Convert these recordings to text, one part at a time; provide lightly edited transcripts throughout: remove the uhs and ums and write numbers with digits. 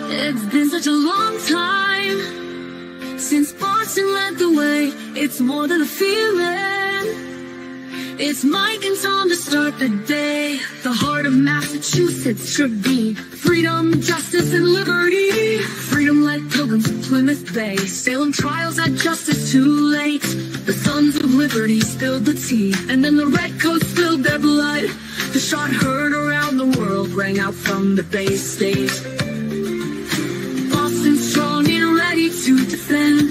It's been such a long time since Boston led the way. It's more than a feeling. It's Mike and Tom to start the day. The heart of Massachusetts should be freedom, justice, and liberty. Freedom led pilgrims to Plymouth Bay. Salem trials had justice too late. The sons of liberty spilled the tea, and then the redcoats spilled their blood. The shot heard around the world rang out from the Bay State. Boston strong and ready to defend.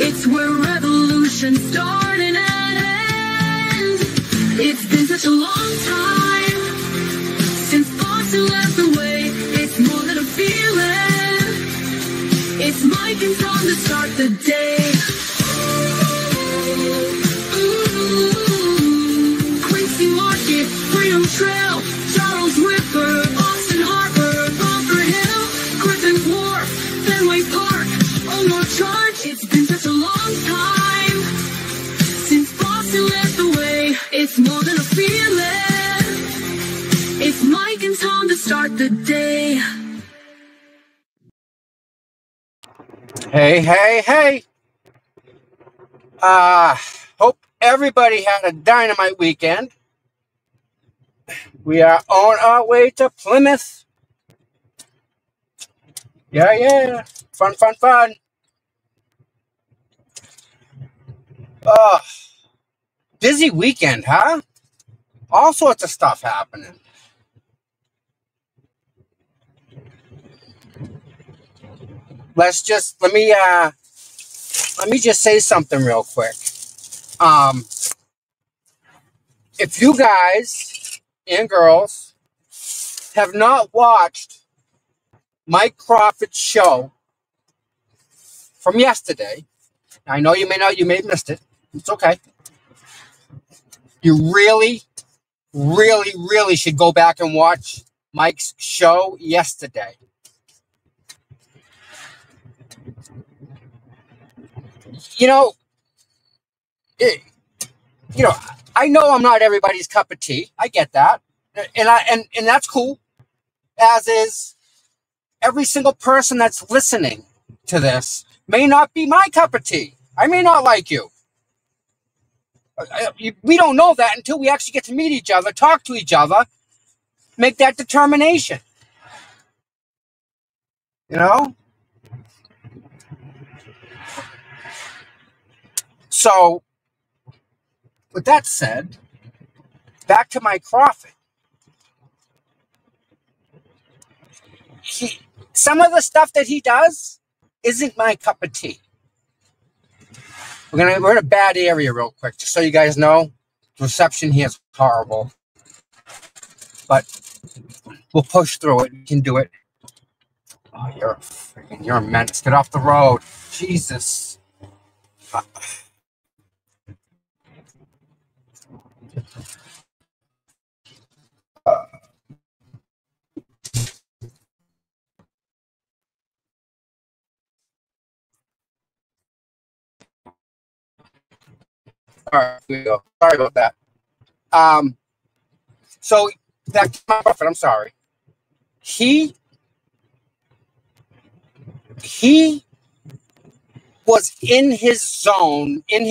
It's where revolution started and ends. It's been such a long time since Boston led the way. It's more than a feeling. It's Mike and Tom to start the day. Quincy Market, Freedom Trail, Charles River, Boston Harbor, Bunker Hill, Griffin Wharf, Fenway Park, Omar Charge. It's been such a long time since Boston led the way. It's more than a feeling. It's Mike and Tom to start the day. Hey, hey, hey. Hope everybody had a dynamite weekend. We are on our way to Plymouth. Yeah. Fun. Busy weekend, huh? All sorts of stuff happening. Let me just say something real quick. If you guys and girls have not watched Mike Crawford's show from yesterday, I know you may have missed it. It's okay. You really should go back and watch Mike's show yesterday. I know I'm not everybody's cup of tea. I get that. And that's cool. As is every single person that's listening to this may not be my cup of tea. I may not like you. We don't know that until we actually get to meet each other, talk to each other, make that determination. So, with that said, back to Mike Crawford. Some of the stuff that he does isn't my cup of tea. We're in a bad area real quick, just so you guys know. The reception here is horrible. But we'll push through it. We can do it. Oh, you're a menace. Get off the road. Jesus. All right, here we go. Sorry about that. So back to my Crawford. I'm sorry. He was in his zone, in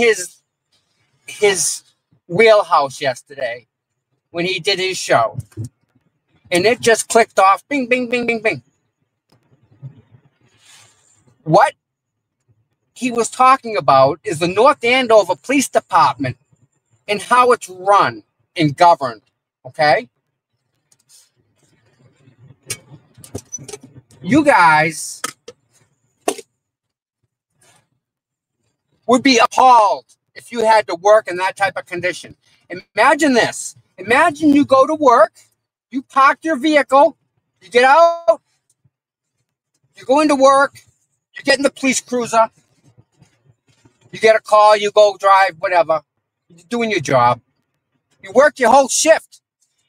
his wheelhouse yesterday when he did his show, and it just clicked off. Bing, bing, bing, bing, bing. What he was talking about is the North Andover Police Department and how it's run and governed, okay? You guys would be appalled if you had to work in that type of condition. Imagine this. Imagine you go to work, you park your vehicle, you get out, you go into work, you get in the police cruiser, you get a call, you go drive, whatever. You're doing your job. You work your whole shift,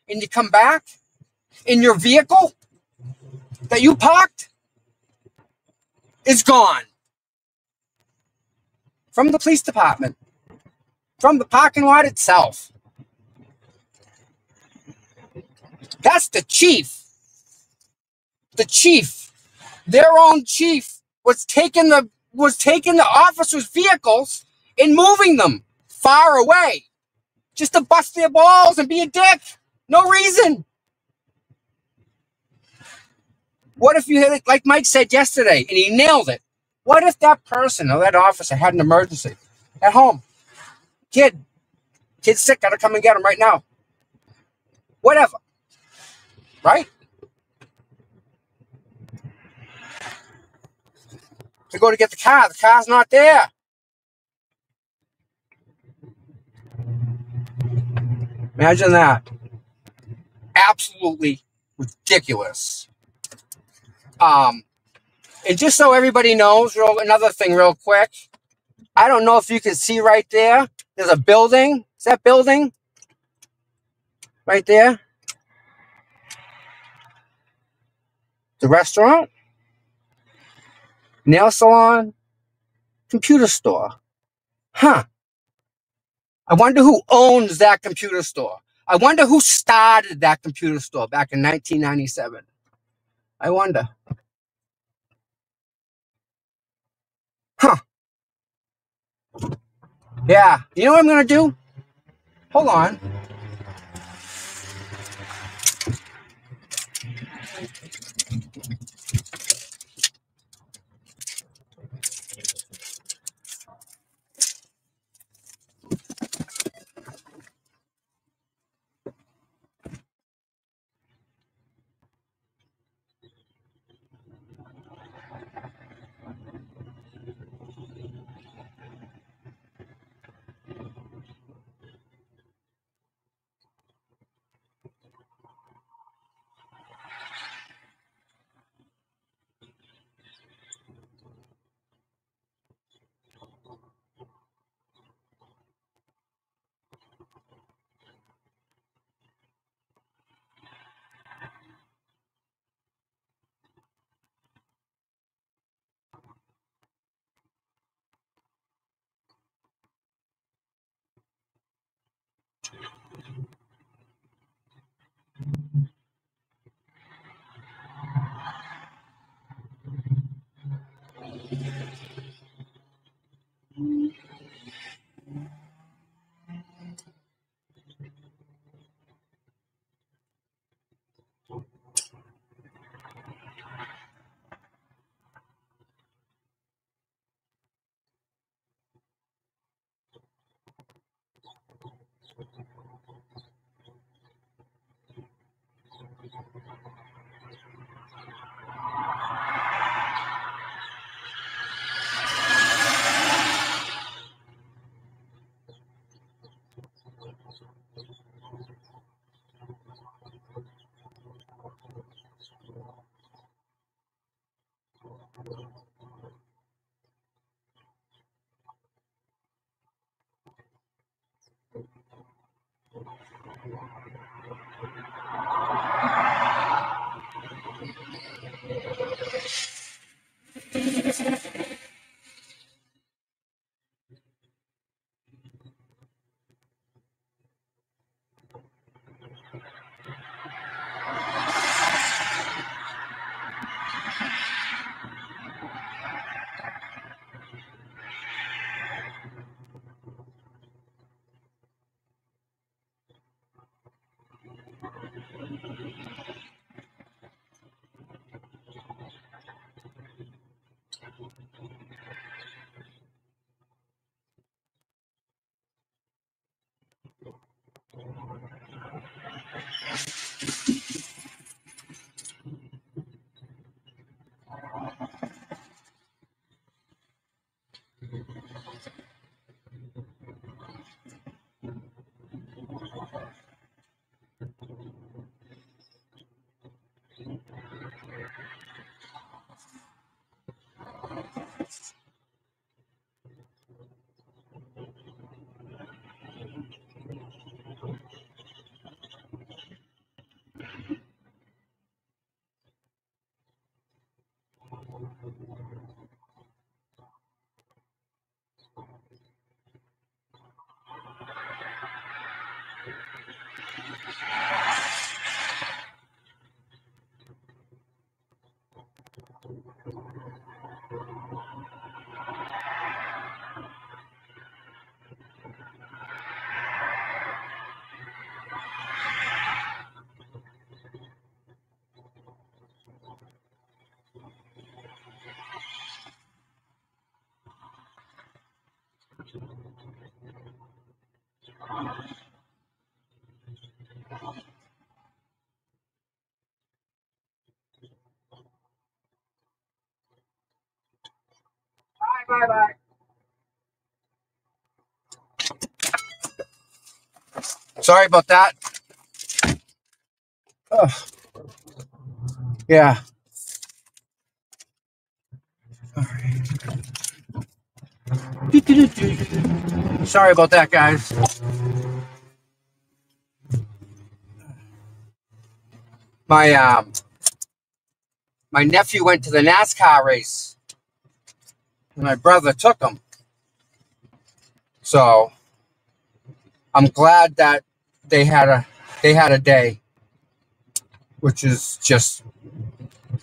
and you come back in your vehicle that you parked is gone. From the police department. From the parking lot itself. That's the chief. The chief, their own chief, was taking the officers' vehicles and moving them far away just to bust their balls and be a dick. No reason. What if you had it, like Mike said yesterday, and he nailed it? What if that person or that officer had an emergency at home? Kid's sick, gotta come and get him right now. Whatever. Right? To go to get the car's not there. Imagine that. Absolutely ridiculous. And just so everybody knows, another thing real quick. I don't know if you can see right there. There's a building. Is that building? Right there? The restaurant? Nail salon? Computer store. Huh. I wonder who owns that computer store. I wonder who started that computer store back in 1997. I wonder. Huh. Yeah. You know what I'm going to do? Hold on. Bye, bye. Sorry about that. Oh, yeah. All right. Sorry about that, guys. My my nephew went to the NASCAR race, and my brother took him. So I'm glad that they had a day, which is just,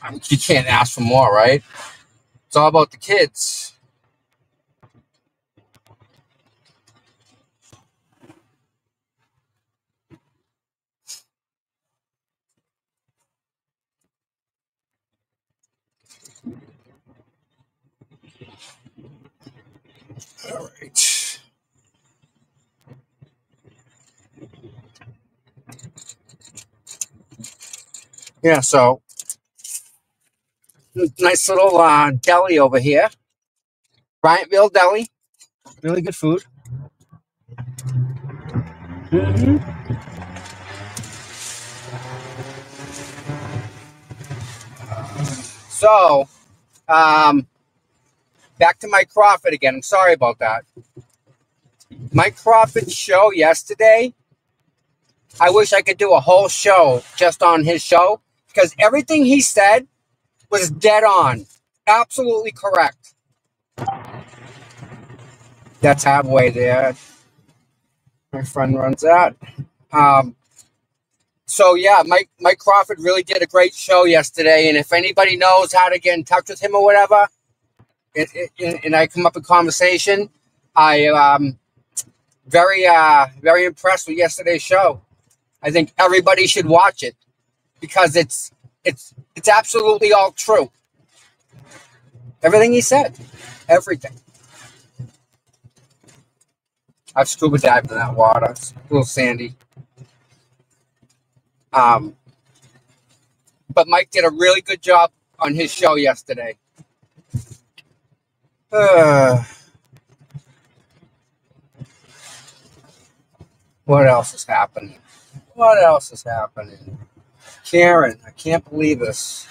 I mean, you can't ask for more, right? It's all about the kids. All right. Yeah, so nice little deli over here. Bryantville Deli. Really good food. Hmm. So, back to Mike Crawford again. I'm sorry about that. Mike Crawford's show yesterday, I wish I could do a whole show just on his show because everything he said was dead on. Absolutely correct. That's halfway there. My friend runs that. Um, so yeah, Mike Crawford really did a great show yesterday, and if anybody knows how to get in touch with him or whatever, and I come up in conversation, I very impressed with yesterday's show. I think everybody should watch it because it's absolutely all true. Everything he said, everything. I've scuba dived in that water. It's a little sandy. Um, but Mike did a really good job on his show yesterday. What else is happening? What else is happening? Karen, I can't believe this.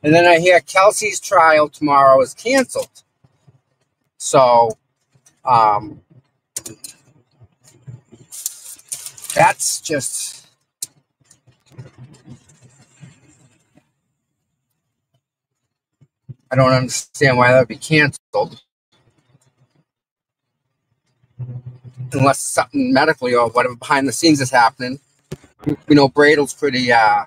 And then I hear Kelsey's trial tomorrow is canceled. So, that's just, I don't understand why that would be canceled. Unless something medically or whatever behind the scenes is happening. You know, Bradle's pretty, yeah.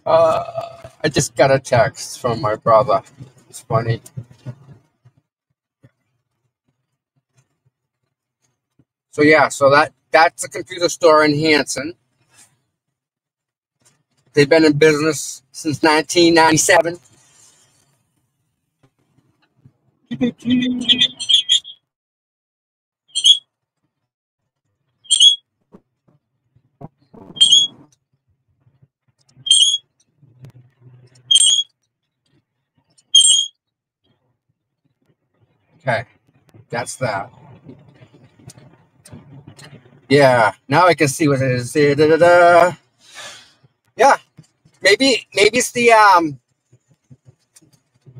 I just got a text from my brother. It's funny. So yeah, so that's a computer store in Hanson. They've been in business since 1997. Okay, that's that. Yeah, now I can see what it is. Da-da-da. Yeah, maybe it's the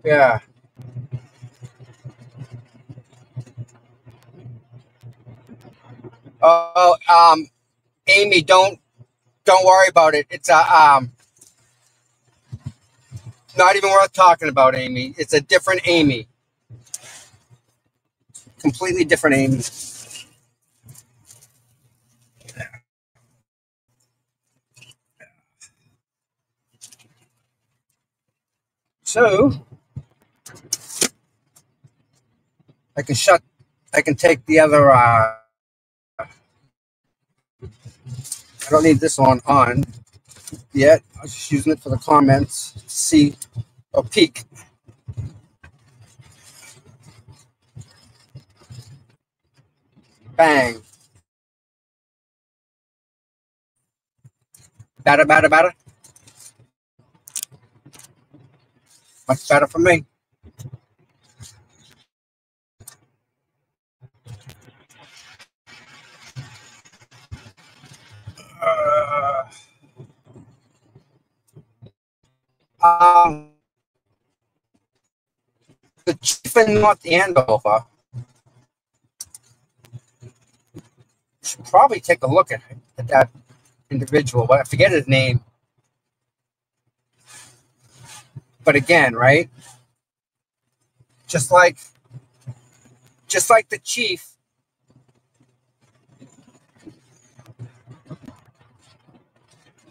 yeah. Oh, Amy, don't worry about it. It's not even worth talking about, Amy. It's a different Amy. Completely different Amy. So I can take the other, I don't need this on yet. I was just using it for the comments to see a peek. Bang. Better. Much better for me. The chief in North Andover should probably take a look at that individual, but I forget his name. But again, right? Just like the chief,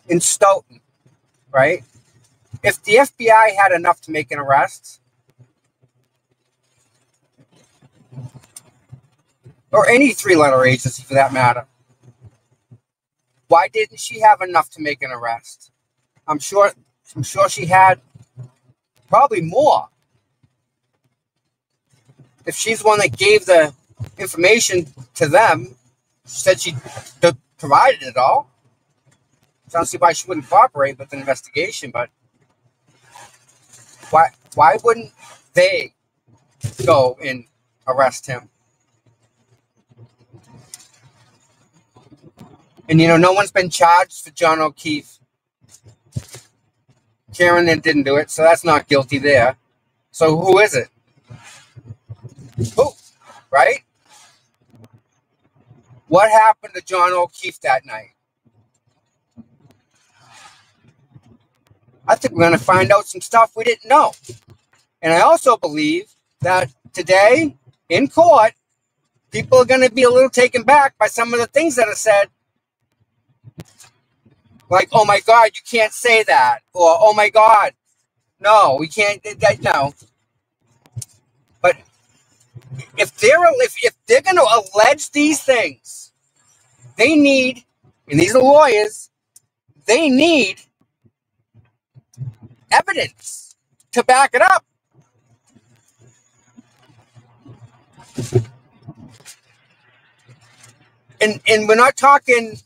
in Stoughton, right? If the FBI had enough to make an arrest, or any three-letter agency for that matter, why didn't she have enough to make an arrest? I'm sure she had probably more. If she's the one that gave the information to them, said she provided it all. I don't see why she wouldn't cooperate with the investigation, but why wouldn't they go and arrest him? And, no one's been charged for John O'Keefe. Karen didn't do it, so that's not guilty there. So who is it? Who? Right? What happened to John O'Keefe that night? I think we're going to find out some stuff we didn't know. And I also believe that today, in court, people are going to be a little taken back by some of the things that are said. Like, oh my God, you can't say that. Or, oh my God, no, we can't, no. But if they're going to allege these things, they need, and these are lawyers, they need evidence to back it up. And we're not talking,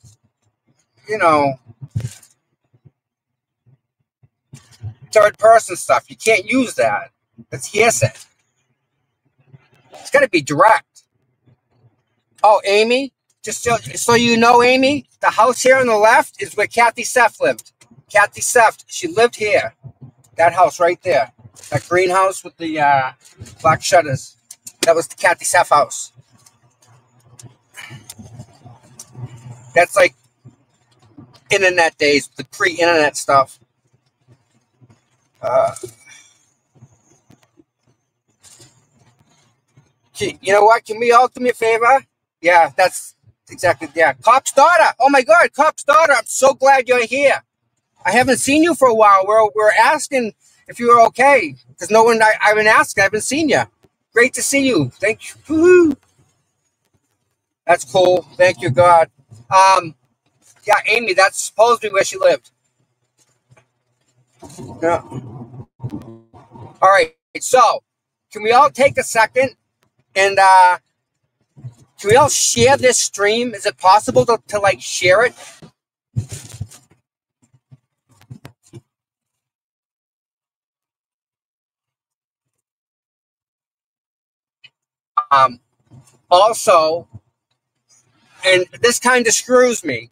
third person stuff. You can't use that. That's hearsay. It's got to be direct. Oh, Amy, just so you know, Amy, the house here on the left is where Kathy Seff lived. Kathy Seff, she lived here. That house right there. That greenhouse with the black shutters. That was the Kathy Seff house. That's like internet days, the pre-internet stuff. You know what? Can we all do me a favor? Yeah, that's exactly. Yeah, Cop's daughter. Oh my God, Cop's daughter. I'm so glad you're here. I haven't seen you for a while. We're asking if you were okay because no one. I've been asking. I haven't seen you. Great to see you. Thank you. Woo-hoo. That's cool. Thank you, God. Yeah, Amy. That's supposed to be where she lived. Yeah. All right. So, can we all take a second and can we all share this stream? Is it possible to like share it? Also, and this kind of screws me,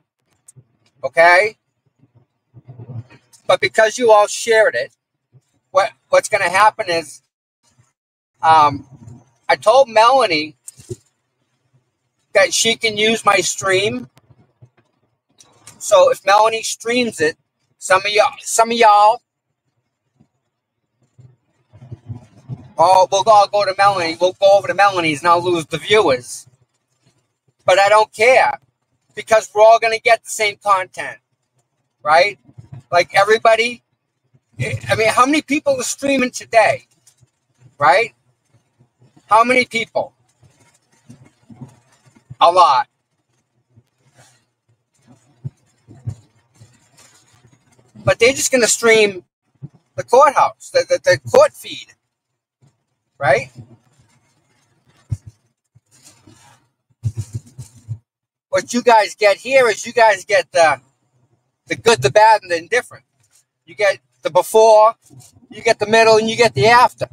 okay? But because you all shared it, what's going to happen is, I told Melanie that she can use my stream. So if Melanie streams it, some of y'all, we'll all go to Melanie. We'll go over to Melanie's and I'll lose the viewers. But I don't care because we're all going to get the same content, right? Like everybody I mean, how many people are streaming today, right? How many people? A lot. But they're just going to stream the courthouse, the court feed, right? What you guys get here is you guys get the good, the bad, and the indifferent. You get the before, you get the middle, and you get the after.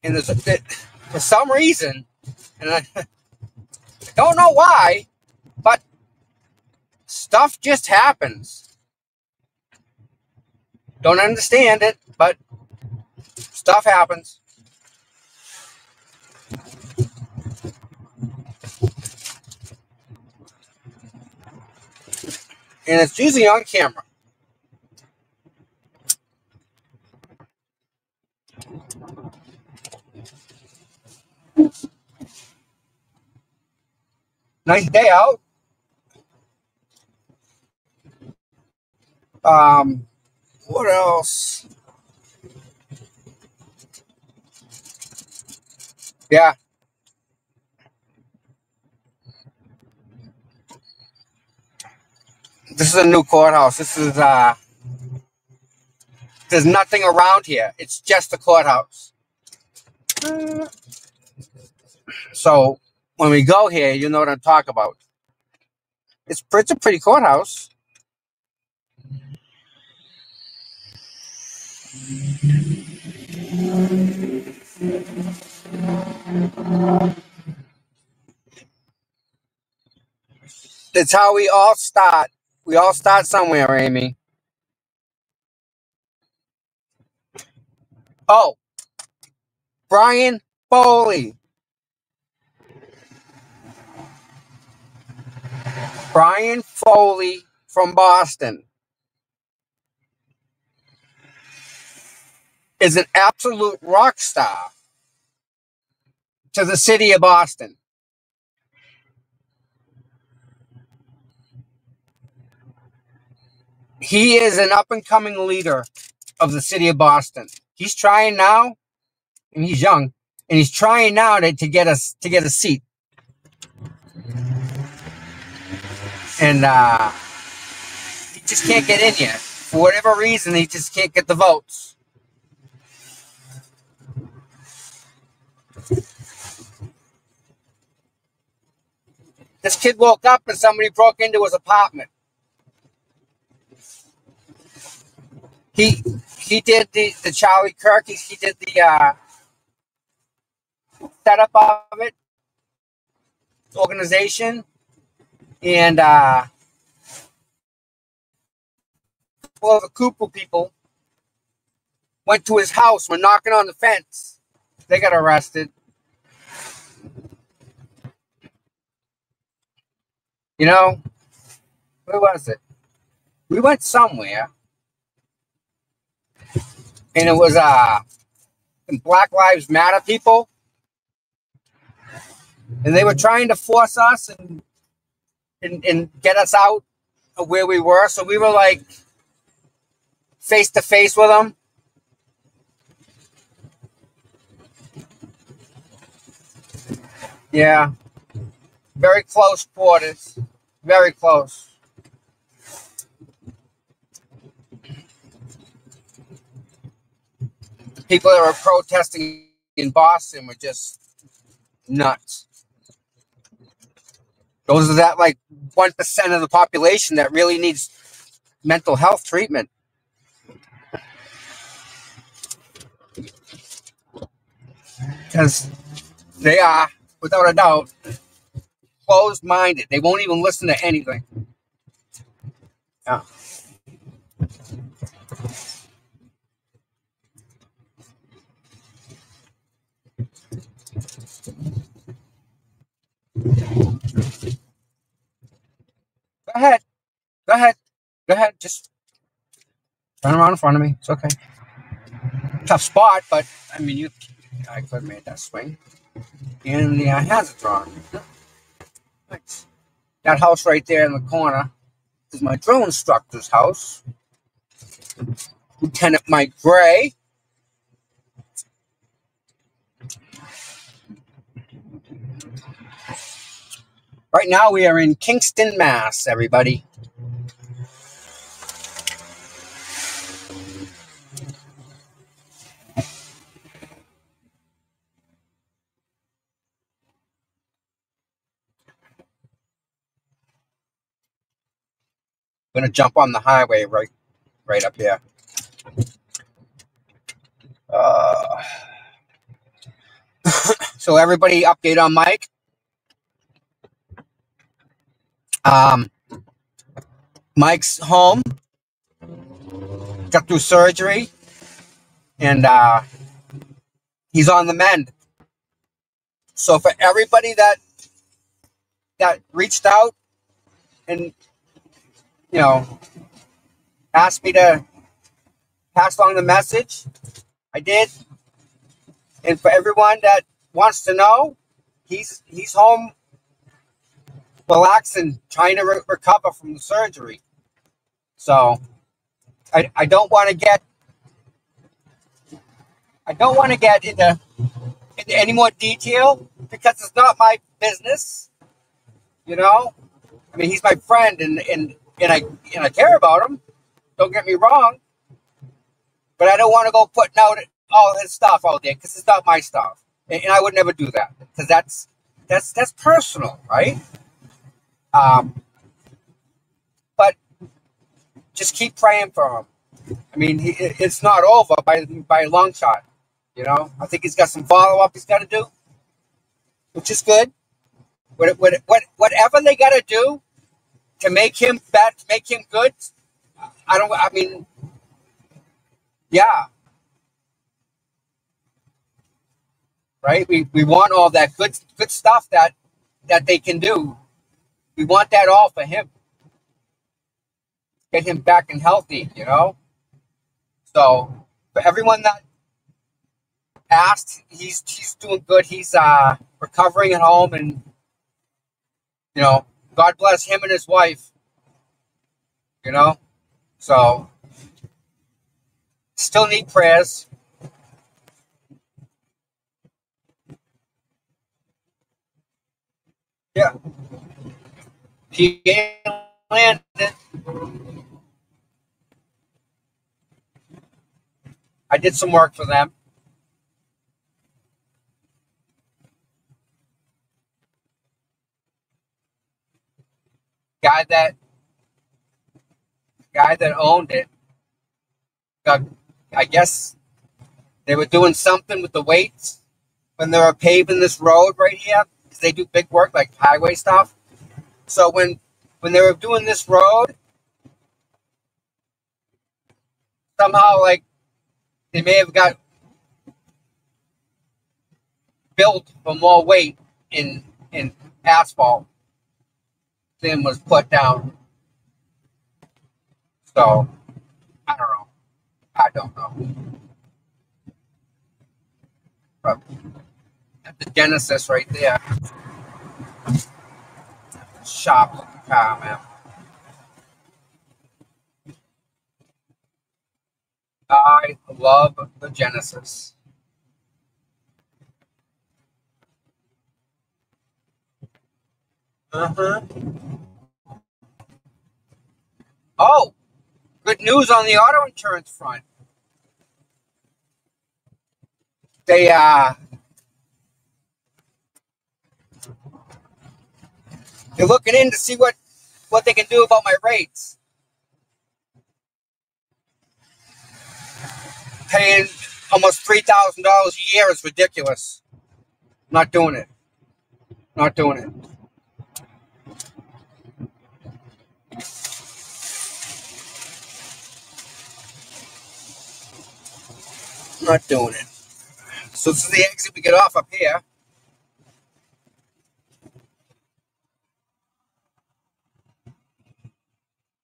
And for some reason, and I don't know why, but stuff just happens. Don't understand it, but stuff happens. And it's usually on camera. Nice day out. What else? Yeah. This is a new courthouse. There's nothing around here. It's just the courthouse. So when we go here, you know what I'm talking about. It's a pretty courthouse. That's how we all start. We all start somewhere, Amy. Oh, Brian Foley. Brian Foley from Boston is an absolute rock star to the city of Boston. He is an up-and-coming leader of the city of Boston. He's trying now, and he's young, and he's trying now to get a seat. And he just can't get in yet. For whatever reason, he just can't get the votes. This kid woke up and somebody broke into his apartment. He did the Charlie Kirk. He did the setup of it, organization, and all the Cooper people went to his house, were knocking on the fence. They got arrested. You know, where was it? We went somewhere, and it was Black Lives Matter people, and they were trying to force us and get us out of where we were. So we were like face to face with them. Yeah, very close quarters, very close. The people that were protesting in Boston were just nuts. Those are that like 1% of the population that really needs mental health treatment. Because they are, without a doubt, closed-minded. They won't even listen to anything. Yeah. Go ahead. Go ahead. Go ahead. Just turn around in front of me. It's okay. Tough spot, but I mean, I could have made that swing. And the hazard's on. Nice. That house right there in the corner is my drill instructor's house. Lieutenant Mike Gray. Right now we are in Kingston, Mass, everybody. I'm gonna jump on the highway right up here. So everybody update on Mike. Mike's home, got through surgery, and he's on the mend. So for everybody that reached out and asked me to pass along the message, I did. And for everyone that wants to know, he's home, relaxing, trying to recover from the surgery. So I don't want to get into any more detail because it's not my business. I mean, he's my friend, and I care about him. Don't get me wrong, but I don't want to go putting out all his stuff out there because it's not my stuff, and I would never do that because that's personal, right? But just keep praying for him. I mean, it's not over by a long shot. I think he's got some follow up he's got to do, which is good. Whatever they got to do to make him bad, to make him good. Yeah, right. We want all that good stuff that they can do. We want that all for him. Get him back and healthy. So for everyone that asked, he's doing good. He's recovering at home, and God bless him and his wife. So still need prayers. Yeah. He landed. I did some work for them. Guy that owned it I guess they were doing something with the weights when they were paving this road right here, because they do big work like highway stuff. So when they were doing this road, somehow like they may have got built for more weight in asphalt than was put down. So I don't know. But the Genesis right there, sharp looking car, man. I love the Genesis. Oh, good news on the auto insurance front. They're looking in to see what they can do about my rates. Paying almost $3,000 a year is ridiculous. Not doing it. Not doing it. Not doing it. So this is the exit we get off up here.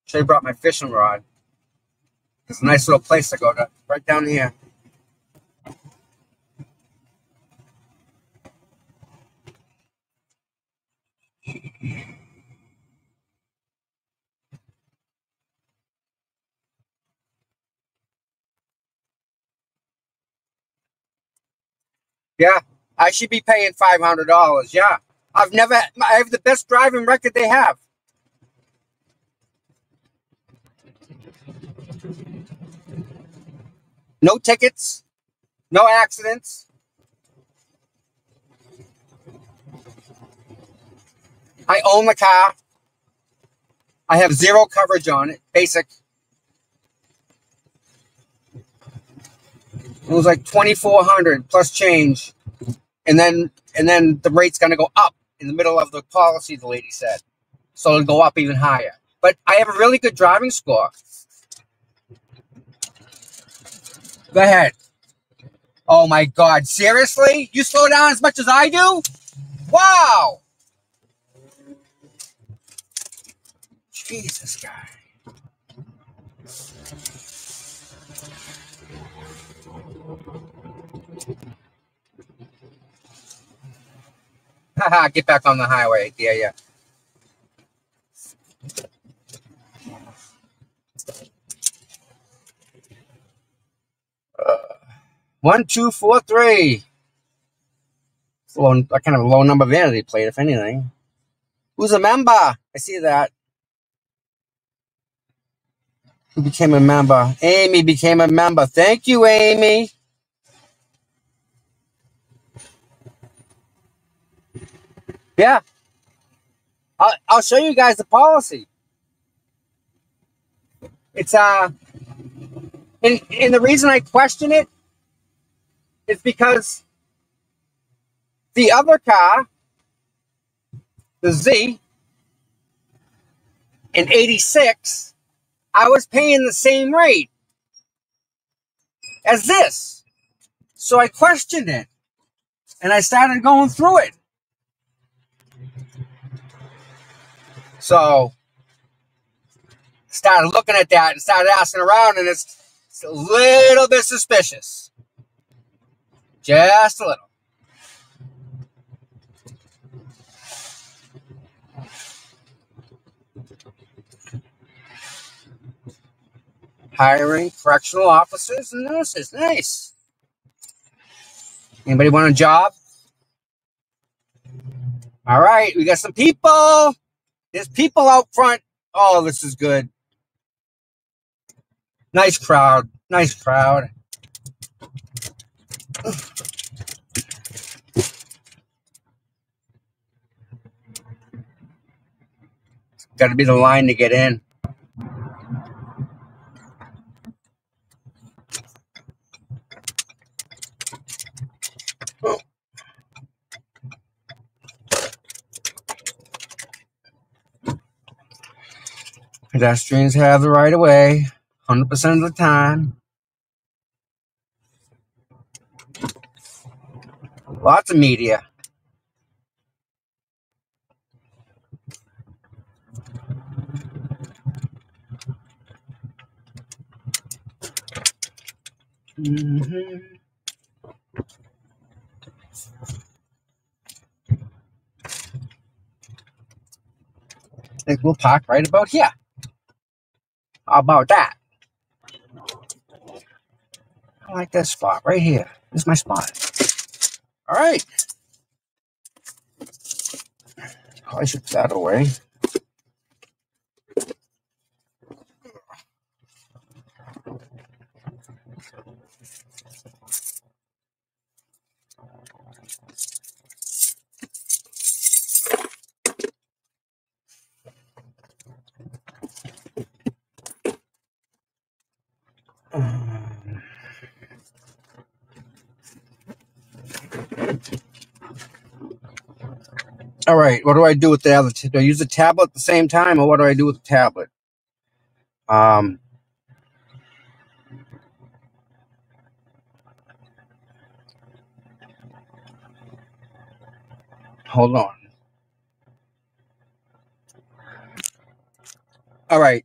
Should have brought my fishing rod. It's a nice little place to go to, right down here. Yeah, I should be paying $500. Yeah, I have the best driving record they have. No tickets, no accidents. I own the car. I have zero coverage on it. Basic. It was like 2,400 plus change, and then the rate's gonna go up in the middle of the policy. The lady said, so it'll go up even higher. But I have a really good driving score. Go ahead. Oh my God! Seriously? You slow down as much as I do? Wow! Jesus, guy. Haha, get back on the highway. Yeah, yeah. 1243. A kind of a low number vanity plate, if anything. Who's a member? I see that. Who became a member? Amy became a member. Thank you, Amy. Yeah. I'll show you guys the policy. It's and the reason I question it is because the other car, the Z, in '86, I was paying the same rate as this. So I questioned it and I started going through it. So started looking at that and started asking around, and it's a little bit suspicious. Just a little. Hiring correctional officers and nurses. Nice. Anybody want a job? All right, we got some people. There's people out front. Oh, this is good. Nice crowd. Nice crowd. Got to be the line to get in. Pedestrians have the right of way 100% of the time. Lots of media. Mm-hmm. I think we'll park right about here. How about that? I like that spot right here. This is my spot. All right. I should put that away. All right. What do I do with the other? Do I use the tablet at the same time, or what do I do with the tablet? Hold on. All right.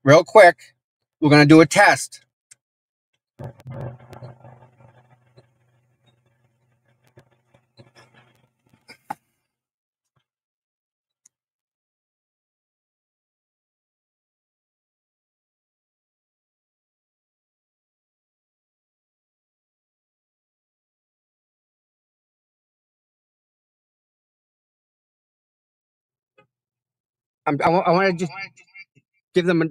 Real quick, we're gonna do a test. I want to just give them a.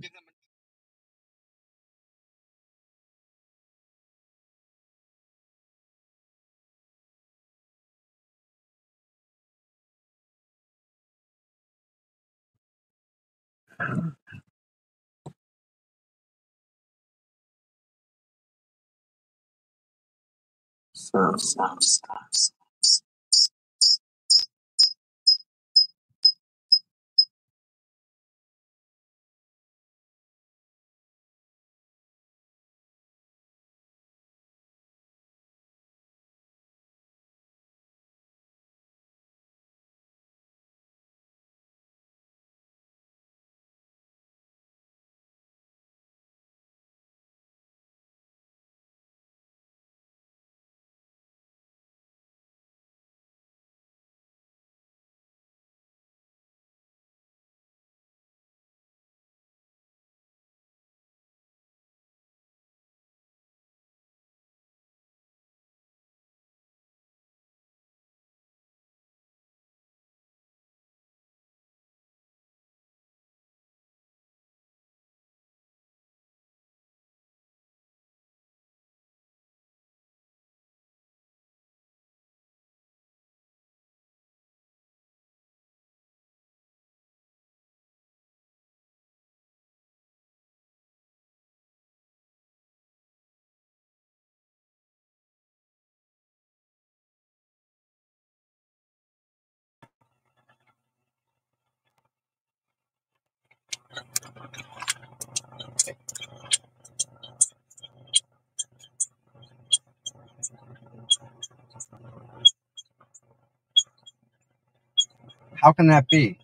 How can that be?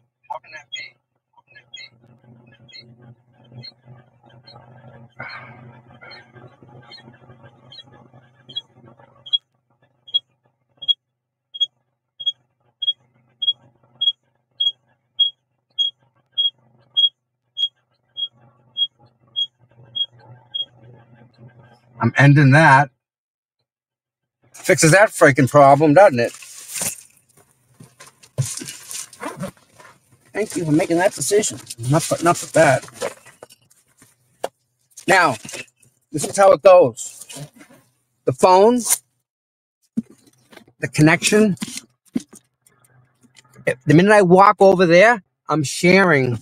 I'm ending that. Fixes that freaking problem, doesn't it? Thank you for making that decision. Not putting up with that. Now, this is how it goes. The phone, the connection. The minute I walk over there, I'm sharing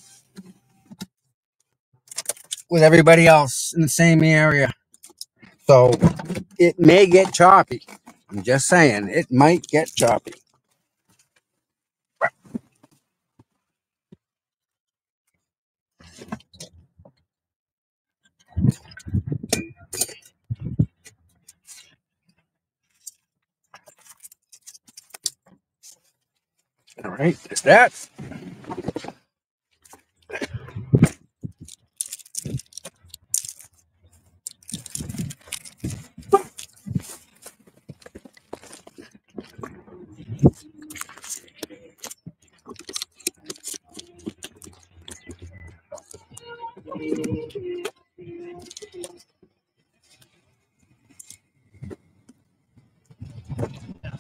with everybody else in the same area. So it may get choppy. I'm just saying, it might get choppy. All right, there's that.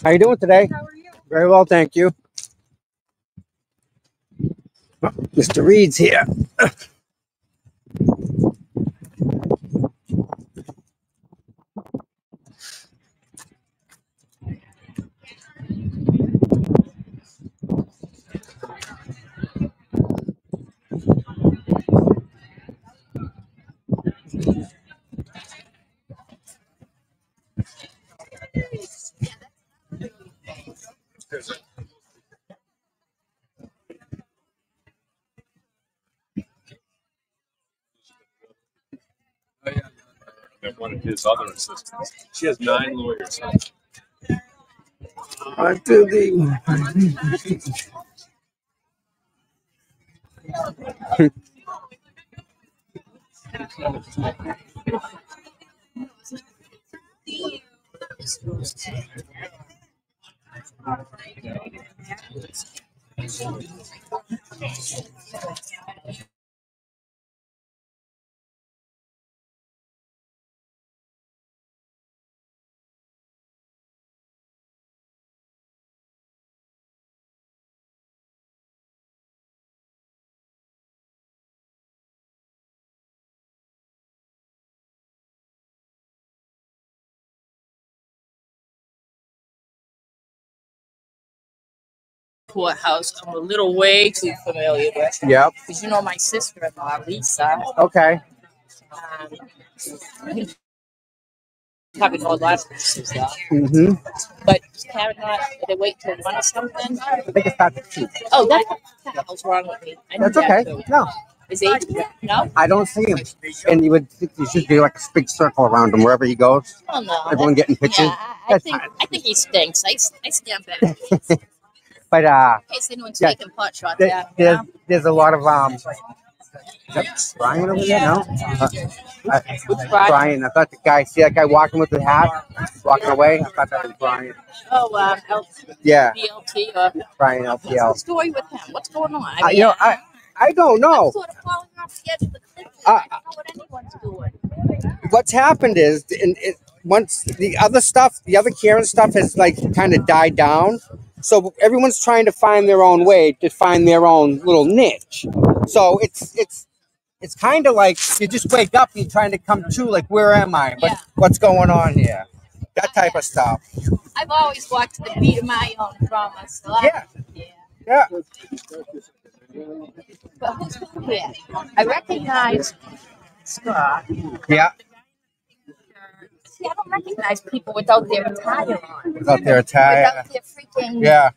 How you doing today? How are you? Very well, thank you. Oh, Mr. Reed's here. One of his other assistants. She has 9 lawyers. On to the courthouse, I'm a little way too familiar with. Yep. Because you know my sister-in-law, Lisa. Okay. You probably know a lot of places though. Mm-hmm. But Karen, they wait till 1 or something. I think it's not the truth. Oh, that's what the hell's wrong with me. I That's knew that okay. too. No, Is he? No? I don't see him. And you would think there should be like a big circle around him wherever he goes. Oh no. Everyone getting pictures. Yeah, I think he stinks. I stand back. But In case anyone's yeah, taking pot shots at me. there's a lot of is that Brian over there? No. Brian. I thought the guy. See that guy walking with the hat, walking away. I thought that was Brian. Oh, Yeah. BLT or Brian what's LPL. the story with him? What's going on? I You know, I don't know. I'm sort of falling off the edge of the cliff. I don't know what anyone's doing. What's happened is, once the other Karen stuff has like kind of died down, so everyone's trying to find their own way to find their own little niche. So it's kind of like you just wake up and you're trying to come to like, where am I? What's going on here? That type of stuff. I've always walked to the beat of my own drama. So Yeah. But who's here? I recognize Scott. Yeah. See, I don't recognize people without their attire on. Without their attire. Without their freaking. Yeah.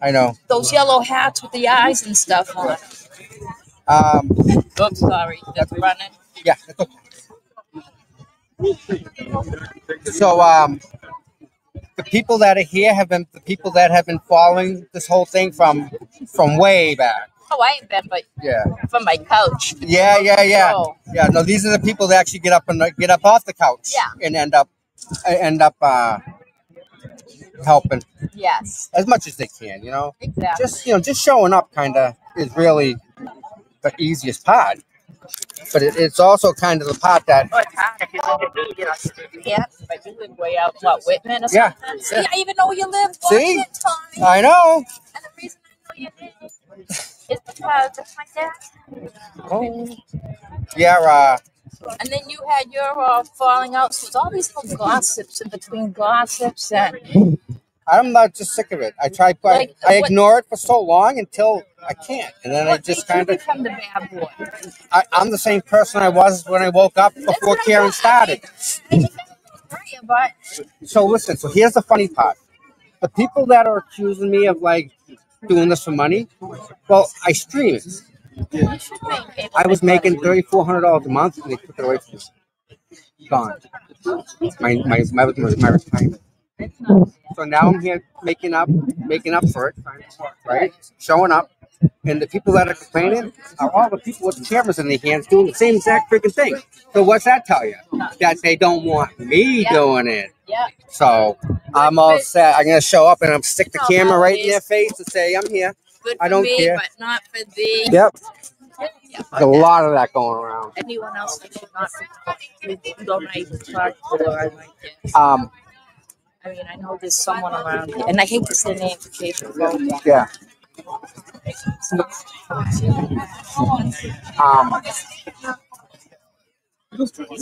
I know. Those yellow hats with the eyes and stuff on. Oops, sorry. That's running. Yeah. That's okay. So, the people that are here have been the people that have been following this whole thing from way back. Oh, I ain't been, but from my couch. Yeah. Oh. Yeah. No, these are the people that actually get up off the couch. And end up helping. Yes. As much as they can, you know. Exactly. Just showing up kind of is really the easiest part. But it's also kind of the part that. Oh, it's hard if you live in but you live way out, Whitman or something? Yeah. See, I even know where you live. See? Washington. I know. And the reason I know your name is because that's my dad. Oh. Yeah. And then you had your falling out. So it's all these little gossips in between gossips and. I'm not just sick of it. I ignore it for so long until I can't, and then I just kind of become the bad boy. I'm the same person I was when I woke up before Karen started. So listen. So here's the funny part: the people that are accusing me of like doing this for money, well, I stream it. I was making $3,400 a month, and they took it away from me. Gone. My retirement. So now I'm here making up for it, right? Showing up, and the people that are complaining are all the people with the cameras in their hands doing the same exact freaking thing. So what's that tell you? That they don't want me doing it. Yeah. So I'm all set. I'm gonna show up and I'm stick the camera right in their face and say I'm here. Good I don't care. But not for thee. Yep. There's a lot of that going around. Anyone else that should not don't even talk to her, I like it. I mean, I know there's someone around here, and I hate to say names in case you go. Yeah. The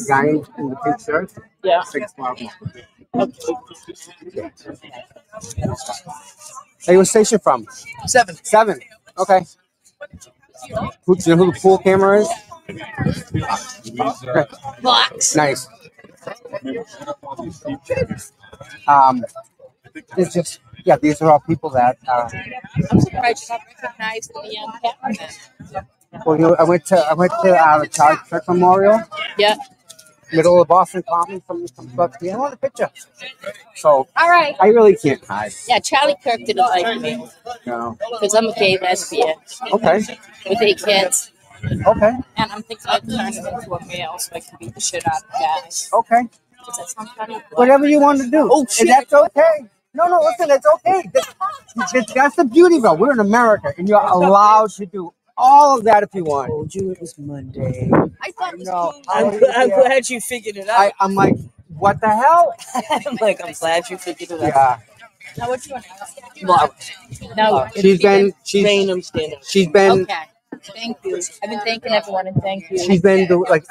guy in the pink shirt? Yeah. 6'12". Hey, what station from? 7. 7. Okay. Do you know who the pool camera is? Box. Nice. It's just these are all people that. I'm surprised you don't recognize the young cameraman. Well, I went to the Charlie Kirk Memorial. Yeah. Middle of Boston Common from I want a picture. So all right. I really can't hide. Yeah, Charlie Kirk didn't like me. No. Because I'm a gay lesbian. Okay. With 8 kids. Okay. And I'm thinking of turning into a male so I can beat the shit out of guys. Okay. Does that sound funny? Whatever you want to do. Oh, shit. And that's okay. No, listen, it's okay. That's the beauty of it. We're in America, and you're allowed to do all of that if you want. I told you it was Monday. I thought it was No, I'm glad you figured it out. I'm like, what the hell? I'm glad you figured it out. Yeah. Now what you want? No. She's been. Okay. Thank you. I've been thanking everyone and thank you. She's been going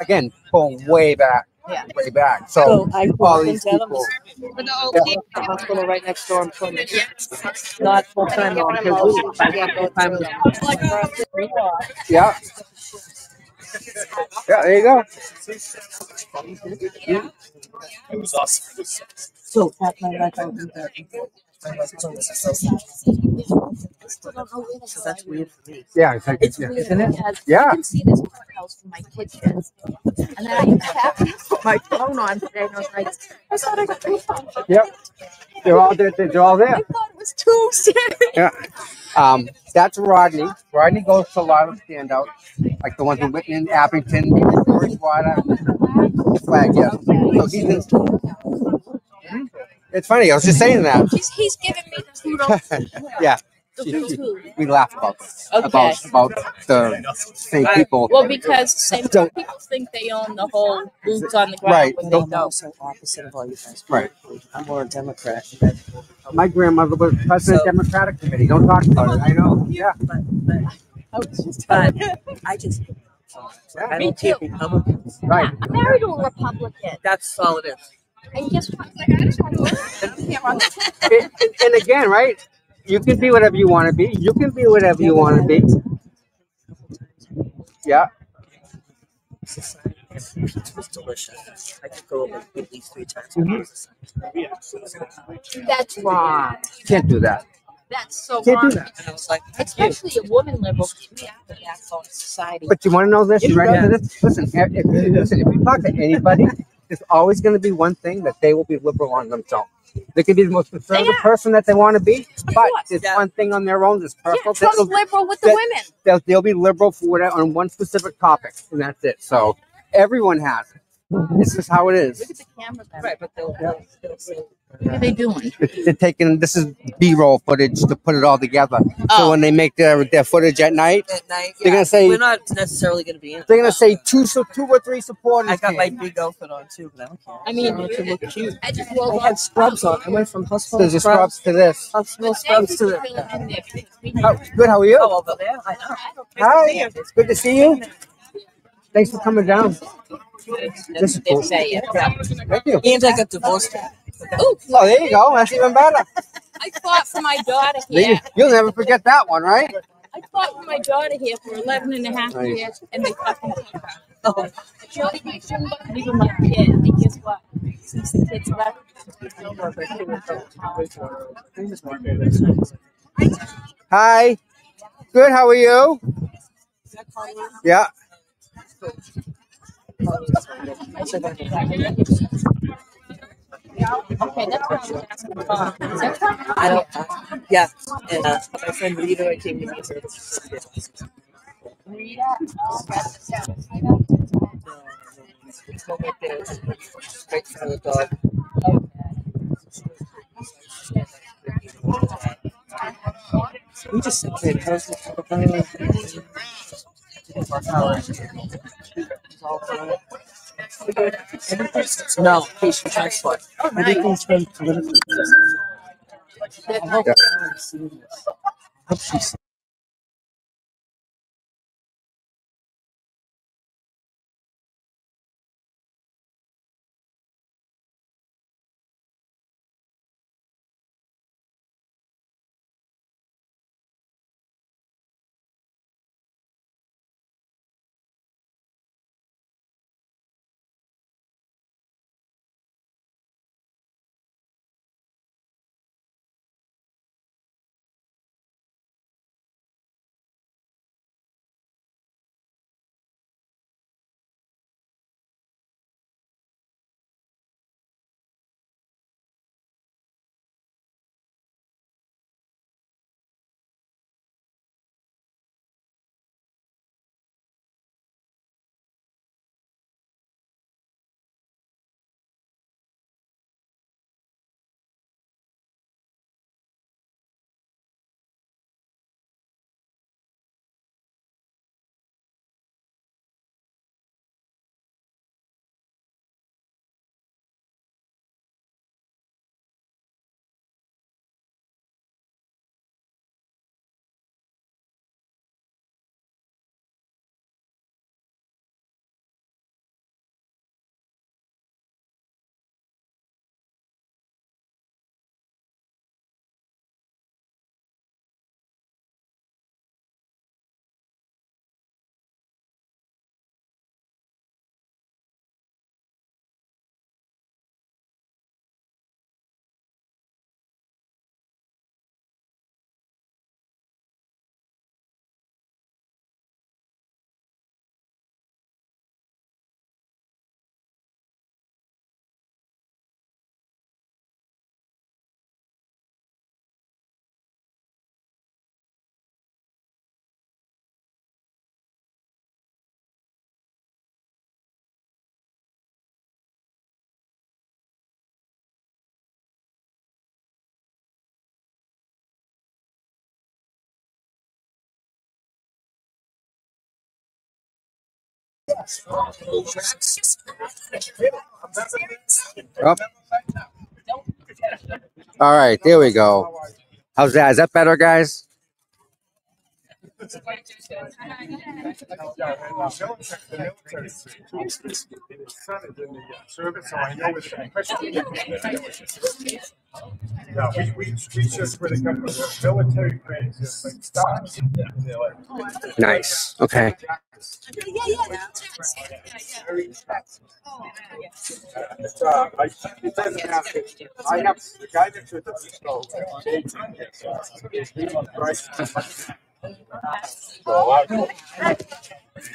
way back. Yeah. way back. So So I all work in these Dedham. people. The hospital right next door in Plymouth. Not full time though. I'm full time with Yeah, yeah. There you go. It was awesome. so half my life I do that. So that's weird for me. Yeah, it's like, It's yeah. weird Isn't it? because Yeah. I can see this house from my kitchen. And then I happened to put my phone on today and I was like, I thought I got 2 phones. Yep. They're all there. They're all there. I thought it was Tuesday. Yeah. That's Rodney. Rodney goes to a lot of standouts, like the ones in Whitman, Abington, Bridgewater, the flag. Yes. So he's in. It's funny. I was just saying that. He's giving me the kudos. Yeah. The who. We laugh about this. Okay. About the same people. Well, because same Don't- people think they own the whole boots on the ground Right. when they I'm don't. also opposite of all you guys. Right. I'm more a Democrat. My grandmother was president of the Democratic Committee. Don't talk about it. I know. Yeah. But I just I Me don't too. take Republicans. Right. I'm married to a Republican. That's all it is. And guess what? I just want to And again, right? You can be whatever you want to be. You can be whatever you want to be. Yeah. It was delicious. I could go like at least 3 times. That's wrong. Can't do that. That's so Can't do wrong. that. And I was like, thank you. Especially a woman liberal. We have the backbone of society. But you want to know this? You ready for this? Listen, if you talk to anybody, there's always going to be one thing that they will be liberal on themselves. They can be the most conservative person that they want to be, but there's one thing on their own that's personal. Trump's liberal with the women. They'll be liberal for whatever on one specific topic, and that's it. So everyone has it. This is how it is. Look at the camera. Right, but they'll say, What are they doing? They're taking this is B-roll footage to put it all together. So Oh. when they make their footage at night, at night, they're gonna say we're not necessarily going to be in it. they're gonna say two or three supporters. I got my came. big outfit on too, but I don't care. I mean, to look cute. I just I woke had up. scrubs on. I went from hospital There's a scrubs to this. hospital Thank scrubs you to for the. filling in there because we How, good. How are you? Oh, over there. I know. Hi. It's good to see you. Thanks for coming down. This is They cool. say it. Thank you. And I got divorced. Ooh, Oh, there you go. That's even better. I fought for my daughter here. You'll never forget that one, right? I fought for my daughter here for 11 and a half Nice. years, and they fucking took her. Oh. She wasn't even my kid. And guess what? Since the kids left, Hi. Good. How are you? Yeah. okay, that's what I was asking about. Is that her? I don't. Yeah, and my friend Rita came to meet her. Rita? It's one right there. It's right in front of the dog. We just separated hers. No, patient transport. Everything's been politically. I hope everyone's seeing this. I hope she's Oh. All right, there we go. How's that? Is that better, guys? No, we just where they come from. Military grades, just like stocks. Nice. Okay. It doesn't happen. I have the guy that took the stove.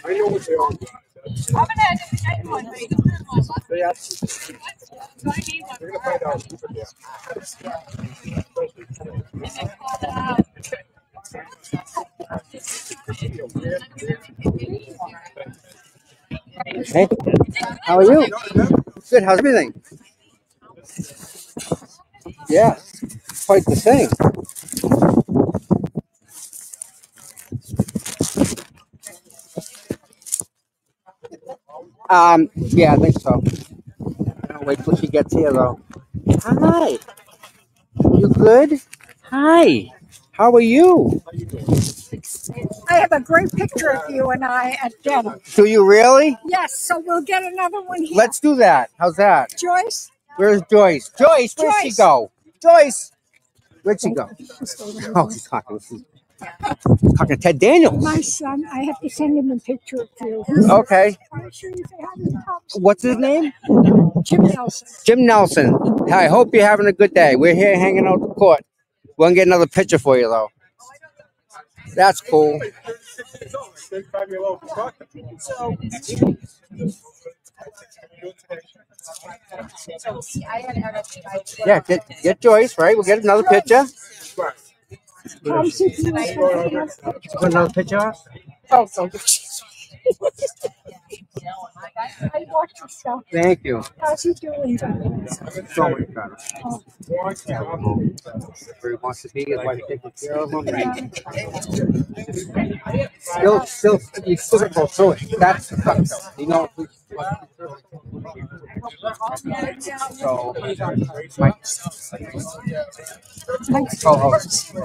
I know what they are. They actually, they're gonna find out. Hey, how are you? Good. How's everything? Yeah, quite the thing. Yeah, I think so. I'll wait till she gets here, though. Hi. You good? Hi. How are you? I have a great picture of you and I at dinner. Do you really? Yes, so we'll get another one here. Let's do that. How's that? Joyce? Where's Joyce? Joyce, where'd she Joyce. go? Joyce, where'd she go? Oh, she's talking to Ted Daniels. My son, I have to send him a picture of you. Okay. I'm sure you say hi to the cops. What's his name? Jim Nelson. Jim Nelson. I hope you're having a good day. We're here hanging out at the court. We're going to get another picture for you, though. That's cool. Yeah, get Joyce, right? We'll get another picture. Put another picture up? Oh, so I watched your stuff. Thank you. How's he doing? So much better. Where he wants to be, his wife taking care of him. Still, you still got to go through it. That's the fuck, though. You know, so, Mike's co-host.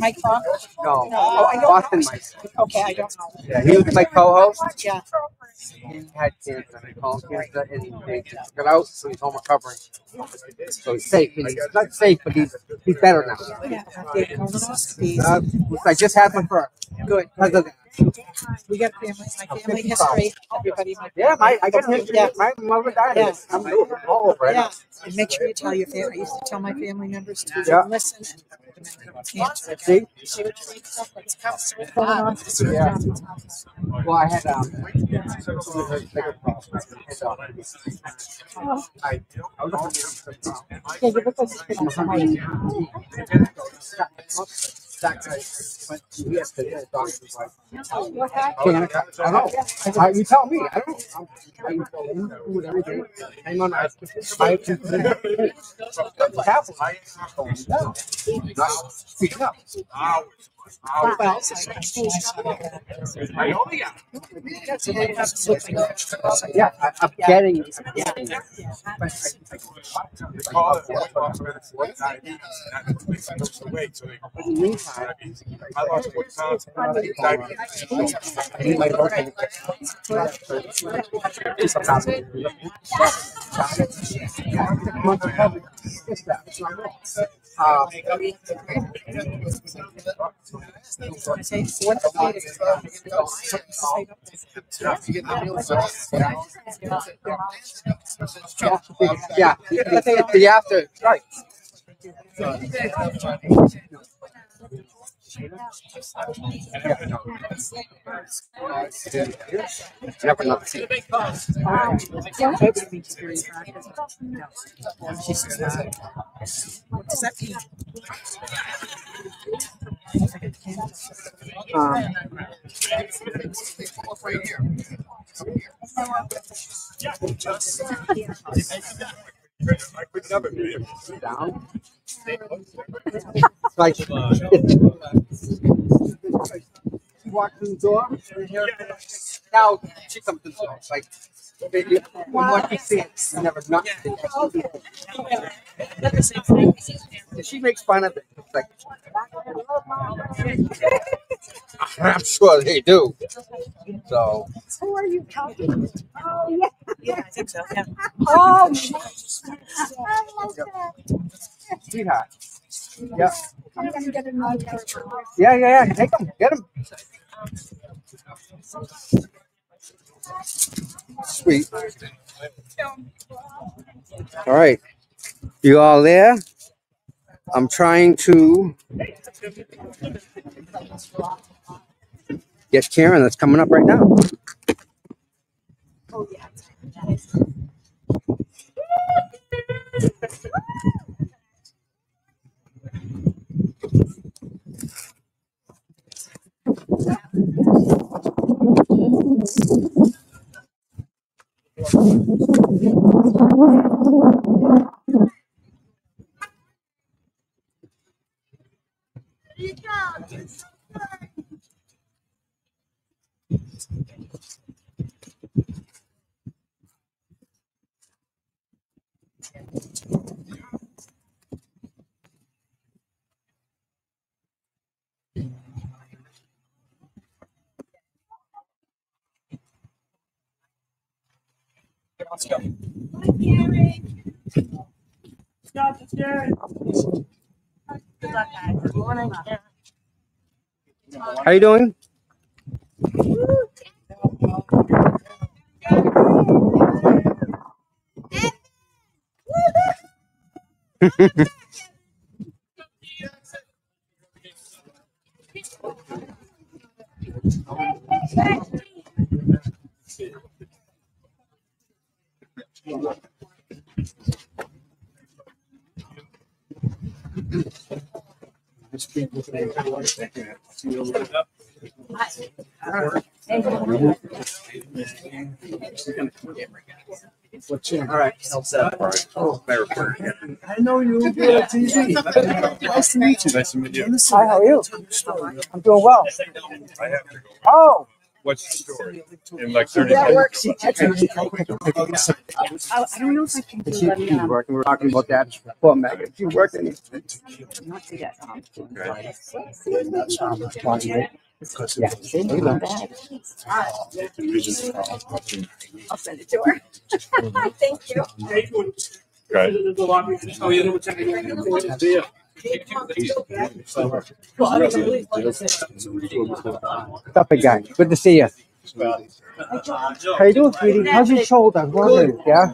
Mike Fox? No, Oh, I don't Boston know. Mike. Okay, I don't know. Yeah, he was my co-host. Yeah. He had cancer, they call him cancer, and they took it out, so he's home recovering. So he's safe. He's not safe, but he's better now. Yeah. I just had my first. Good. Because of that. We got my family history. Everybody, Yeah, I got history. Yeah. My mother died. Yeah. I'm all over it. yeah. And make sure you tell your family. I used to tell my family members to Yeah. listen and cancer. See? See what you read stuff that's going on. Yeah. Well, I had Yeah, you look like you've been on somebody. What happened? I don't know. You tell me. I don't know. I do it every day. Hang on. I speak up. Well, Yeah, I'm getting. I lost 40 pounds. I need my local. Yeah, the after, right. Never know. does that mean? I could never be Down. Like walk through the door. now she comes to the house. Like, once you see it, you never not see it. She makes fun of it. It's like, I'm sure they do. So. Who are you talking to? Oh, yeah. Yeah, I think so. Yeah. Oh, Sweetheart. Yeah. I'm going to get another picture. Yeah. Take them. Get them. Sweet. All right. You all there? I'm trying to get Karen. That's coming up right now. Oh, yeah. Let's go. Good luck, guys. Good morning. How you doing? All right. I know you. You're on TV. Nice to meet you. Nice to meet you. Hi, how are you? I'm doing well. I have to go. Oh, What's the story? In like 30 That minutes. works. I don't know if I can do she's that. working. We're talking about that. Poor Megan. She's working. Not to get Yeah. There you go. I'll send it to her. Thank you. Right. Oh, you know what time it is? What's up, big guy? Good to see you. How you doing, sweetie? How's your shoulder? I was wondering. Yeah?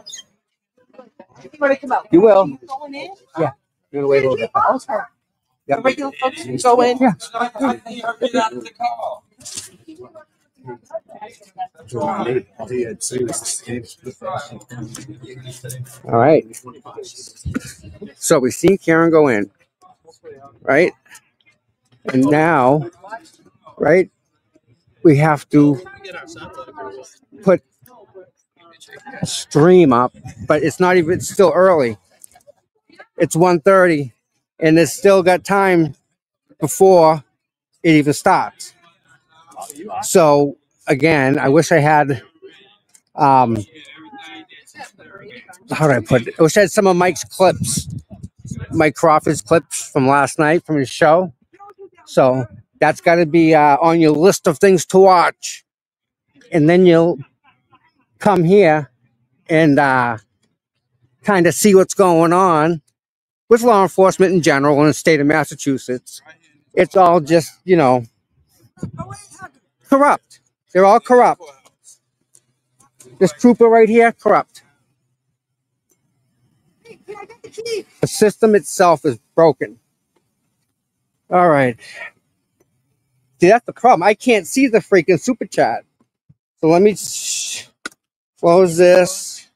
You will. Yeah. You're gonna wait a little bit. Yeah. Regular folks can go in. Yeah. All right. So we've seen Karen go in, right? And now, right, we have to put a stream up, but it's not even, it's still early. It's 1:30 and it's still got time before it even starts. So again, I wish I had, how do I put it? I wish I had some of Mike's clips, Mike Crawford's clips from last night from his show. So that's got to be on your list of things to watch. And then you'll come here and kind of see what's going on with law enforcement in general in the state of Massachusetts. It's all just, you know, corrupt. They're all corrupt. This trooper right here, corrupt. The system itself is broken. All right. See, that's the problem. I can't see the freaking super chat. So let me close this.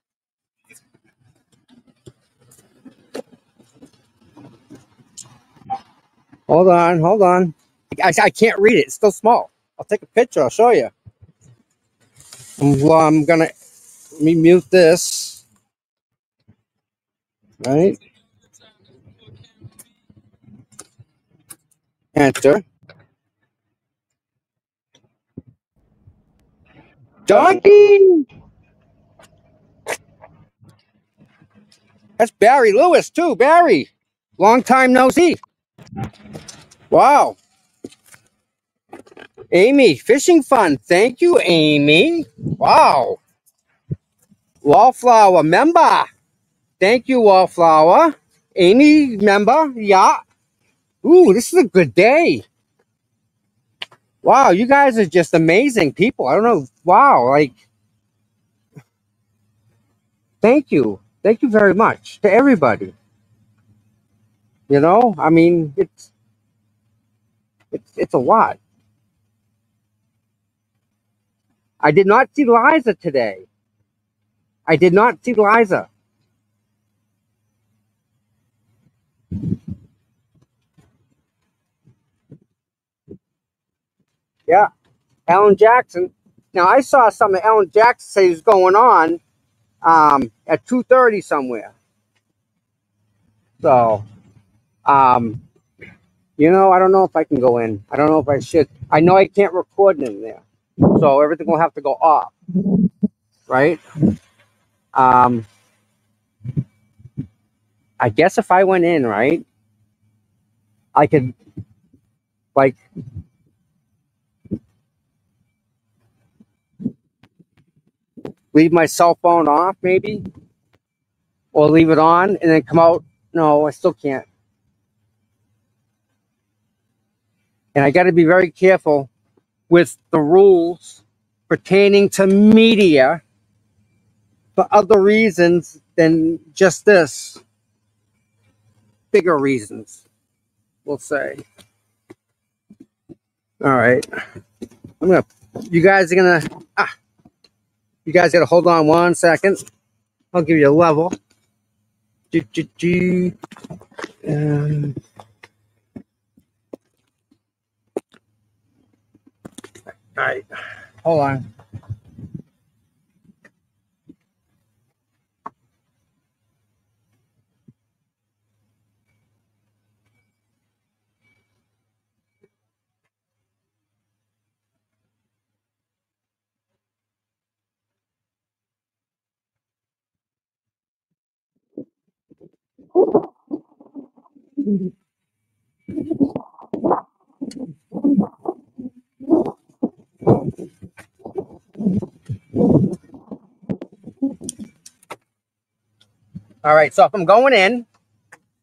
Hold on. I can't read it. It's still small. I'll take a picture. I'll show you. I'm gonna let me mute this. Right. Enter. Donkey. That's Barry Lewis too. Barry, long time no see. Wow. Amy, fishing fun. Thank you, Amy. Wow. Wallflower member. Thank you, Wallflower. Amy member. Yeah. Ooh, this is a good day. Wow, you guys are just amazing people. I don't know. Wow, like, thank you. Thank you very much to everybody. You know, I mean, it's a lot. I did not see Liza today. I did not see Liza. Yeah, Alan Jackson. Now I saw something Alan Jackson say is going on at 2:30 somewhere. So, you know, I don't know if I can go in. I don't know if I should. I know I can't record in there, so everything will have to go off, right? Um, I guess if I went in, right, I could like leave my cell phone off, maybe, or leave it on and then come out. No, I still can't. And I got to be very careful with the rules pertaining to media for other reasons than just this. Bigger reasons, we'll say. All right. You guys are gonna, you guys gotta hold on 1 second. I'll give you a level. All right, hold on. All right, so if I'm going in,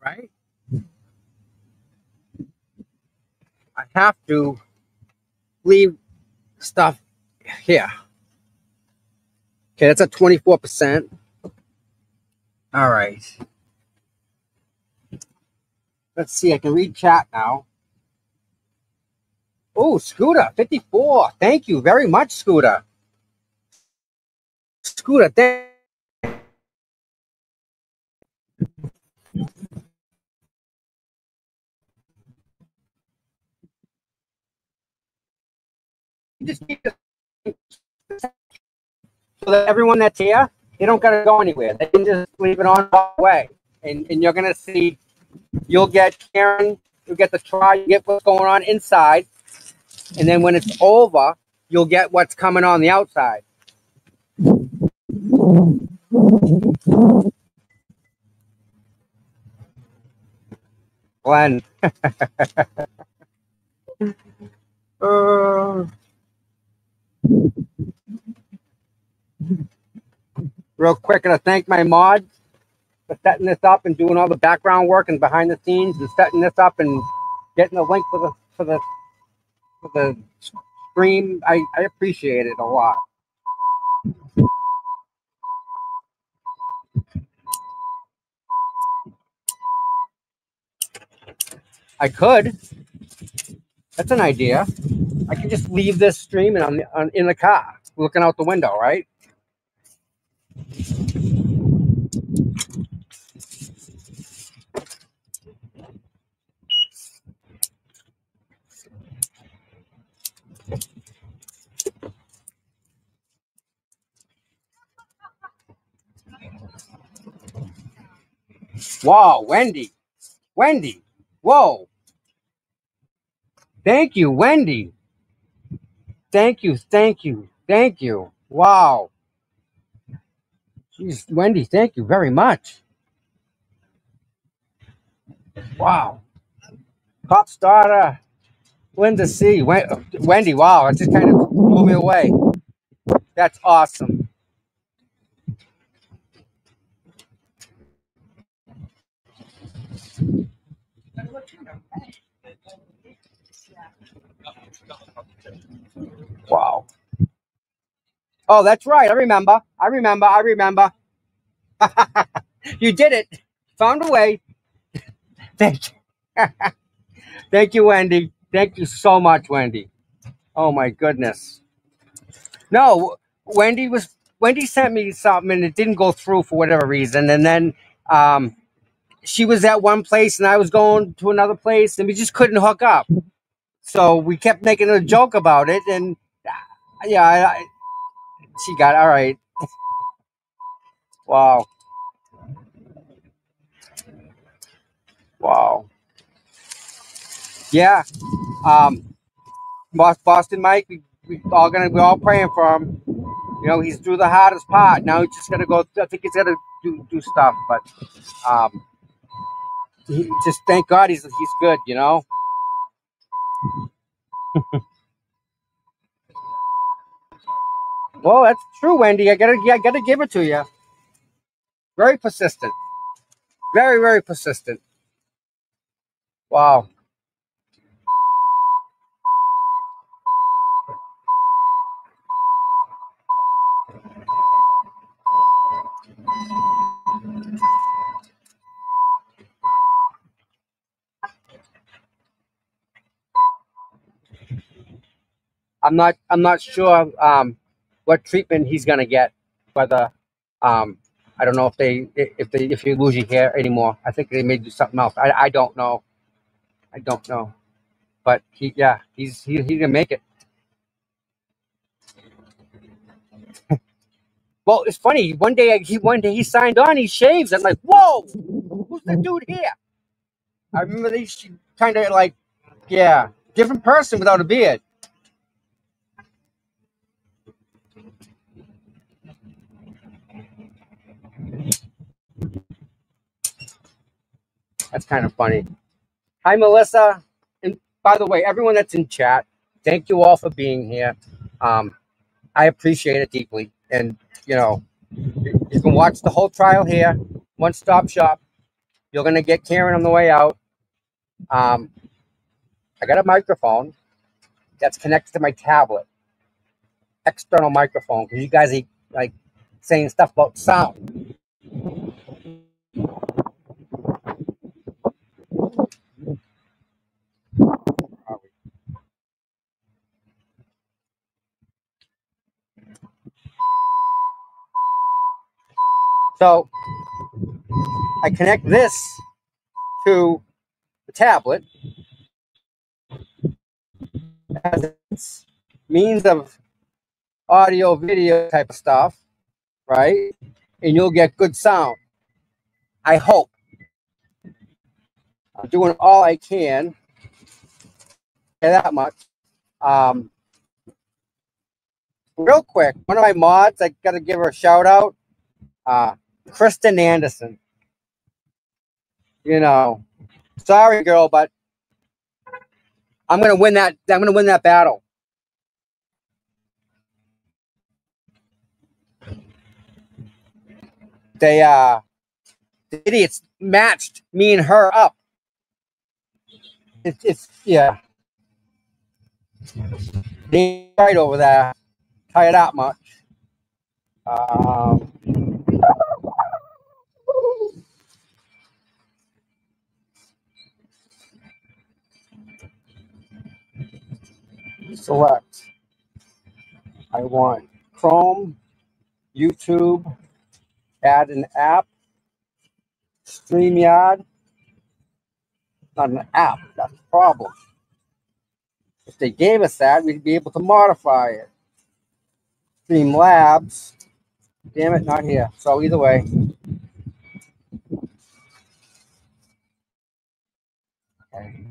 right, I have to leave stuff here. Okay, that's at 24%. All right. Let's see, I can read chat now. Oh, Scooter, 54. Thank you very much, Scooter. Scooter, thank you. Just keep it so that everyone that's here, they don't got to go anywhere. They can just leave it on all the way. And you're going to see, you'll get Karen, you'll get the try, you get what's going on inside. And then when it's over, you'll get what's coming on the outside. Glenn. Real quick, and I thank my mod for setting this up and doing all the background work and behind the scenes and setting this up and getting the link for the stream. I appreciate it a lot. I could. That's an idea. I can just leave this stream and I'm in the car looking out the window, right? Wow, Wendy. Wendy. Whoa. Thank you, Wendy. Thank you, thank you, thank you. Wow. Jeez, Wendy, thank you very much. Wow. Pop's daughter, Linda C. Wendy, wow, it just kind of blew me away. That's awesome. Wow. Oh, that's right. I remember. I remember. I remember. You did it. Found a way. Thank you. Thank you, Wendy. Thank you so much, Wendy. Oh my goodness. No, Wendy sent me something and it didn't go through for whatever reason. And then she was at one place and I was going to another place and we just couldn't hook up. So we kept making a joke about it and yeah, she got all right. Wow. Wow. Yeah. Um Boston Mike, we're all praying for him. You know, he's through the hardest part. Now he's just gonna go. I think he's gonna do stuff, but um, just thank God he's good. You know. Well, that's true, Wendy. I gotta give it to you. Very persistent. Very very persistent. Wow. I'm not sure what treatment he's gonna get. Whether I don't know if you lose your hair anymore. I think they may do something else. I don't know. I don't know. But he's gonna make it. Well, it's funny. One day he signed on. He shaves. I'm like, whoa, who's the dude here? I remember these kind of like, yeah, different person without a beard. That's kind of funny. Hi, Melissa. And by the way, everyone that's in chat, thank you all for being here. Um, I appreciate it deeply. And you know, you can watch the whole trial here, one stop shop. You're gonna get Karen on the way out. Um, I got a microphone that's connected to my tablet, external microphone, because you guys are like saying stuff about sound. So I connect this to the tablet as its means of audio, video type of stuff, right? And you'll get good sound. I hope. I'm doing all I can. That much. Um, Real quick, one of my mods, I got to give her a shout out. Kristen Anderson. You know, sorry, girl, but I'm gonna win that. I'm gonna win that battle. They the idiots matched me and her up. It's yeah. They right over there. Tie it out much. Um, Select. I want Chrome, YouTube, add an app, StreamYard. Not an app. That's the problem. If they gave us that, we'd be able to modify it. Streamlabs. Damn it, not here. So either way. Okay.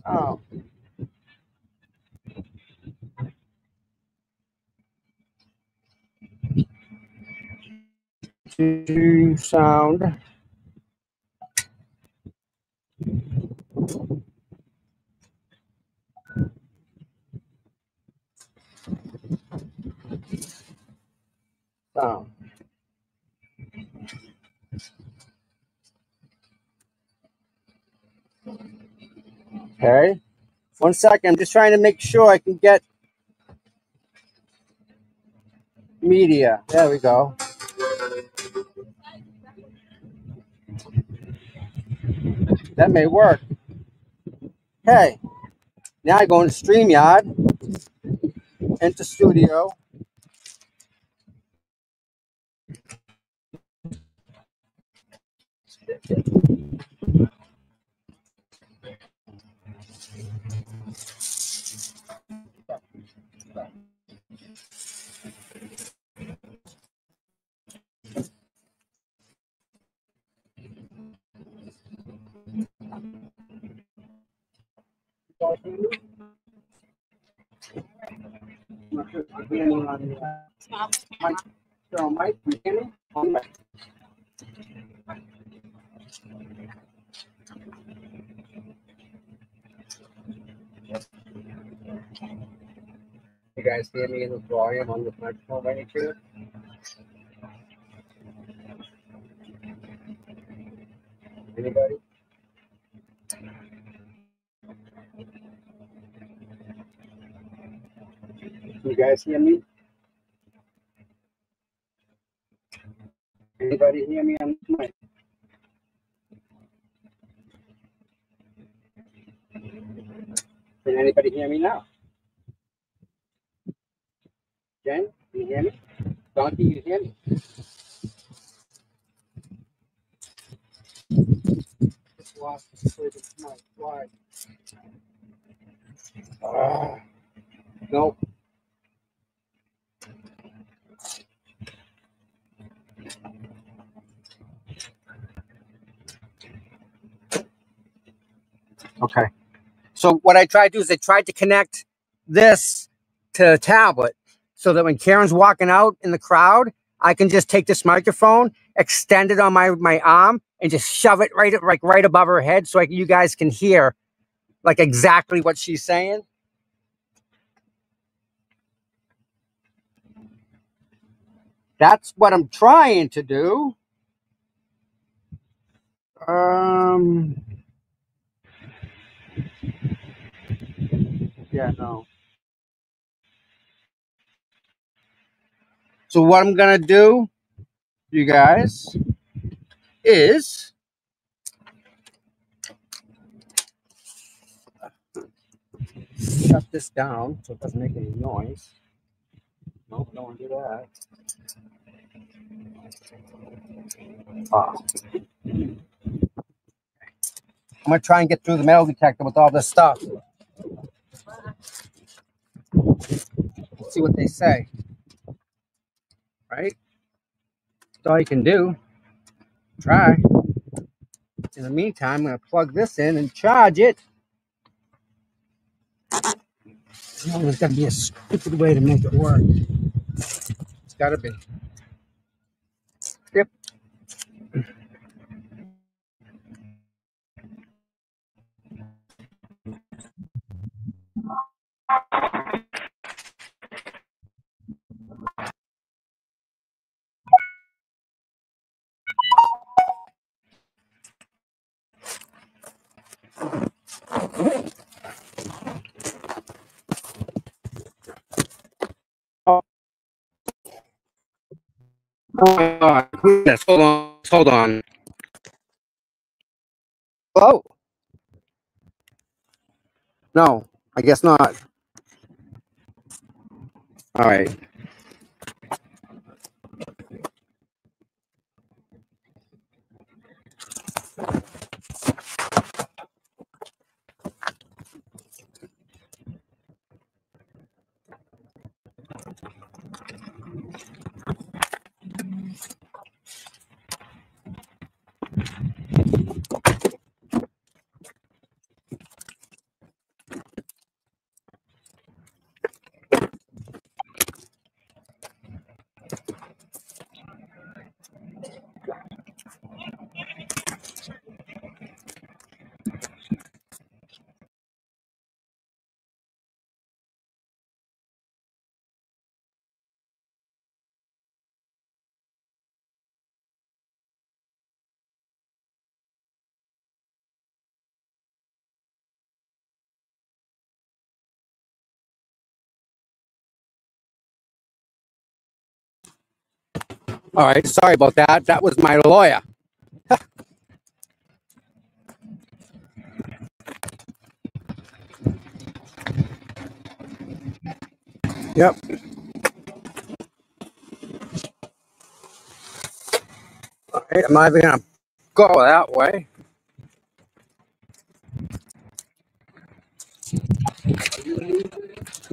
Oh. To sound. Sound. Okay. 1 second. I'm just trying to make sure I can get media. There we go. That may work. Okay. Now I go into StreamYard, into Studio. You guys hear me in the volume on the microphone right here? Anybody? You guys hear me? Anybody hear me on the mic? Can anybody hear me now? Jen, can you hear me? Donkey, you hear me? It's lost its mic. Why? Nope. Okay. So what I tried to do is I tried to connect this to the tablet so that when Karen's walking out in the crowd, I can just take this microphone, extend it on my arm, and just shove it right above her head so you guys can hear like exactly what she's saying. That's what I'm trying to do. Yeah, no. So what I'm gonna do, you guys, is shut this down so it doesn't make any noise. Nope, don't want to do that. I'm gonna try and get through the metal detector with all this stuff. See what they say. Right? That's all you can do. Try. In the meantime, I'm gonna plug this in and charge it. Oh, there's gotta be a stupid way to make it work. It's gotta be. Yep. Oh my God. Goodness. Hold on. Hold on. Oh. No, I guess not. All right. All right, sorry about that. That was my lawyer. Yep. All right, am I gonna go that way?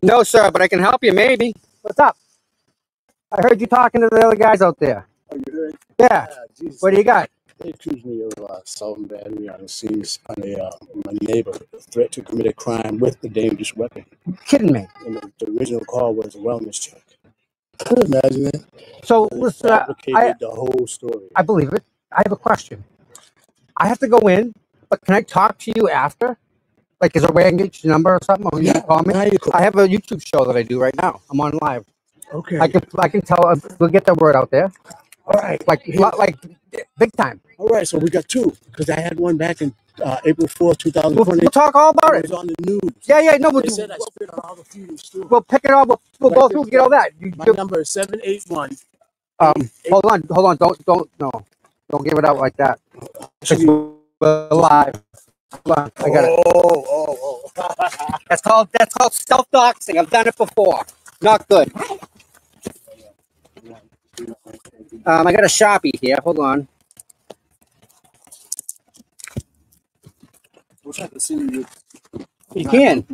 No, sir, but I can help you maybe. What's up? I heard you talking to the other guys out there. Oh, you heard? Yeah. Jesus. What do you got? They accused me of assault and battery on the scenes on my neighbor, a threat to commit a crime with a dangerous weapon. You kidding me? And the original call was a wellness check. Could you imagine that? So They listen, fabricated the whole story. I believe it. I have a question. I have to go in, but can I talk to you after? Like, is there a way I can get your number or something? Or you can call me? I have a YouTube show that I do right now. I'm on live. Okay. I can tell. We'll get the word out there. All right. Like big time. All right. So we got two because I had one back in April 4th, 2020. We'll talk all about It it. was on the news. Yeah. No, They said I spit on all the fumes too. we'll pick it all. We'll go through. Get all that. My number is 781. Hold on. Don't give it out like that. We're live. Hold on. I got it. Oh. That's called self-doxing. I've done it before. Not good. I got a Sharpie here. Hold on. You can.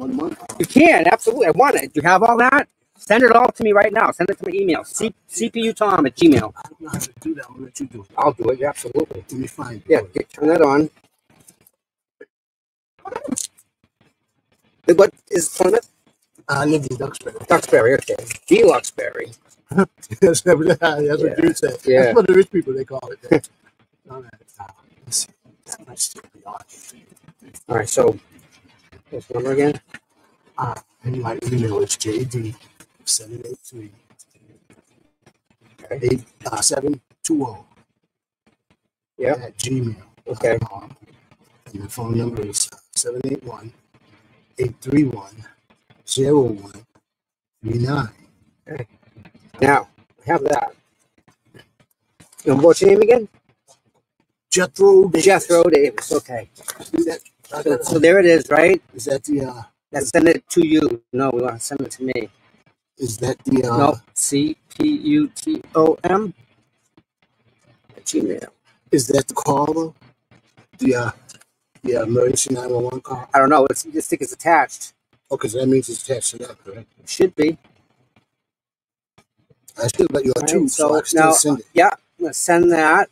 You can, absolutely. I want it. Do you have all that? Send it all to me right now. Send it to my email. cputom@gmail. I don't know how to do that. I'll let you do it. I'll do it. Yeah, absolutely. Let me find it. Yeah, turn that on. What is Plymouth? I live in Duxbury. Duxbury, okay. Deluxeberry. That's what you said. Yeah. That's what the rich people, they call it. All right. Let's see. That might still be on. All right, so what's the number again? And my email is jd783 720 at gmail. Okay. And the phone number is 781-831-0139. Okay. Now, I have that. And what's your name again? Jethro Davis. Jethro Davis. Okay. So there it is, right? Is that the Let's send it to you. No, we want to send it to me. is that the No, CPUTOM at Gmail. is that the call though? The emergency 911 call? I don't know. This thing is attached. Okay, so that means it's attached to that, correct? Should be. I still let you on too, so I can still send it. Yeah, I'm gonna send that.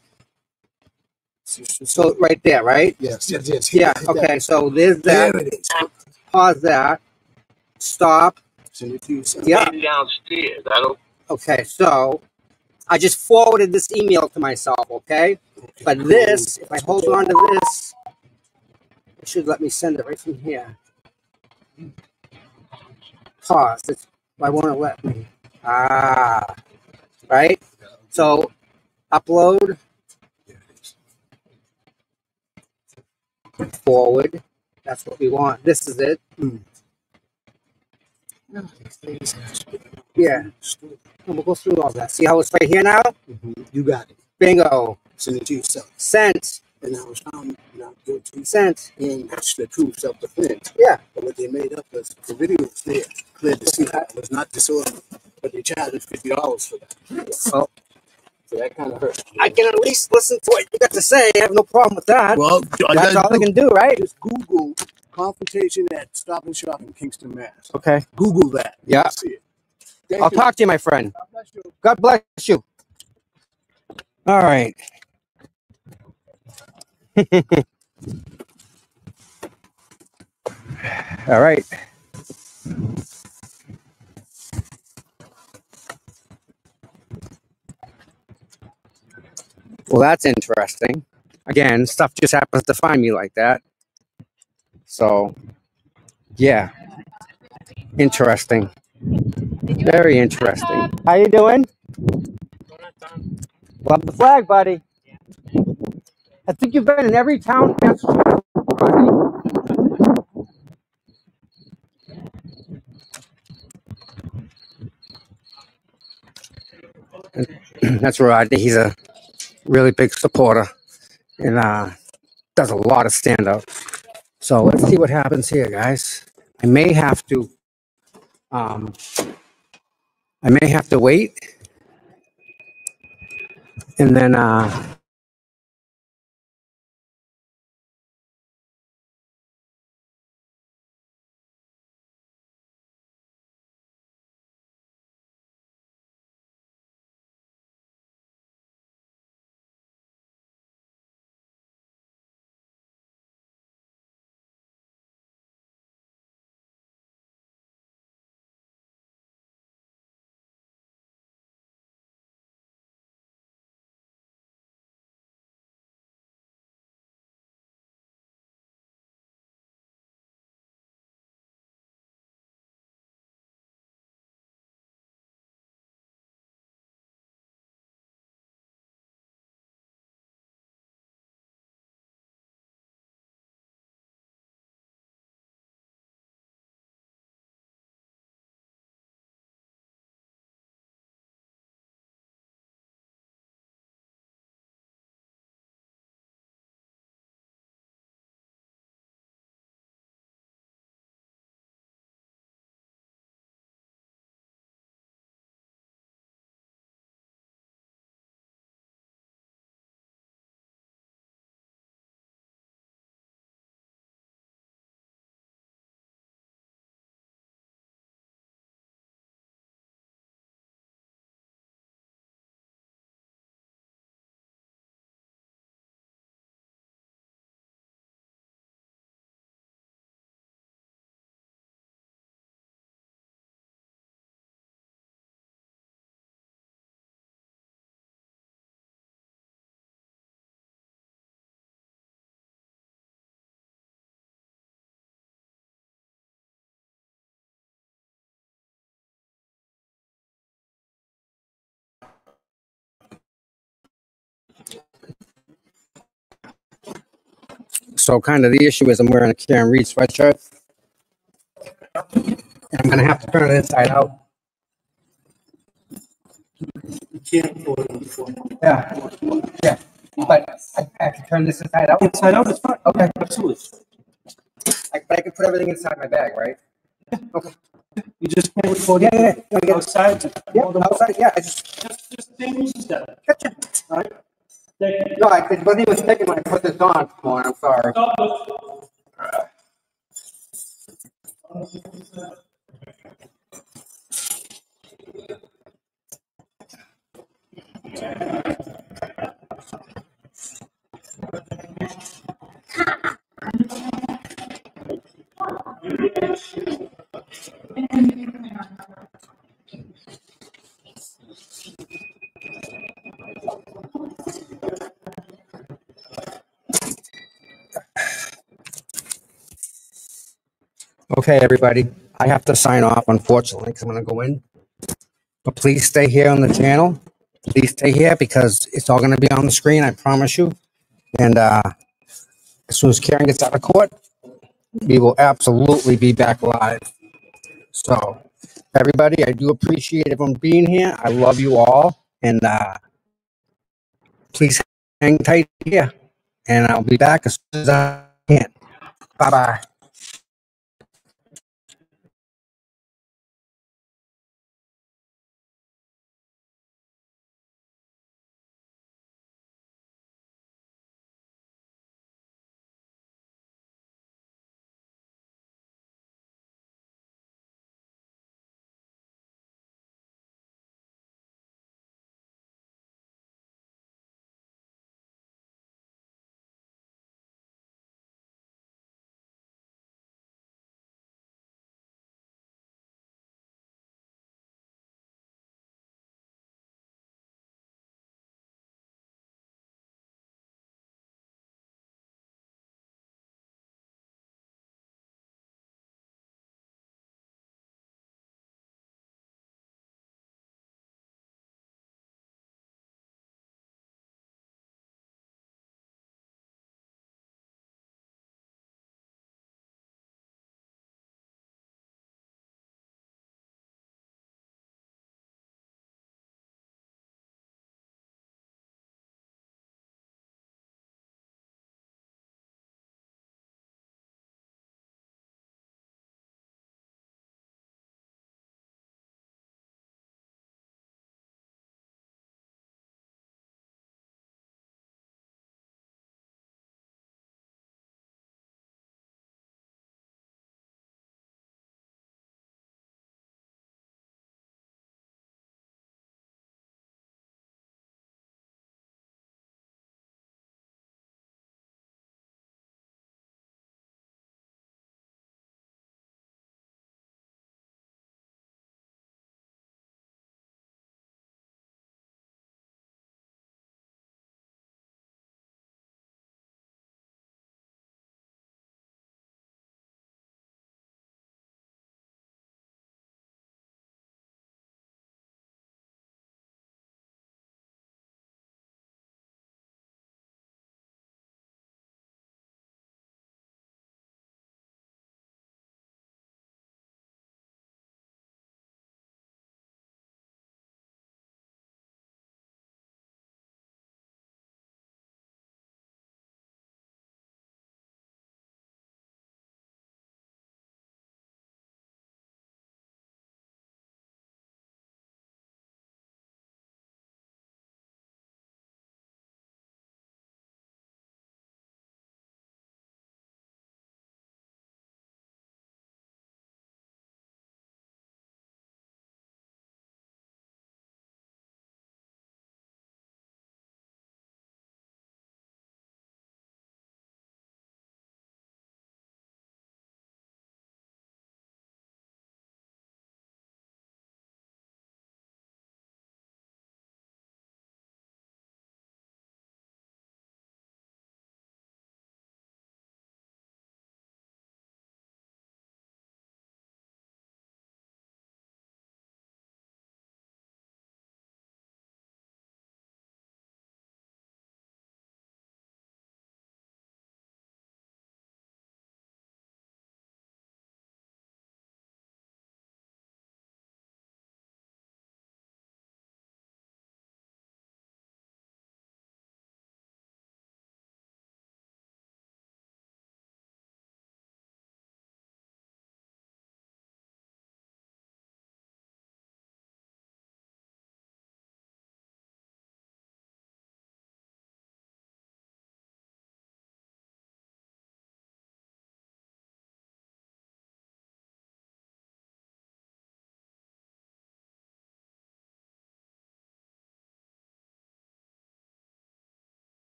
So right there, right? Yes. Yeah. Okay. So there's that. There it is. Pause that. Stop. Send it to you. Yeah. Downstairs. Okay. So I just forwarded this email to myself. Okay. But this, if I hold on to this, it should let me send it right from here. Pause. Why won't it let me? Right. So upload. Forward. That's what we want. This is it. Yeah. We'll go through all that. See how it's right here now? You got it. Bingo. Send it to yourself. Sent. And I was found not guilty. Sent. And that's the true self-defense. Yeah. But what they made up was the video was there. Clear to see that it was not disorderly. But they charged us $50 for that. Well, so that kind of hurts. I can at least listen to what you got to say. I have no problem with that. Well, that's all I can do, right? Just Google confrontation at Stop and Shop in Kingston, Mass. Okay. Google that. Yeah. See it. I'll talk to you, my friend. God bless you. God bless you. All right. All right. Well, that's interesting. Again, stuff just happens to find me like that. So, yeah. Interesting. Very interesting. How you doing? Love the flag, buddy. I think you've been in every town in Massachusetts, buddy. That's Rod. He's a really big supporter and does a lot of stand up. So let's see what happens here, guys. I may have to um, wait and then so kind of the issue is I'm wearing a Karen Reed sweatshirt. And I'm gonna have to turn it inside out. You can't go in before. Yeah, yeah. But I can turn this inside out. Inside out is fine. Okay, Absolutely. but I can put everything inside my bag, right? Okay. You just can't record Yeah, yeah, yeah. I get it. outside. Yeah, outside. Yeah, I Just stay loose as that. gotcha. All right. Thank you. No, I wasn't even thinking when I put this on. Come on, I'm sorry. Okay, everybody. I have to sign off, unfortunately, because I'm going to go in. But please stay here on the channel. Please stay here because it's all going to be on the screen, I promise you. And as soon as Karen gets out of court, we will absolutely be back live. So, everybody, I do appreciate everyone being here. I love you all. And please hang tight here. And I'll be back as soon as I can. Bye-bye.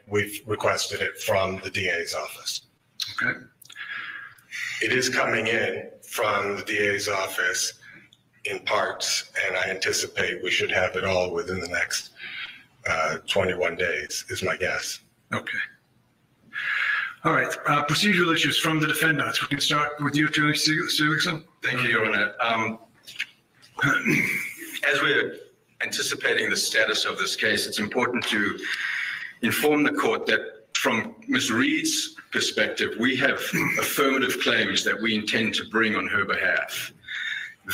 we've requested it from the DA's office. Okay. It is coming in from the DA's office in parts, and I anticipate we should have it all within the next 21 days, is my guess. Okay. All right. Procedural issues from the defendants. We can start with you, Attorney Seligson. Thank you, Your Honor. As we're anticipating the status of this case, it's important to inform the court that from Ms. Reed's perspective, we have affirmative claims that we intend to bring on her behalf.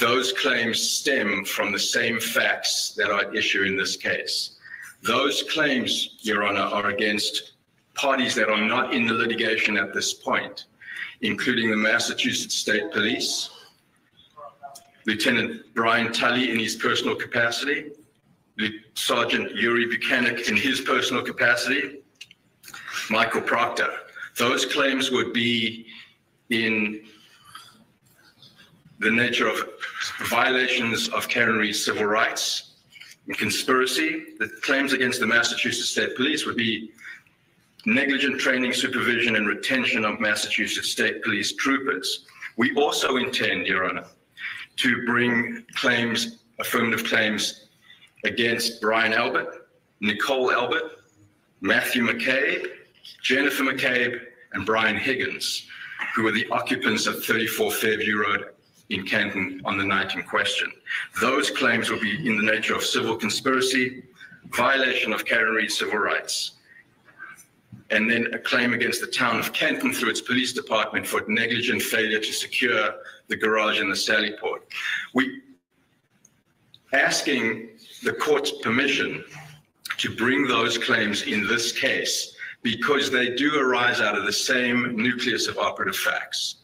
Those claims stem from the same facts that are at issue in this case. Those claims, Your Honor, are against parties that are not in the litigation at this point, including the Massachusetts State Police, Lieutenant Brian Tully in his personal capacity, Sergeant Yuri Buchanan in his personal capacity, Michael Proctor. Those claims would be in the nature of violations of Karen Reed's civil rights and conspiracy. The claims against the Massachusetts State Police would be negligent training, supervision, and retention of Massachusetts State Police troopers. We also intend, Your Honor, to bring claims, affirmative claims, against Brian Albert, Nicole Albert, Matthew McCabe, Jennifer McCabe, and Brian Higgins, who were the occupants of 34 Fairview Road in Canton on the night in question. Those claims will be in the nature of civil conspiracy, violation of Karen Reed's civil rights, and then a claim against the town of Canton through its police department for negligent failure to secure the garage in the Sally Port. We asking the court's permission to bring those claims in this case because they do arise out of the same nucleus of operative facts.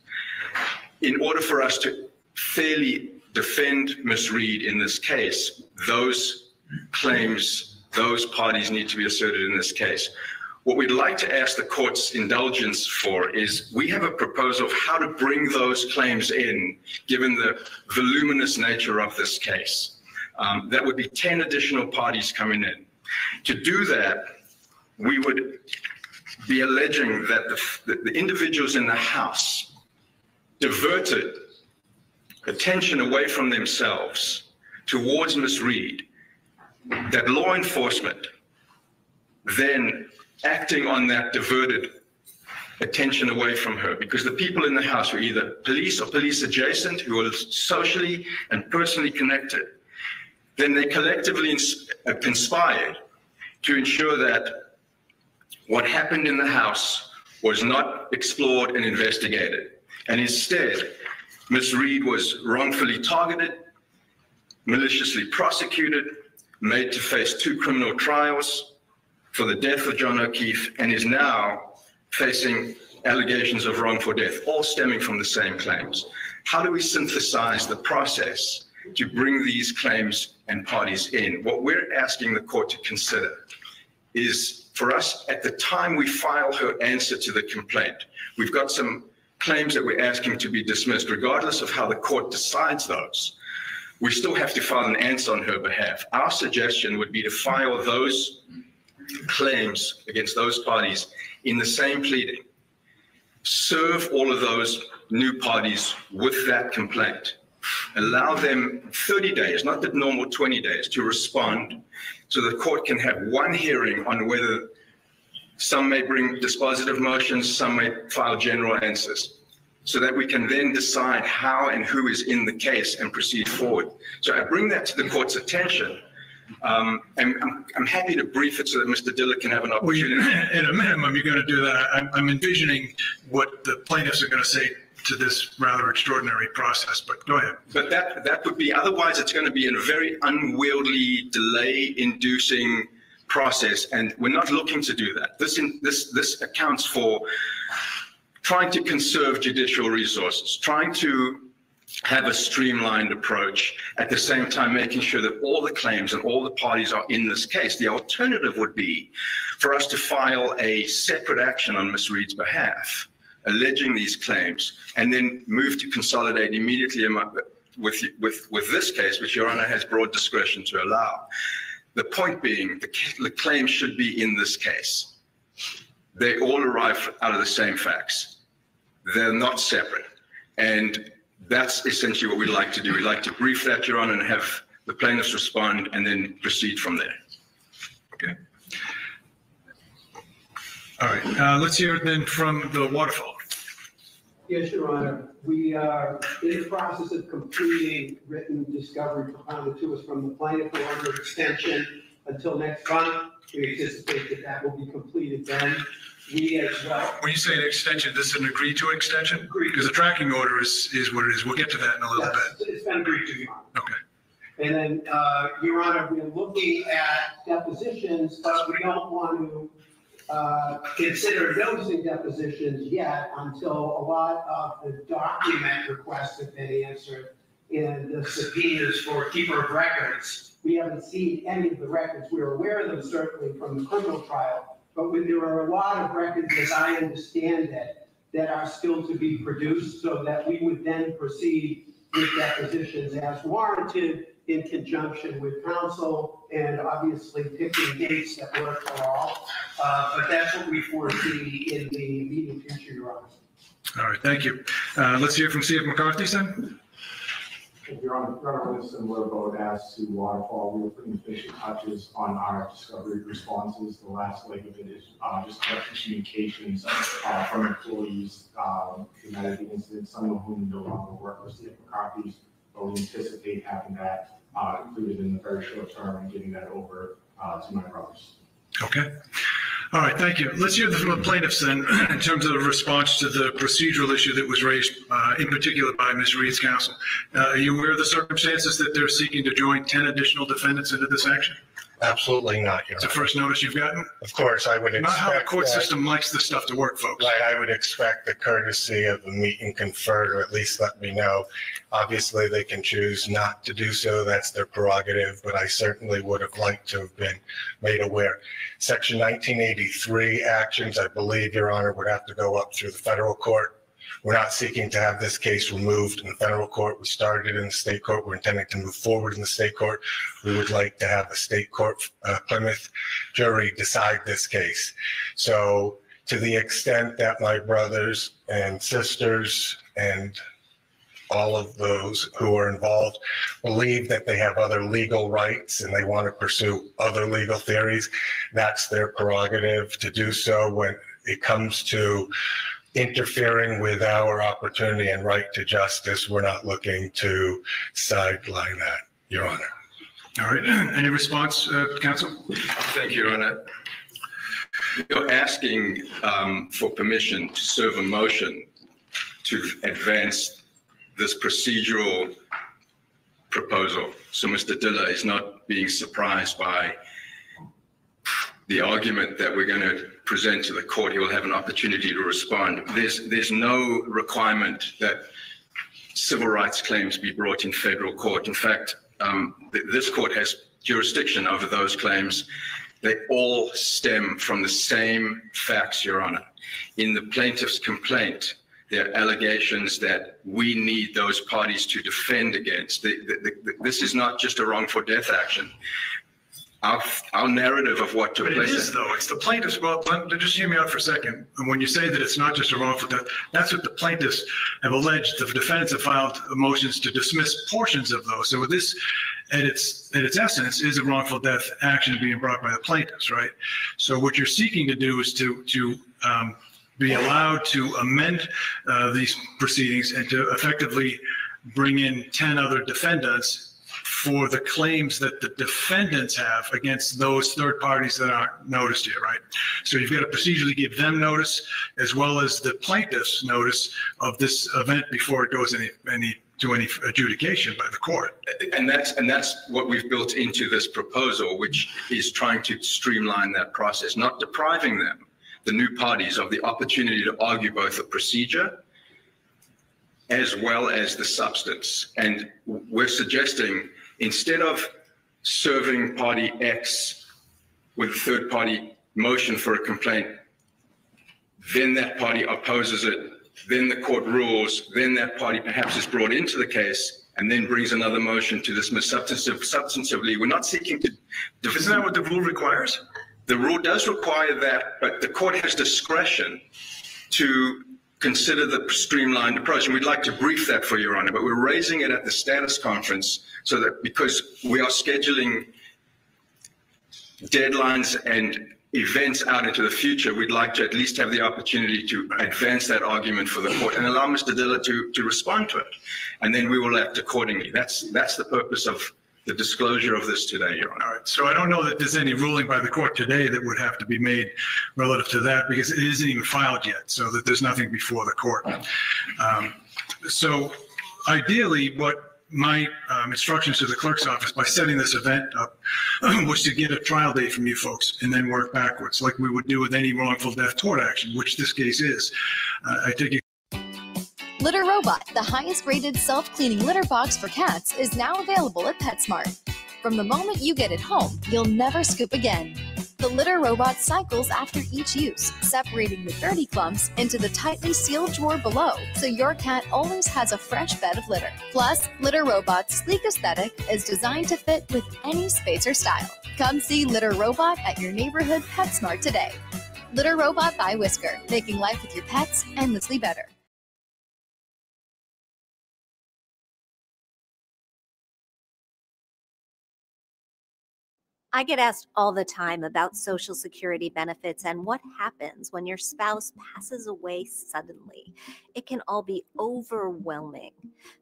In order for us to fairly defend Ms. Reed in this case, those claims, those parties need to be asserted in this case. What we'd like to ask the court's indulgence for is we have a proposal of how to bring those claims in, given the voluminous nature of this case. That would be 10 additional parties coming in. To do that, we would be alleging that the individuals in the House diverted attention away from themselves towards Ms. Reed, that law enforcement then acting on that diverted attention away from her, because the people in the House were either police or police adjacent who were socially and personally connected. Then they collectively conspired to ensure that what happened in the House was not explored and investigated. And instead, Ms. Reed was wrongfully targeted, maliciously prosecuted, made to face 2 criminal trials for the death of John O'Keefe, and is now facing allegations of wrongful death, all stemming from the same claims. How do we synthesize the process to bring these claims and parties in? What we're asking the court to consider is for us, at the time we file her answer to the complaint, we've got some claims that we're asking to be dismissed, regardless of how the court decides those. We still have to file an answer on her behalf. Our suggestion would be to file those claims against those parties in the same pleading. Serve all of those new parties with that complaint. Allow them 30 days, not the normal 20 days, to respond so the court can have one hearing on whether some may bring dispositive motions, some may file general answers, so that we can then decide how and who is in the case and proceed forward. So I bring that to the court's attention. And I'm happy to brief it so that Mr. Diller can have an opportunity. Well, at a minimum, you're going to do that. I'm envisioning what the plaintiffs are going to say to this rather extraordinary process, but go ahead. But that would be, otherwise it's going to be in a very unwieldy, delay-inducing process, and we're not looking to do that. This accounts for trying to conserve judicial resources, trying to have a streamlined approach, at the same time making sure that all the claims and all the parties are in this case. The alternative would be for us to file a separate action on Ms. Reed's behalf, alleging these claims, and then move to consolidate immediately with this case, which Your Honor has broad discretion to allow. The point being, the claim should be in this case. they all arrive out of the same facts. They're not separate. And that's essentially what we'd like to do. We'd like to brief that, Your Honor, and have the plaintiffs respond and then proceed from there. Okay. All right. Let's hear it then from the Waterfall. Yes, Your Honor. We are in the process of completing written discovery propounded to us from the plaintiff for under extension until next month. We anticipate that will be completed then. We as well. When you say an extension, this is an agreed to extension? Agreed. Because the tracking order is what it is. We'll get to that in a little bit. It's been agreed to, Your Honor. Okay. And then, Your Honor, we're looking at depositions, but we don't want to consider noticing depositions yet until a lot of the document requests have been answered and the subpoenas for keeper of records. We haven't seen any of the records. We're aware of them certainly from the criminal trial, but when there are a lot of records, as I understand it, that are still to be produced, so that we would then proceed with depositions as warranted in conjunction with counsel and obviously picking dates that work for all. But that's what we foresee in the immediate future, Your Honor. All right, thank you. Let's hear from C.F. McCarthy, then. Your Honor, in a similar boat as to Waterfall, we were putting finishing touches on our discovery responses. The last leg of it is just collecting communications from employees who met at the incident, some of whom no longer work with C.F. McCarthy's, but we anticipate having that included in the very short term and getting that over to my brothers. Okay. All right, thank you. Let's hear from the plaintiffs then in terms of the response to the procedural issue that was raised in particular by Ms. Reed's counsel. Are you aware of the circumstances that they're seeking to join 10 additional defendants into this action? Absolutely not, Your Honor. It's the first notice you've gotten? Of course, I would expect. Not how the court system likes this stuff to work, folks. Right, I would expect the courtesy of a meet and confer to at least let me know. Obviously, they can choose not to do so. That's their prerogative, but I certainly would have liked to have been made aware. Section 1983 actions, I believe, Your Honor, would have to go up through the federal court. We're not seeking to have this case removed in the federal court. We started in the state court. We're intending to move forward in the state court. We would like to have the state court, Plymouth jury decide this case. So to the extent that my brothers and sisters and all of those who are involved believe that they have other legal rights and they want to pursue other legal theories, that's their prerogative to do so. When it comes to interfering with our opportunity and right to justice, we're not looking to sideline that, Your Honor. All right. Any response, counsel? Thank you, Your Honor. You're asking for permission to serve a motion to advance this procedural proposal. So Mr. Diller is not being surprised by the argument that we're going to present to the court. He will have an opportunity to respond. There's no requirement that civil rights claims be brought in federal court. In fact, this court has jurisdiction over those claims. They all stem from the same facts, Your Honor. In the plaintiff's complaint, there are allegations that we need those parties to defend against. This is not just a wrongful death action. Our narrative of what took place. But it is, though. It's the plaintiffs. Well, just hear me out for a second. And when you say that it's not just a wrongful death, that's what the plaintiffs have alleged. The defendants have filed motions to dismiss portions of those. So this, at its essence, is a wrongful death action being brought by the plaintiffs, right? So what you're seeking to do is to be allowed to amend these proceedings and to effectively bring in 10 other defendants for the claims that the defendants have against those third parties that aren't noticed here, right? So you've got to procedurally give them notice as well as the plaintiffs notice of this event before it goes to any adjudication by the court. And that's what we've built into this proposal, which is trying to streamline that process, not depriving them, the new parties, of the opportunity to argue both the procedure as well as the substance. And we're suggesting, instead of serving party X with a third party motion for a complaint, then that party opposes it, then the court rules, then that party perhaps is brought into the case and then brings another motion to dismiss substantively. We're not seeking to. Isn't that what the rule requires? The rule does require that, but the court has discretion to consider the streamlined approach, and we'd like to brief that for Your Honor, but we're raising it at the status conference so that because we are scheduling deadlines and events out into the future, we'd like to at least have the opportunity to advance that argument for the court and allow Mr. Diller to respond to it. And then we will act accordingly. That's the purpose of the disclosure of this today, Your Honor. All right. So I don't know that there's any ruling by the court today that would have to be made relative to that because it isn't even filed yet, so that there's nothing before the court. So ideally, what my instructions to the clerk's office by setting this event up was to get a trial date from you folks and then work backwards like we would do with any wrongful death tort action, which this case is. I take it. Litter Robot, the highest rated self-cleaning litter box for cats, is now available at PetSmart. From the moment you get it home, you'll never scoop again. The Litter Robot cycles after each use, separating the dirty clumps into the tightly sealed drawer below, so your cat always has a fresh bed of litter. Plus, Litter Robot's sleek aesthetic is designed to fit with any space or style. Come see Litter Robot at your neighborhood PetSmart today. Litter Robot by Whisker, making life with your pets endlessly better. I get asked all the time about Social Security benefits and what happens when your spouse passes away suddenly. It can all be overwhelming.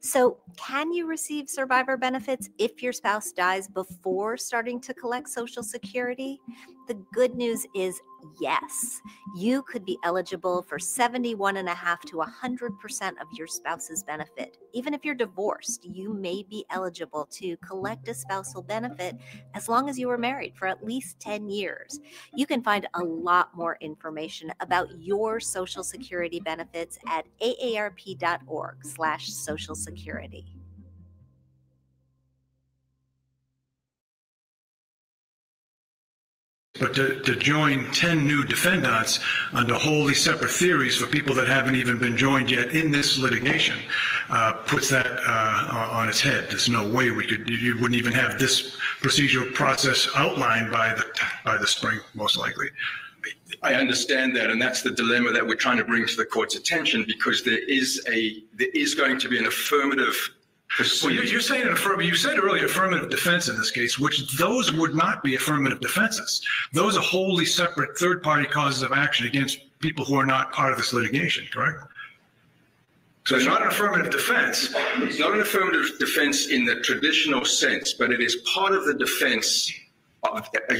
So, can you receive survivor benefits if your spouse dies before starting to collect Social Security? The good news is yes. You could be eligible for 71.5% to 100% of your spouse's benefit. Even if you're divorced, you may be eligible to collect a spousal benefit as long as you were married for at least 10 years. You can find a lot more information about your Social Security benefits at aarp.org/Social Security. But to join 10 new defendants under wholly separate theories for people that haven't even been joined yet in this litigation puts that on its head. There's no way you wouldn't even have this procedural process outlined by the spring, most likely. I understand that, and that's the dilemma that we're trying to bring to the court's attention, because there is going to be an affirmative. Well, you're saying you said earlier affirmative defense in this case, which those would not be affirmative defenses. Those are wholly separate third-party causes of action against people who are not part of this litigation, correct? So it's not an affirmative defense. It's not an affirmative defense in the traditional sense, but it is part of the defense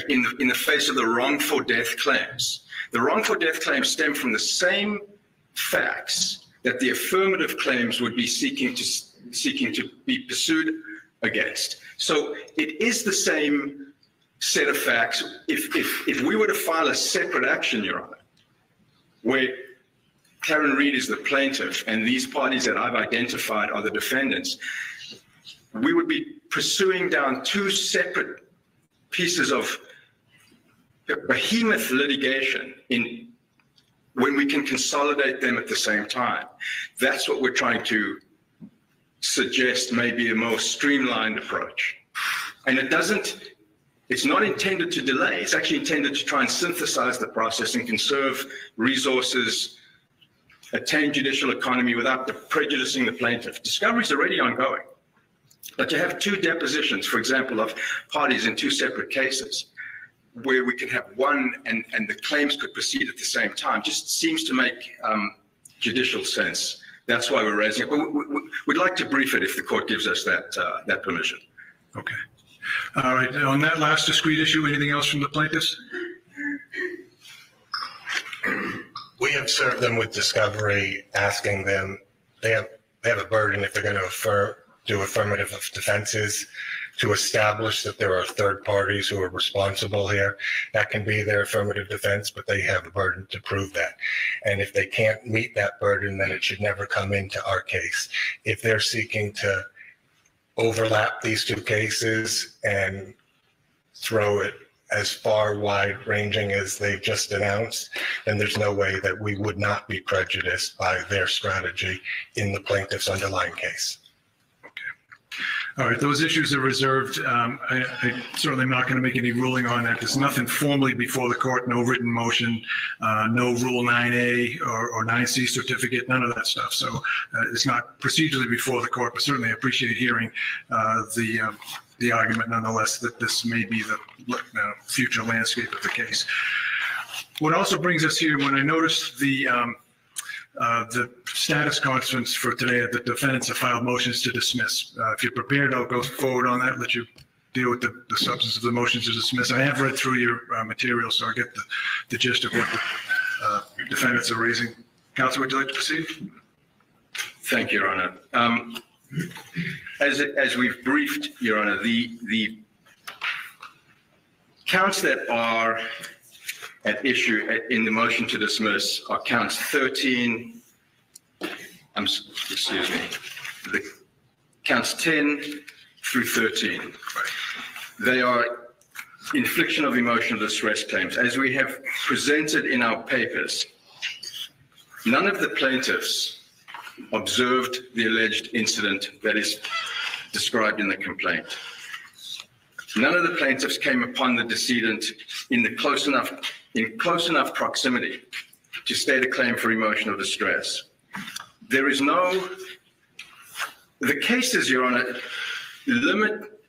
in the face of the wrongful death claims. The wrongful death claims stem from the same facts that the affirmative claims would be seeking to be pursued against. So it is the same set of facts. If we were to file a separate action, Your Honor, where Karen Reed is the plaintiff and these parties that I've identified are the defendants, we would be pursuing down two separate pieces of behemoth litigation when we can consolidate them at the same time. That's what we're trying to suggest may be a more streamlined approach. And it's not intended to delay. It's actually intended to try and synthesize the process and conserve resources, attain judicial economy without prejudicing the plaintiff. Discovery is already ongoing. But to have two depositions, for example, of parties in two separate cases, where we can have one and the claims could proceed at the same time, just seems to make judicial sense. That's why we're raising it. But we'd like to brief it if the court gives us that permission. Okay. All right. On that last discrete issue, anything else from the plaintiffs? We have served them with discovery, asking them, they have a burden if they're going to do affirmative defenses to establish that there are third parties who are responsible here. That can be their affirmative defense, but they have a burden to prove that. And if they can't meet that burden, then it should never come into our case. If they're seeking to overlap these two cases and throw it as far wide-ranging as they've just announced, then there's no way that we would not be prejudiced by their strategy in the plaintiff's underlying case. All right, those issues are reserved. I certainly am not going to make any ruling on that. There's nothing formally before the court, no written motion, no Rule 9A or 9C certificate, none of that stuff. So it's not procedurally before the court, but certainly I appreciate hearing the argument nonetheless that this may be the future landscape of the case. What also brings us here, when I noticed the status conference for today, that the defendants have filed motions to dismiss. If you're prepared, I'll go forward on that, let you deal with the substance of the motions to dismiss. I have read through your material, so I get the gist of what the defendants are raising. Counsel, would you like to proceed? Thank you, Your Honor. As we've briefed, Your Honor, the counts that are at issue in the motion to dismiss are counts 13, excuse me, the counts 10 through 13. They are infliction of emotional distress claims. As we have presented in our papers, none of the plaintiffs observed the alleged incident that is described in the complaint. None of the plaintiffs came upon the decedent in close enough proximity to state a claim for emotional distress. There is no, the cases, Your Honor, limit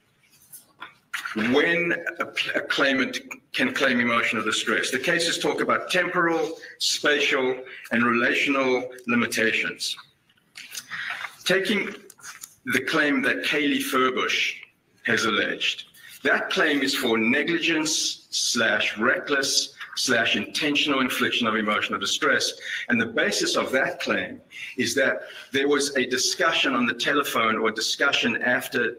when a claimant can claim emotional distress. The cases talk about temporal, spatial, and relational limitations. Taking the claim that Kaylee Furbush has alleged, that claim is for negligence / reckless / intentional infliction of emotional distress. And the basis of that claim is that there was a discussion on the telephone or discussion after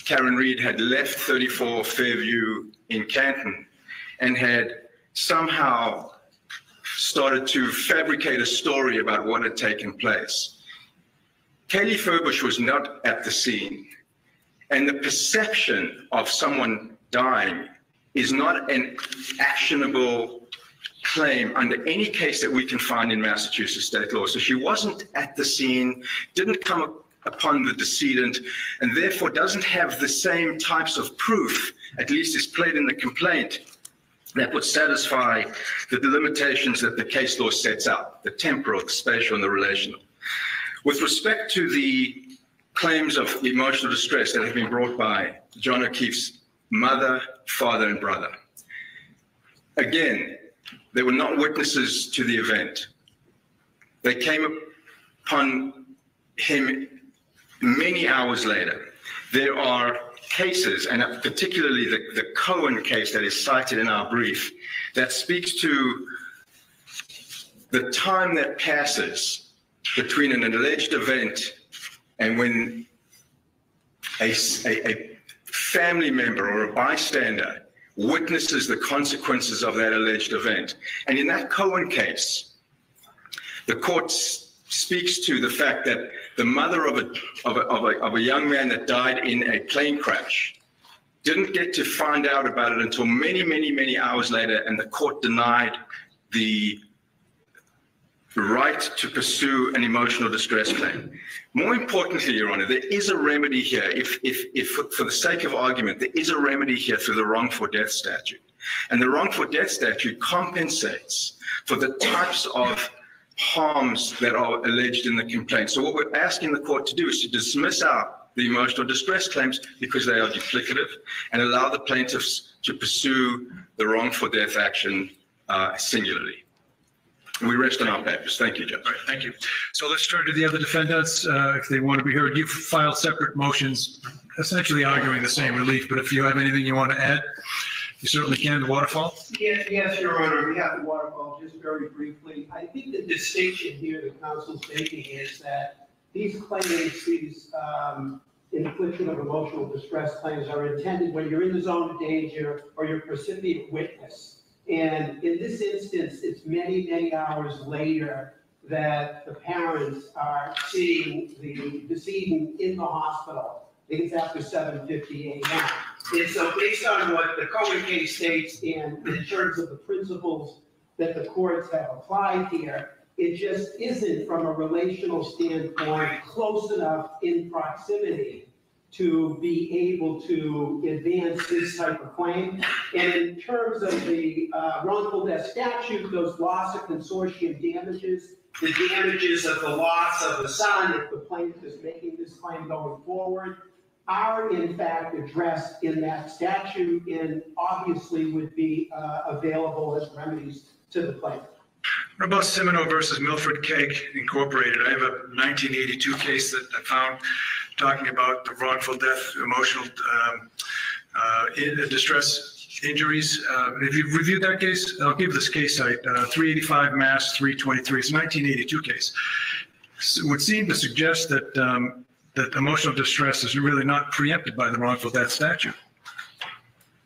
Karen Reed had left 34 Fairview in Canton and had somehow started to fabricate a story about what had taken place. Kaylee Furbush was not at the scene, and the perception of someone dying is not an actionable claim under any case that we can find in Massachusetts state law. So she wasn't at the scene, didn't come upon the decedent, and therefore doesn't have the same types of proof, at least is played in the complaint, that would satisfy the limitations that the case law sets out, the temporal, the spatial, and the relational. With respect to the claims of emotional distress that have been brought by John O'Keefe's mother, father, and brother, again, they were not witnesses to the event. They came upon him many hours later. There are cases, and particularly the Cohen case that is cited in our brief, that speaks to the time that passes between an alleged event and when a family member or a bystander witnesses the consequences of that alleged event. And in that Cohen case, the court speaks to the fact that the mother of a young man that died in a plane crash didn't get to find out about it until many, many, many hours later, and the court denied the right to pursue an emotional distress claim. More importantly, Your Honor, there is a remedy here. If for the sake of argument, there is a remedy here through the wrongful death statute. And the wrongful death statute compensates for the types of harms that are alleged in the complaint. So what we're asking the court to do is to dismiss out the emotional distress claims because they are duplicative and allow the plaintiffs to pursue the wrongful death action singularly. We rest on our papers. Thank you, Judge. All right, thank you. So let's turn to the other defendants if they want to be heard. You've filed separate motions essentially arguing the same relief, but if you have anything you want to add, you certainly can. The Waterfall? Yes, Your Honor. We have the Waterfall. Just very briefly, I think the distinction here the counsel's making is that these claims, these infliction of emotional distress claims, are intended when you're in the zone of danger or you're a recipient witness. And in this instance, it's many, many hours later that the parents are seeing the decedent in the hospital. I think it's after 7:50 a.m. And so based on what the Cohen case states and in terms of the principles that the courts have applied here, it just isn't, from a relational standpoint, close enough in proximity to be able to advance this type of claim. And in terms of the wrongful death statute, those loss of consortium damages, the damages of the loss of the son, if the plaintiff is making this claim going forward, are in fact addressed in that statute and obviously would be available as remedies to the plaintiff. What about Semino versus Milford Keg Incorporated? I have a 1982 case that I found talking about the wrongful death, emotional distress injuries. Have you reviewed that case? I'll give this case site, 385 Mass 323. It's a 1982 case. It would seem to suggest that that emotional distress is really not preempted by the wrongful death statute.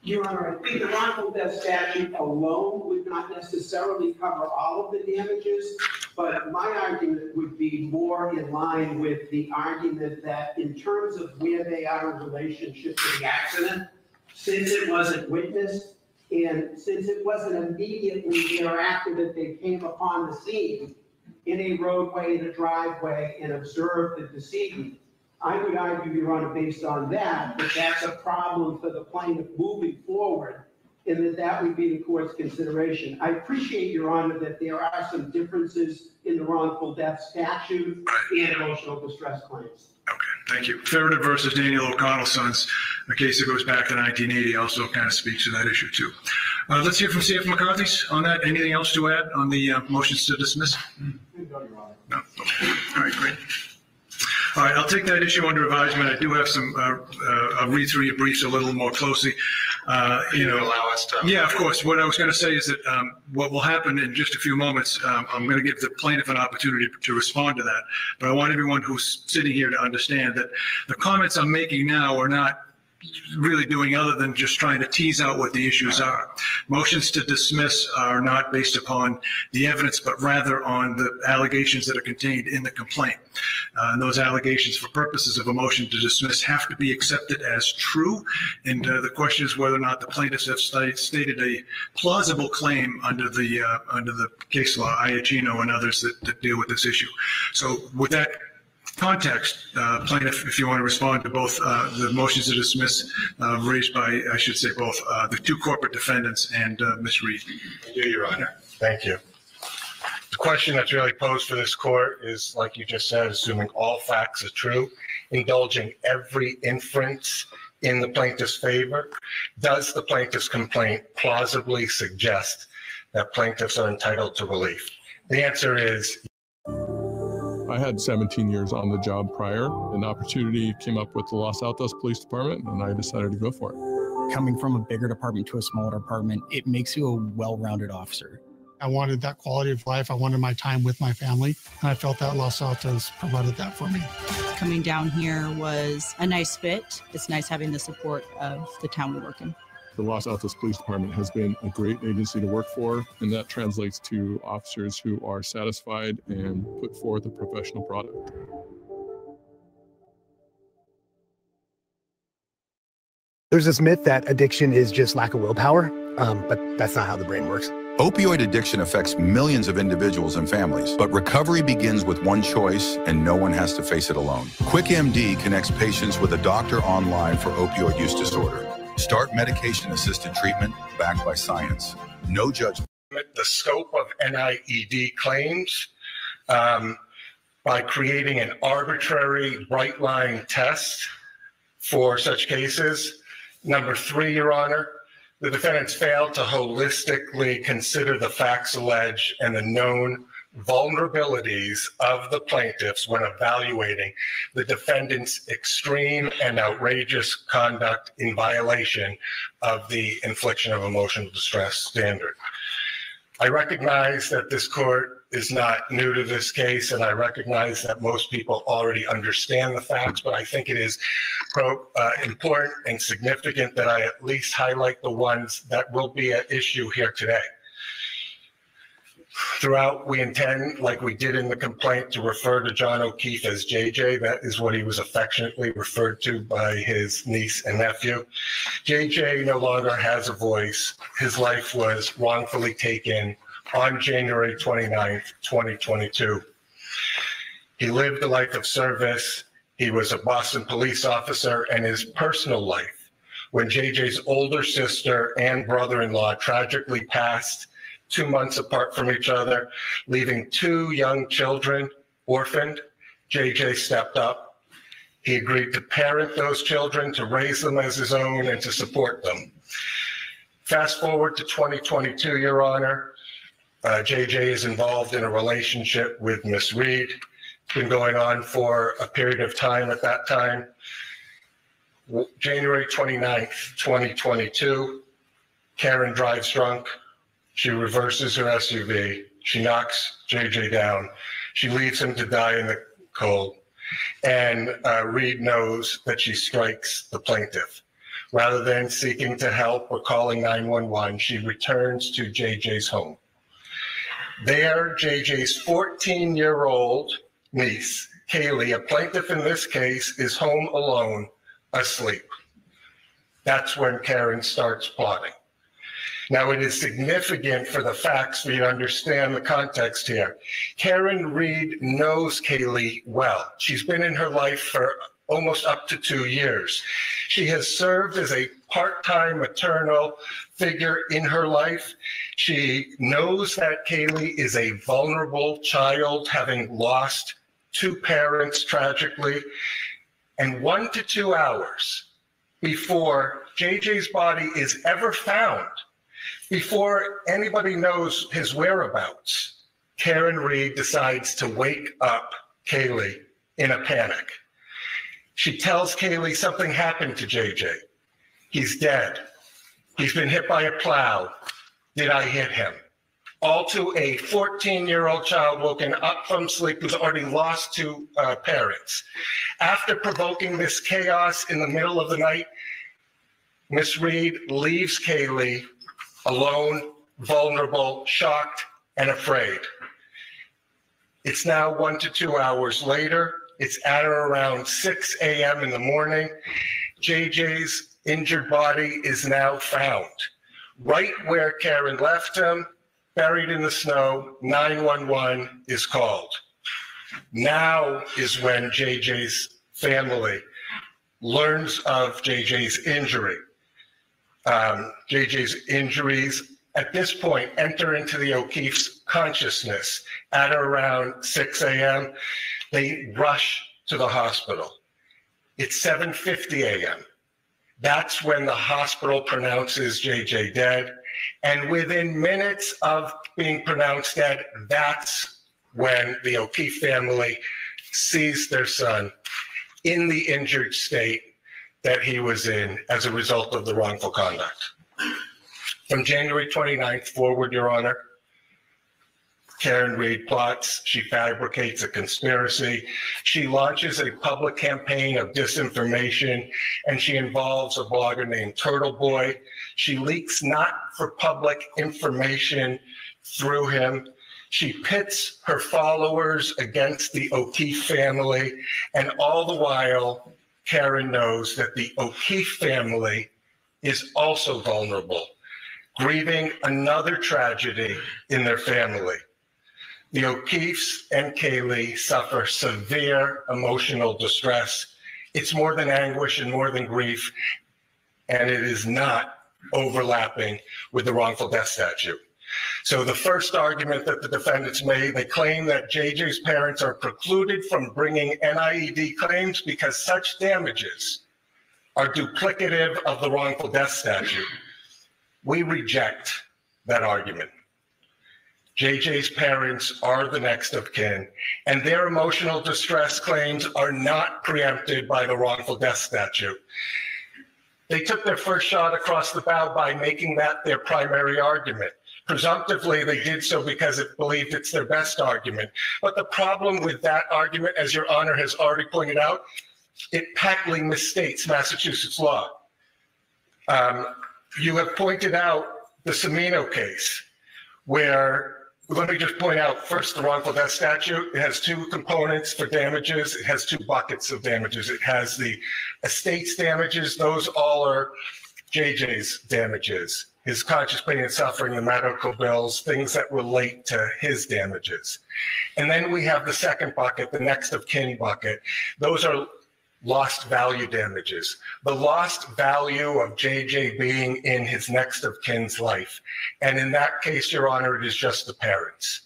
Your Honor, I think the wrongful death statute alone would not necessarily cover all of the damages, but my argument would be more in line with the argument that in terms of where they are in relationship to the accident, since it wasn't witnessed, and since it wasn't immediately thereafter that they came upon the scene in a roadway, in a driveway, and observed the decedent, I would argue, Your Honor, based on that, that that's a problem for the plaintiff moving forward, and that that would be the court's consideration. I appreciate, Your Honor, that there are some differences in the wrongful death statute and emotional distress claims. Okay, thank you. Ferreter versus Daniel O'Connell Sons, a case that goes back to 1980, also kind of speaks to that issue too. Let's hear from C.F. McCarthy's on that. Anything else to add on the motions to dismiss? No. Okay. All right, great. All right, I'll take that issue under advisement. I do have some, I'll read through your briefs a little more closely. You know, allow us to. Yeah, of course. What I was going to say is that what will happen in just a few moments, I'm going to give the plaintiff an opportunity to respond to that. But I want everyone who's sitting here to understand that the comments I'm making now are not really doing other than just trying to tease out what the issues are. Motions to dismiss are not based upon the evidence, but rather on the allegations that are contained in the complaint. And those allegations, for purposes of a motion to dismiss, have to be accepted as true. And the question is whether or not the plaintiffs have stated a plausible claim under the case law, Iachino and others that deal with this issue. So with that context, plaintiff, if you want to respond to both the motions to dismiss raised by, I should say, both the two corporate defendants and Ms. Reed. I do, Your Honor. Thank you. The question that's really posed for this court is, like you just said, assuming all facts are true, indulging every inference in the plaintiff's favor, does the plaintiff's complaint plausibly suggest that plaintiffs are entitled to relief? The answer is I had 17 years on the job prior. An opportunity came up with the Los Altos Police Department, and I decided to go for it. Coming from a bigger department to a smaller department, it makes you a well-rounded officer. I wanted that quality of life. I wanted my time with my family, and I felt that Los Altos provided that for me. Coming down here was a nice fit. It's nice having the support of the town we work in. The Los Altos Police Department has been a great agency to work for, and that translates to officers who are satisfied and put forth a professional product. There's this myth that addiction is just lack of willpower, but that's not how the brain works. Opioid addiction affects millions of individuals and families, but recovery begins with one choice, and no one has to face it alone. QuickMD connects patients with a doctor online for opioid use disorder. Start medication-assisted treatment backed by science. No judgment. The scope of NIED claims by creating an arbitrary bright-line test for such cases. Number 3, Your Honor, the defendants failed to holistically consider the facts alleged and the known vulnerabilities of the plaintiffs when evaluating the defendant's extreme and outrageous conduct in violation of the infliction of emotional distress standard. I recognize that this court is not new to this case, and I recognize that most people already understand the facts, but I think it is important and significant that I at least highlight the ones that will be at issue here today. Throughout, we intend, like we did in the complaint, to refer to John O'Keefe as JJ. That is what he was affectionately referred to by his niece and nephew. JJ no longer has a voice. His life was wrongfully taken on January 29th, 2022. He lived a life of service. He was a Boston police officer, and his personal life, when JJ's older sister and brother-in-law tragically passed 2 months apart from each other, leaving 2 young children orphaned, JJ stepped up. He agreed to parent those children, to raise them as his own, and to support them. Fast forward to 2022, Your Honor. JJ is involved in a relationship with Miss Reed. It's been going on for a period of time at that time. January 29th, 2022, Karen drives drunk. She reverses her SUV. She knocks JJ down. She leaves him to die in the cold. And Reed knows that she strikes the plaintiff. Rather than seeking to help or calling 911, she returns to JJ's home. There, JJ's 14-year-old niece, Kaylee, a plaintiff in this case, is home alone, asleep. That's when Karen starts plotting. Now, it is significant for the facts for you to understand the context here. Karen Reed knows Kaylee well. She's been in her life for almost up to 2 years. She has served as a part-time maternal figure in her life. She knows that Kaylee is a vulnerable child, having lost 2 parents tragically. And 1 to 2 hours before JJ's body is ever found, before anybody knows his whereabouts, Karen Reed decides to wake up Kaylee in a panic. She tells Kaylee something happened to JJ. He's dead. He's been hit by a plow. Did I hit him? All to a 14-year-old child woken up from sleep who's already lost 2 parents. After provoking this chaos in the middle of the night, Miss Reed leaves Kaylee alone, vulnerable, shocked, and afraid. It's now 1 to 2 hours later. It's at or around 6 a.m. in the morning. JJ's injured body is now found. Right where Karen left him, buried in the snow, 911 is called. Now is when JJ's family learns of JJ's injury. JJ's injuries at this point enter into the O'Keeffe's consciousness at or around 6 a.m. They rush to the hospital. It's 7:50 a.m. That's when the hospital pronounces JJ dead. And within minutes of being pronounced dead, that's when the O'Keeffe family sees their son in the injured state that he was in as a result of the wrongful conduct. From January 29th forward, Your Honor, Karen Reed plots, she fabricates a conspiracy, she launches a public campaign of disinformation, and she involves a blogger named Turtle Boy. She leaks not for public information through him. She pits her followers against the O'Keeffe family, and all the while, Karen knows that the O'Keeffe family is also vulnerable, grieving another tragedy in their family. The O'Keeffes and Kaylee suffer severe emotional distress. It's more than anguish and more than grief, and it is not overlapping with the wrongful death statute. So the first argument that the defendants made, they claim that JJ's parents are precluded from bringing NIED claims because such damages are duplicative of the wrongful death statute. We reject that argument. JJ's parents are the next of kin, and their emotional distress claims are not preempted by the wrongful death statute. They took their first shot across the bow by making that their primary argument. Presumptively, they did so because it believed it's their best argument. But the problem with that argument, as Your Honor has already pointed out, it patently misstates Massachusetts law. You have pointed out the Cimino case, where, let me just point out first the wrongful death statute. It has 2 components for damages. It has 2 buckets of damages. It has the estate's damages. Those all are JJ's damages. his conscious pain and suffering, the medical bills, things that relate to his damages. And then we have the second bucket, the next of kin bucket. Those are lost value damages. The lost value of JJ being in his next of kin's life. And in that case, Your Honor, it is just the parents.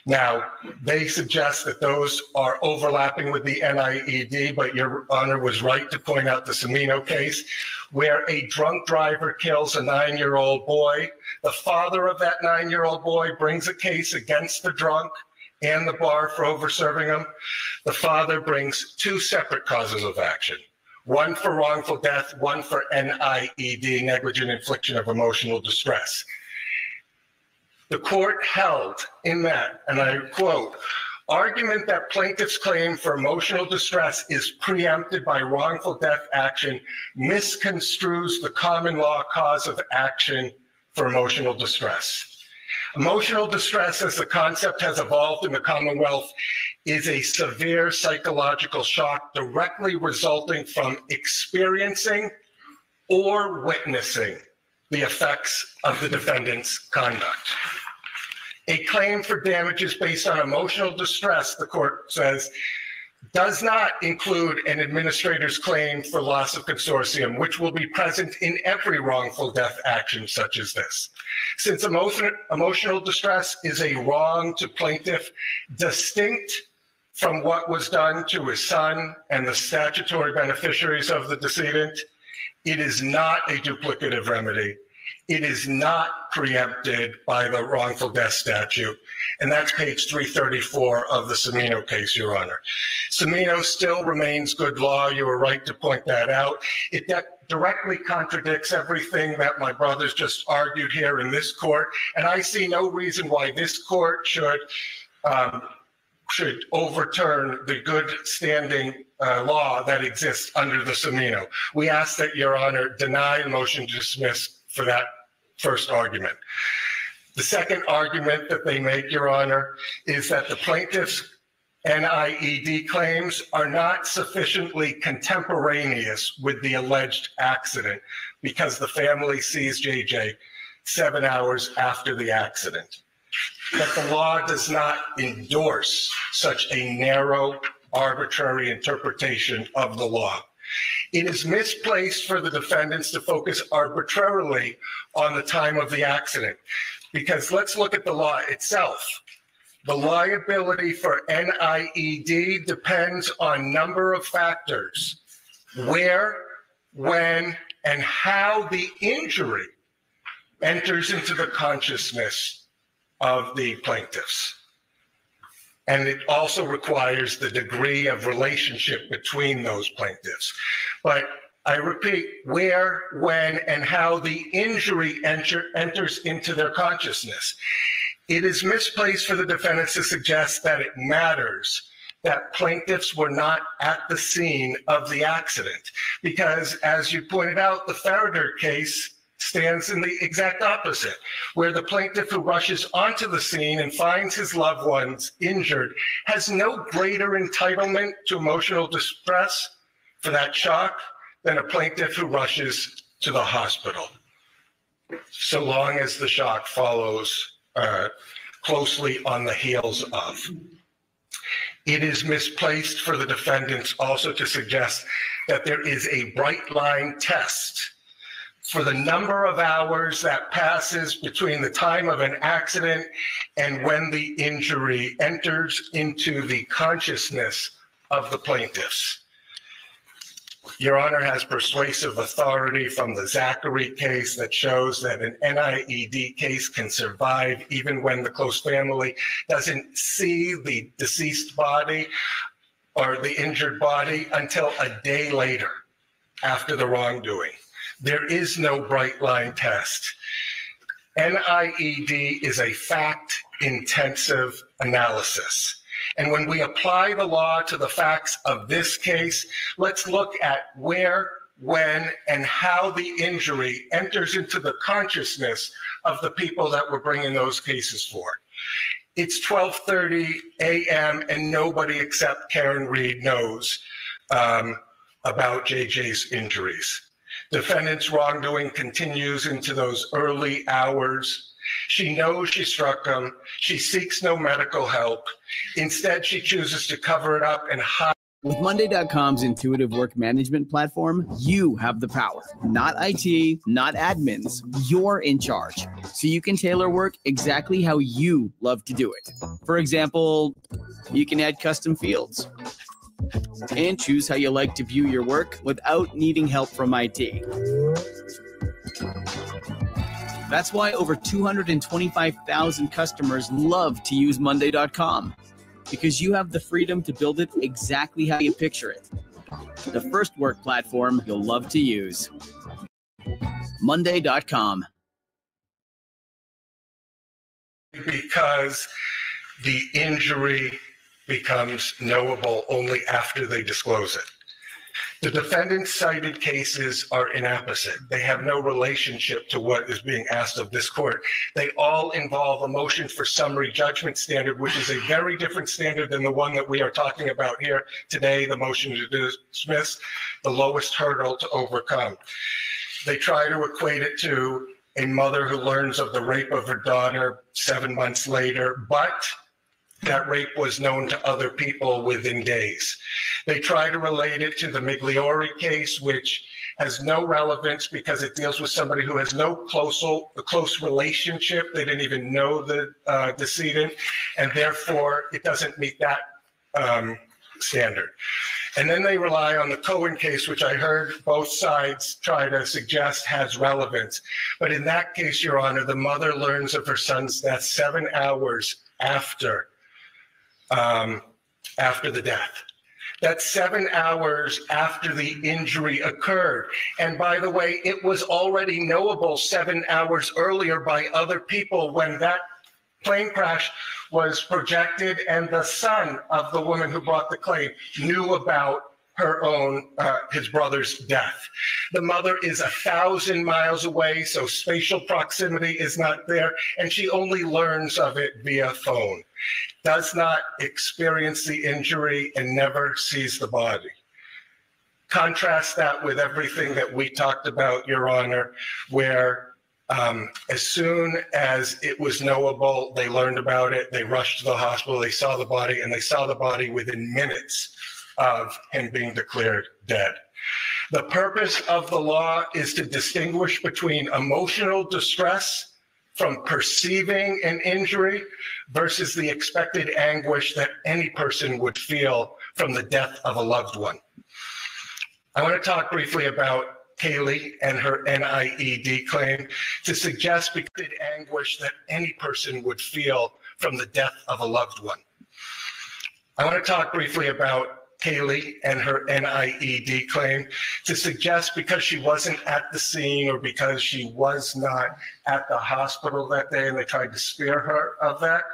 Now, they suggest that those are overlapping with the NIED, but Your Honor was right to point out the Cimino case, where a drunk driver kills a 9-year-old boy. The father of that 9-year-old boy brings a case against the drunk and the bar for over-serving him. The father brings 2 separate causes of action, one for wrongful death, one for NIED, negligent infliction of emotional distress. The court held in that, and I quote, argument that plaintiff's claim for emotional distress is preempted by wrongful death action misconstrues the common law cause of action for emotional distress. Emotional distress, as the concept has evolved in the Commonwealth, is a severe psychological shock directly resulting from experiencing or witnessing the effects of the defendant's conduct. A claim for damages based on emotional distress, the court says, does not include an administrator's claim for loss of consortium, which will be present in every wrongful death action such as this. Since emotional distress is a wrong to plaintiff distinct from what was done to his son and the statutory beneficiaries of the decedent, it is not a duplicative remedy. It is not preempted by the wrongful death statute. And that's page 334 of the Cimino case, Your Honor. Cimino still remains good law. You were right to point that out. It directly contradicts everything that my brothers just argued here in this court. And I see no reason why this court should overturn the good standing law that exists under the Cimino. We ask that Your Honor deny the motion to dismiss for that first argument. The second argument that they make, Your Honor, is that the plaintiff's NIED claims are not sufficiently contemporaneous with the alleged accident because the family sees JJ 7 hours after the accident. That the law does not endorse such a narrow, arbitrary interpretation of the law. It is misplaced for the defendants to focus arbitrarily on the time of the accident, because let's look at the law itself. The liability for NIED depends on a number of factors: where, when, and how the injury enters into the consciousness of the plaintiffs. And it also requires the degree of relationship between those plaintiffs. But I repeat, where, when, and how the injury enters into their consciousness. It is misplaced for the defendants to suggest that it matters that plaintiffs were not at the scene of the accident. Because as you pointed out, the Farrader case stands in the exact opposite, where the plaintiff who rushes onto the scene and finds his loved ones injured has no greater entitlement to emotional distress for that shock than a plaintiff who rushes to the hospital, so long as the shock follows closely on the heels of. It is misplaced for the defendants also to suggest that there is a bright line test for the number of hours that passes between the time of an accident and when the injury enters into the consciousness of the plaintiffs. Your Honor has persuasive authority from the Zachary case that shows that an NIED case can survive even when the close family doesn't see the deceased body or the injured body until a day later after the wrongdoing. There is no bright line test. NIED is a fact-intensive analysis. And when we apply the law to the facts of this case, let's look at where, when, and how the injury enters into the consciousness of the people that we're bringing those cases for. It's 12:30 a.m. and nobody except Karen Reed knows about JJ's injuries. Defendant's wrongdoing continues into those early hours. She knows she struck him. She seeks no medical help. Instead, she chooses to cover it up and hide. With Monday.com's intuitive work management platform, you have the power. Not IT, not admins. You're in charge. So you can tailor work exactly how you love to do it. For example, you can add custom fields and choose how you like to view your work without needing help from IT. That's why over 225,000 customers love to use Monday.com, because you have the freedom to build it exactly how you picture it. The first work platform you'll love to use. Monday.com. Because the injury becomes knowable only after they disclose it. The defendant's cited cases are inapposite. They have no relationship to what is being asked of this court. They all involve a motion for summary judgment standard, which is a very different standard than the one that we are talking about here today, the motion to dismiss, the lowest hurdle to overcome. They try to equate it to a mother who learns of the rape of her daughter 7 months later, but that rape was known to other people within days. They try to relate it to the Migliore case, which has no relevance because it deals with somebody who has no close relationship. They didn't even know the decedent, and therefore it doesn't meet that standard. And then they rely on the Cohen case, which I heard both sides try to suggest has relevance. But in that case, Your Honor, the mother learns of her son's death 7 hours after the death. That's 7 hours after the injury occurred. And by the way, it was already knowable 7 hours earlier by other people when that plane crash was projected, and the son of the woman who brought the claim knew about her own, his brother's death. The mother is 1,000 miles away, so spatial proximity is not there, and she only learns of it via phone. Does not experience the injury and never sees the body. Contrast that with everything that we talked about, Your Honor, where as soon as it was knowable, they learned about it, they rushed to the hospital, they saw the body, and they saw the body within minutes of him being declared dead. The purpose of the law is to distinguish between emotional distress from perceiving an injury versus the expected anguish that any person would feel from the death of a loved one. I want to talk briefly about Kaylee and her NIED claim to suggest the anguish that any person would feel from the death of a loved one. I want to talk briefly about Kaylee and her NIED claim to suggest because she wasn't at the scene or because she was not at the hospital that day and they tried to spare her of that,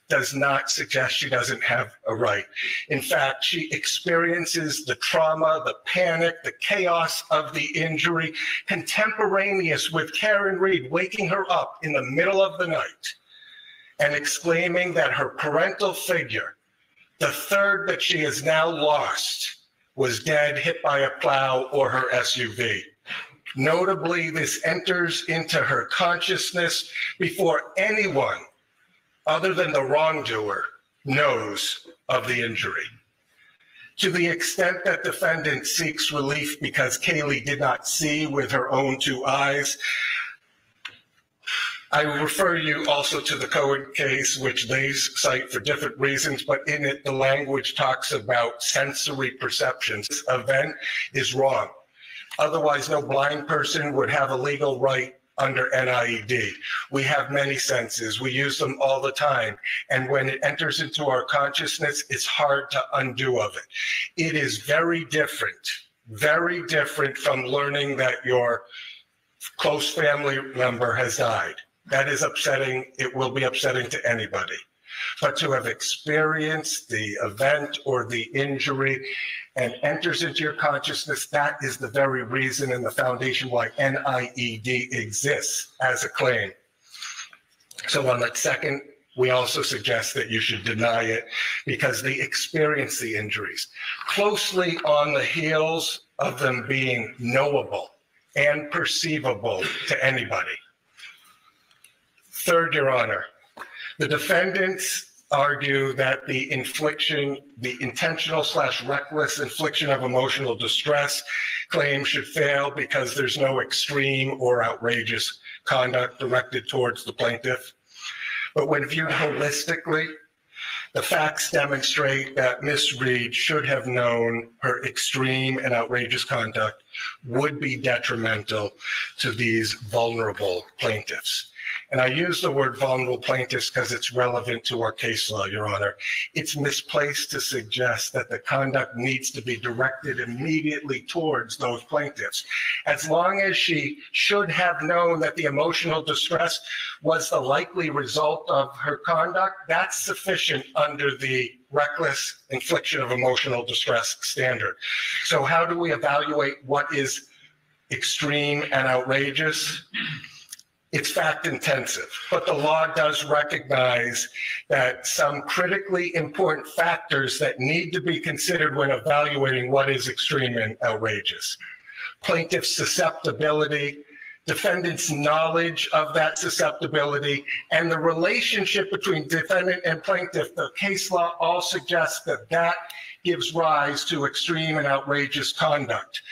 does not suggest she doesn't have a right. In fact, she experiences the trauma, the panic, the chaos of the injury contemporaneous with Karen Reed waking her up in the middle of the night and exclaiming that her parental figure, the third that she has now lost, was dead, hit by a plow or her SUV. Notably, this enters into her consciousness before anyone other than the wrongdoer knows of the injury. To the extent that defendant seeks relief because Kaylee did not see with her own 2 eyes, I refer you also to the Cohen case, which they cite for different reasons, but in it, the language talks about sensory perceptions. This event is wrong. Otherwise, no blind person would have a legal right under NIED. We have many senses. We use them all the time. And when it enters into our consciousness, it's hard to undo of it. It is very different from learning that your close family member has died. That is upsetting. It will be upsetting to anybody. But to have experienced the event or the injury and enters into your consciousness, that is the very reason and the foundation why NIED exists as a claim. So on that second, we also suggest that you should deny it because they experience the injuries. Closely on the heels of them being knowable and perceivable to anybody. Third, Your Honor, the defendants argue that the intentional/reckless infliction of emotional distress claim should fail because there's no extreme or outrageous conduct directed towards the plaintiff. But when viewed holistically, the facts demonstrate that Ms. Reed should have known her extreme and outrageous conduct would be detrimental to these vulnerable plaintiffs. And I use the word vulnerable plaintiffs because it's relevant to our case law, Your Honor. It's misplaced to suggest that the conduct needs to be directed immediately towards those plaintiffs. As long as she should have known that the emotional distress was the likely result of her conduct, that's sufficient under the reckless infliction of emotional distress standard. So how do we evaluate what is extreme and outrageous? It's fact intensive, but the law does recognize that some critically important factors that need to be considered when evaluating what is extreme and outrageous. Plaintiff's susceptibility, defendant's knowledge of that susceptibility, and the relationship between defendant and plaintiff. The case law all suggests that that gives rise to extreme and outrageous conduct.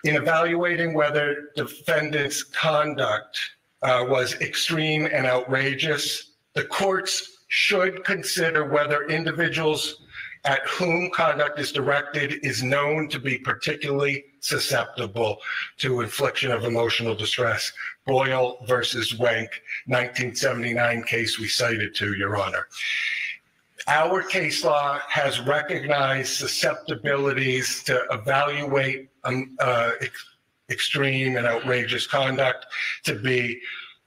In evaluating whether defendant's conduct was extreme and outrageous, the courts should consider whether individuals at whom conduct is directed is known to be particularly susceptible to infliction of emotional distress. Boyle versus Wenck, 1979 case we cited to, Your Honor. Our case law has recognized susceptibilities to evaluate extreme and outrageous conduct to be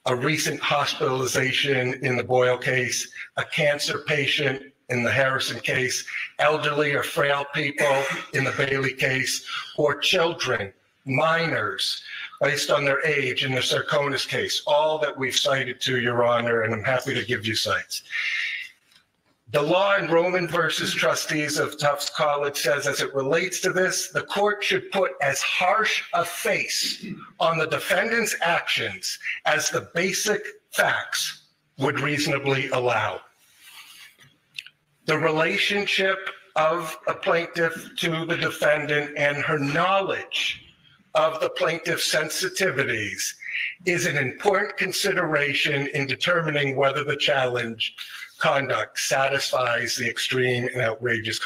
a recent hospitalization in the Boyle case, a cancer patient in the Harrison case, elderly or frail people in the Bailey case, or children, minors, based on their age in the Sarkonis case, all that we've cited to, Your Honor, and I'm happy to give you cites. The law in Roman versus Trustees of Tufts College says, as it relates to this, the court should put as harsh a face on the defendant's actions as the basic facts would reasonably allow. The relationship of a plaintiff to the defendant and her knowledge of the plaintiff's sensitivities is an important consideration in determining whether the challenge conduct satisfies the extreme and outrageous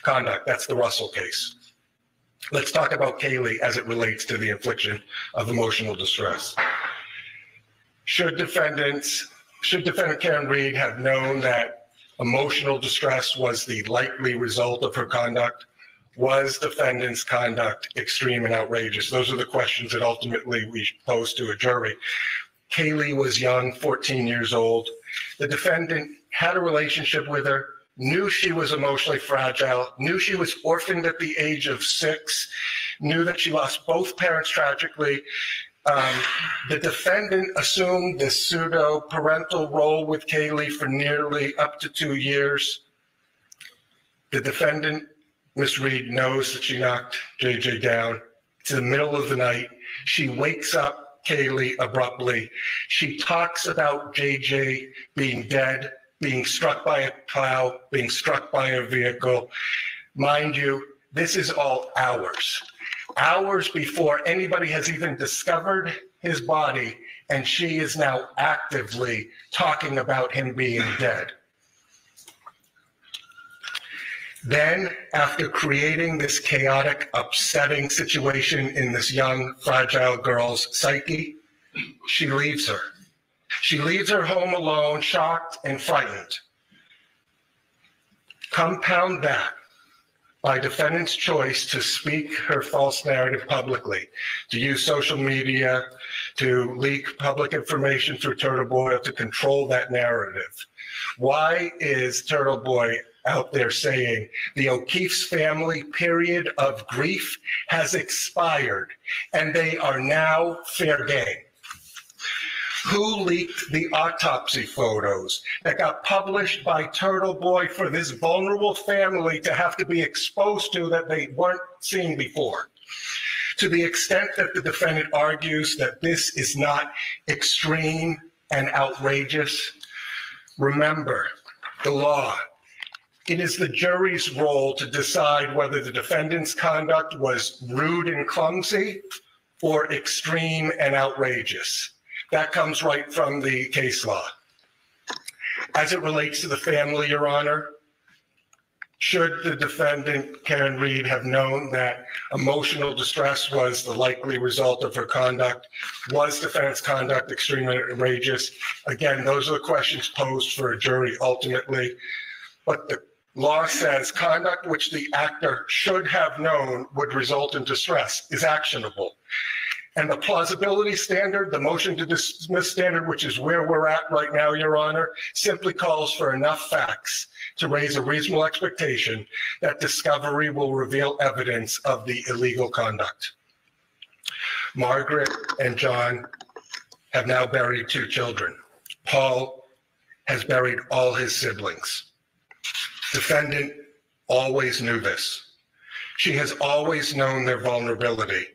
conduct. That's the Russell case. Let's talk about Kaylee as it relates to the infliction of emotional distress. Should defendant Karen Reed have known that emotional distress was the likely result of her conduct? Was defendant's conduct extreme and outrageous? Those are the questions that ultimately we pose to a jury. Kaylee was young, 14 years old. The defendant had a relationship with her, knew she was emotionally fragile, knew she was orphaned at the age of 6, knew that she lost both parents tragically. The defendant assumed this pseudo-parental role with Kaylee for nearly up to 2 years. The defendant, Ms. Reed, knows that she knocked JJ down. It's in the middle of the night. She wakes up Kaylee abruptly. She talks about JJ being dead, being struck by a plow, being struck by a vehicle. Mind you, this is all hours before anybody has even discovered his body, and she is now actively talking about him being dead. Then, after creating this chaotic, upsetting situation in this young, fragile girl's psyche, she leaves her. She leaves her home alone, shocked and frightened. Compound that by defendant's choice to speak her false narrative publicly, to use social media, to leak public information through Turtle Boy, to control that narrative. Why is Turtle Boy out there saying the O'Keefe's family period of grief has expired and they are now fair game? Who leaked the autopsy photos that got published by Turtle Boy for this vulnerable family to have to be exposed to that they weren't seeing before? To the extent that the defendant argues that this is not extreme and outrageous, remember the law. It is the jury's role to decide whether the defendant's conduct was rude and clumsy or extreme and outrageous. That comes right from the case law. As it relates to the family, Your Honor, should the defendant, Karen Reed, have known that emotional distress was the likely result of her conduct? Was defendant's conduct extremely outrageous? Again, those are the questions posed for a jury ultimately. But the law says conduct which the actor should have known would result in distress is actionable. And the plausibility standard, the motion to dismiss standard, which is where we're at right now, Your Honor, simply calls for enough facts to raise a reasonable expectation that discovery will reveal evidence of the illegal conduct. Margaret and John have now buried 2 children. Paul has buried all his siblings. Defendant always knew this. She has always known their vulnerability,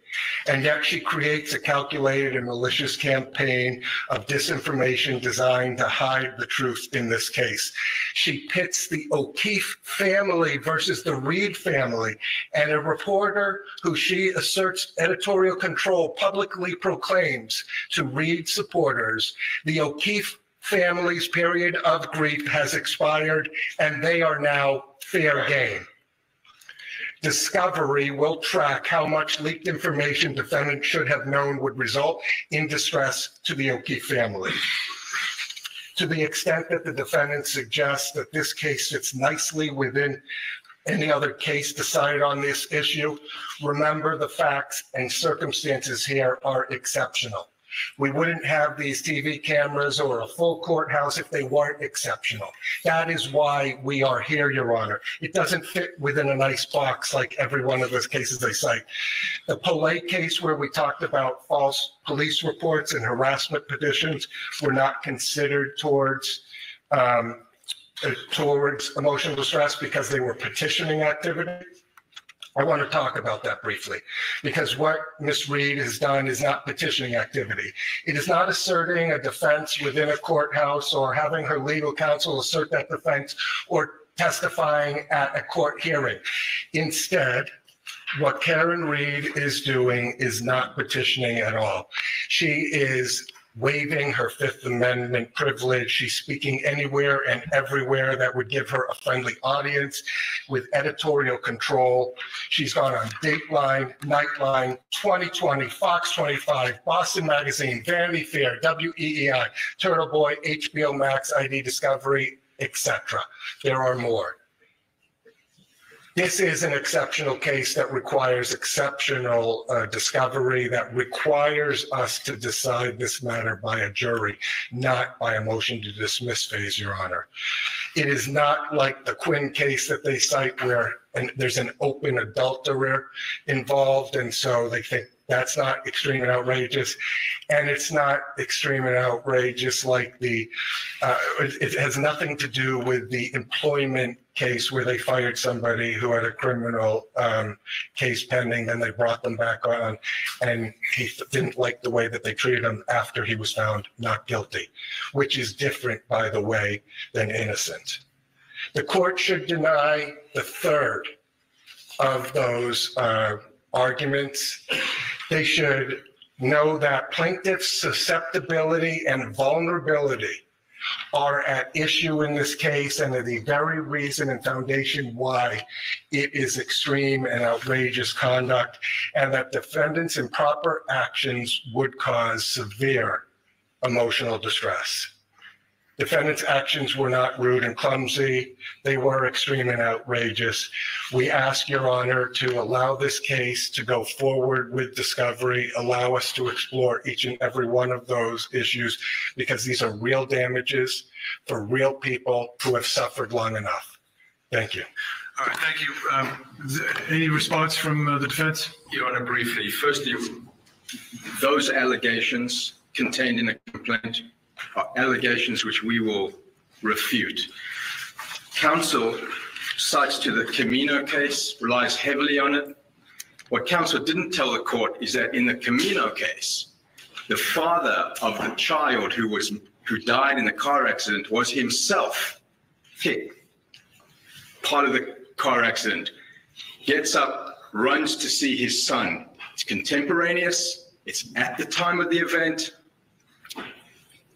and yet she creates a calculated and malicious campaign of disinformation designed to hide the truth in this case. She pits the O'Keefe family versus the Reed family, and a reporter who she asserts editorial control publicly proclaims to Reed supporters, the O'Keefe family's period of grief has expired and they are now fair game. Discovery will track how much leaked information defendant should have known would result in distress to the O'Keefe family. To the extent that the defendant suggests that this case fits nicely within any other case decided on this issue, remember the facts and circumstances here are exceptional. We wouldn't have these TV cameras or a full courthouse if they weren't exceptional. That is why we are here, Your Honor. It doesn't fit within a nice box like every one of those cases they cite. The Polay case where we talked about false police reports and harassment petitions were not considered towards emotional distress because they were petitioning activity. I want to talk about that briefly, because what Ms. Reed has done is not petitioning activity. It is not asserting a defense within a courthouse or having her legal counsel assert that defense or testifying at a court hearing. Instead, what Karen Reed is doing is not petitioning at all. She is waiving her Fifth Amendment privilege. She's speaking anywhere and everywhere that would give her a friendly audience with editorial control. She's gone on Dateline, Nightline, 2020, Fox 25, Boston Magazine, Vanity Fair, WEEI, Turtle Boy, HBO Max, ID Discovery, etc. There are more. This is an exceptional case that requires exceptional discovery, that requires us to decide this matter by a jury, not by a motion to dismiss phase, Your Honor. It is not like the Quinn case that they cite where there's an open adulterer involved, and so they think that's not extreme and outrageous. And it's not extreme and outrageous like it has nothing to do with the employment case where they fired somebody who had a criminal case pending, then they brought them back on, and he didn't like the way that they treated him after he was found not guilty, which is different, by the way, than innocent. The court should deny the third of those arguments. They should know that plaintiff's susceptibility and vulnerability are at issue in this case and are the very reason and foundation why it is extreme and outrageous conduct, and that defendants' improper actions would cause severe emotional distress. Defendants' actions were not rude and clumsy. They were extreme and outrageous. We ask Your Honor to allow this case to go forward with discovery, allow us to explore each and every one of those issues, because these are real damages for real people who have suffered long enough. Thank you. All right, thank you. Any response from the defense? Your Honor, briefly. Firstly, those allegations contained in the complaint are allegations which we will refute. Counsel cites to the Camino case, relies heavily on it. What counsel didn't tell the court is that in the Camino case, the father of the child who died in the car accident was himself hit, part of the car accident, gets up, runs to see his son. It's contemporaneous, it's at the time of the event,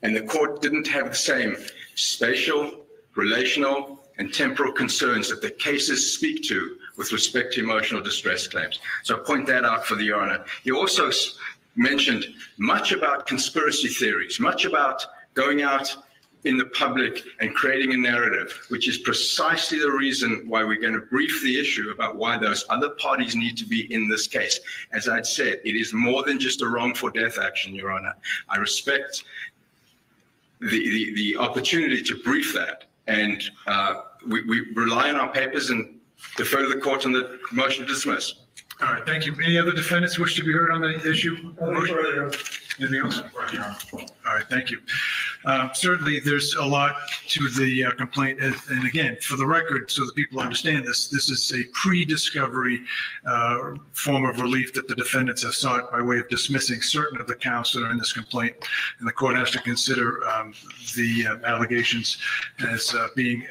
and the court didn't have the same spatial, relational, and temporal concerns that the cases speak to with respect to emotional distress claims. So I point that out for the Your Honor. You also mentioned much about conspiracy theories, much about going out in the public and creating a narrative, which is precisely the reason why we're going to brief the issue about why those other parties need to be in this case. As I'd said, it is more than just a wrongful death action, Your Honor. I respect the opportunity to brief that, and we rely on our papers and defer to the court on the motion to dismiss. All right, thank you. Any other defendants wish to be heard on the issue? Anything else? All right, thank you. Certainly, there's a lot to the complaint. And again, for the record, so that people understand this, this is a pre-discovery form of relief that the defendants have sought by way of dismissing certain of the counts that are in this complaint. And the court has to consider the allegations as being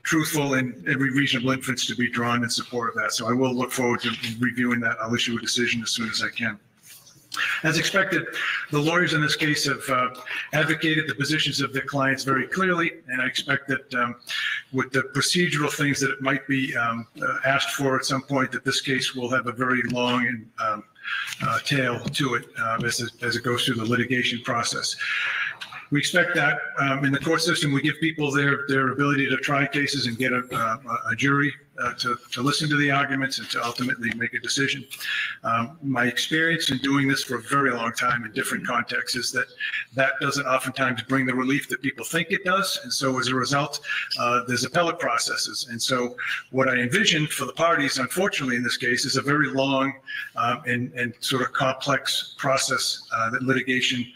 truthful and every reasonable inference to be drawn in support of that. So I will look forward to reviewing that. I'll issue a decision as soon as I can. As expected, the lawyers in this case have advocated the positions of their clients very clearly, and I expect that with the procedural things that it might be asked for at some point, that this case will have a very long and tail to it as it goes through the litigation process. We expect that in the court system, we give people their ability to try cases and get a jury to listen to the arguments and to ultimately make a decision. My experience in doing this for a very long time in different contexts is that doesn't oftentimes bring the relief that people think it does. And so as a result, there's appellate processes. And so what I envision for the parties, unfortunately in this case, is a very long and sort of complex process that litigation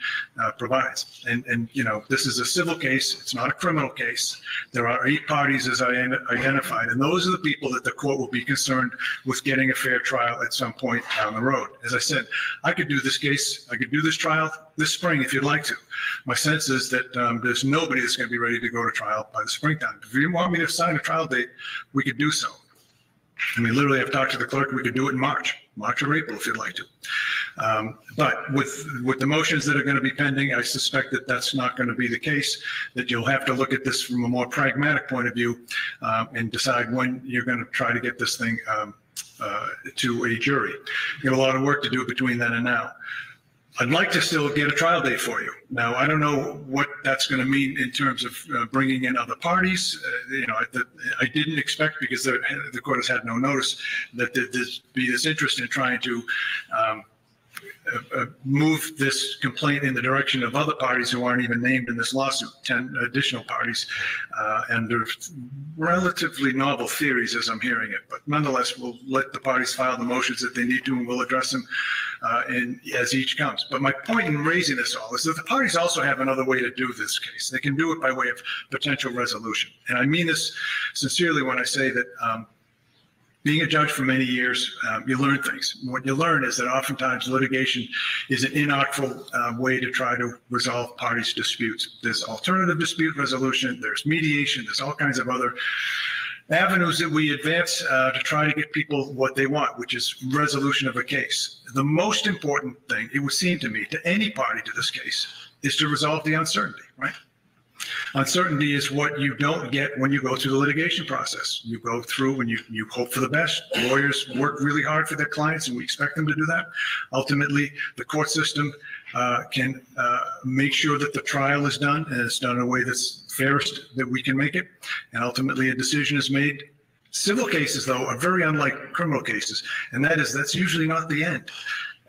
provides. And you know, this is a civil case. It's not a criminal case. There are 8 parties as I identified, and those are the people that the court will be concerned with getting a fair trial at some point down the road. As I said, I could do this case, I could do this trial this spring if you'd like to. My sense is that there's nobody that's going to be ready to go to trial by the springtime. If you want me to sign a trial date, we could do so. I mean, literally, I've talked to the clerk, we could do it in March or April if you'd like to. But with the motions that are going to be pending, I suspect that that's not going to be the case, that you'll have to look at this from a more pragmatic point of view and decide when you're going to try to get this thing to a jury. You have a lot of work to do between then and now. I'd like to still get a trial date for you. Now, I don't know what that's going to mean in terms of bringing in other parties. You know, I didn't expect, because the court has had no notice, that there'd be this interest in trying to move this complaint in the direction of other parties who aren't even named in this lawsuit, 10 additional parties. And there's relatively novel theories as I'm hearing it. But nonetheless, we'll let the parties file the motions that they need to, and we'll address them as each comes. But my point in raising this all is that the parties also have another way to do this case. They can do it by way of potential resolution. And I mean this sincerely when I say that being a judge for many years, you learn things. What you learn is that oftentimes litigation is an inartful way to try to resolve parties' disputes. There's alternative dispute resolution, there's mediation, there's all kinds of other avenues that we advance to try to get people what they want, which is resolution of a case. The most important thing, it would seem to me, to any party to this case, is to resolve the uncertainty, right? Uncertainty is what you don't get when you go through the litigation process. You go through and you hope for the best. Lawyers work really hard for their clients, and we expect them to do that. Ultimately, the court system can make sure that the trial is done, and it's done in a way that's fairest that we can make it. And ultimately, a decision is made. Civil cases, though, are very unlike criminal cases, and that's usually not the end.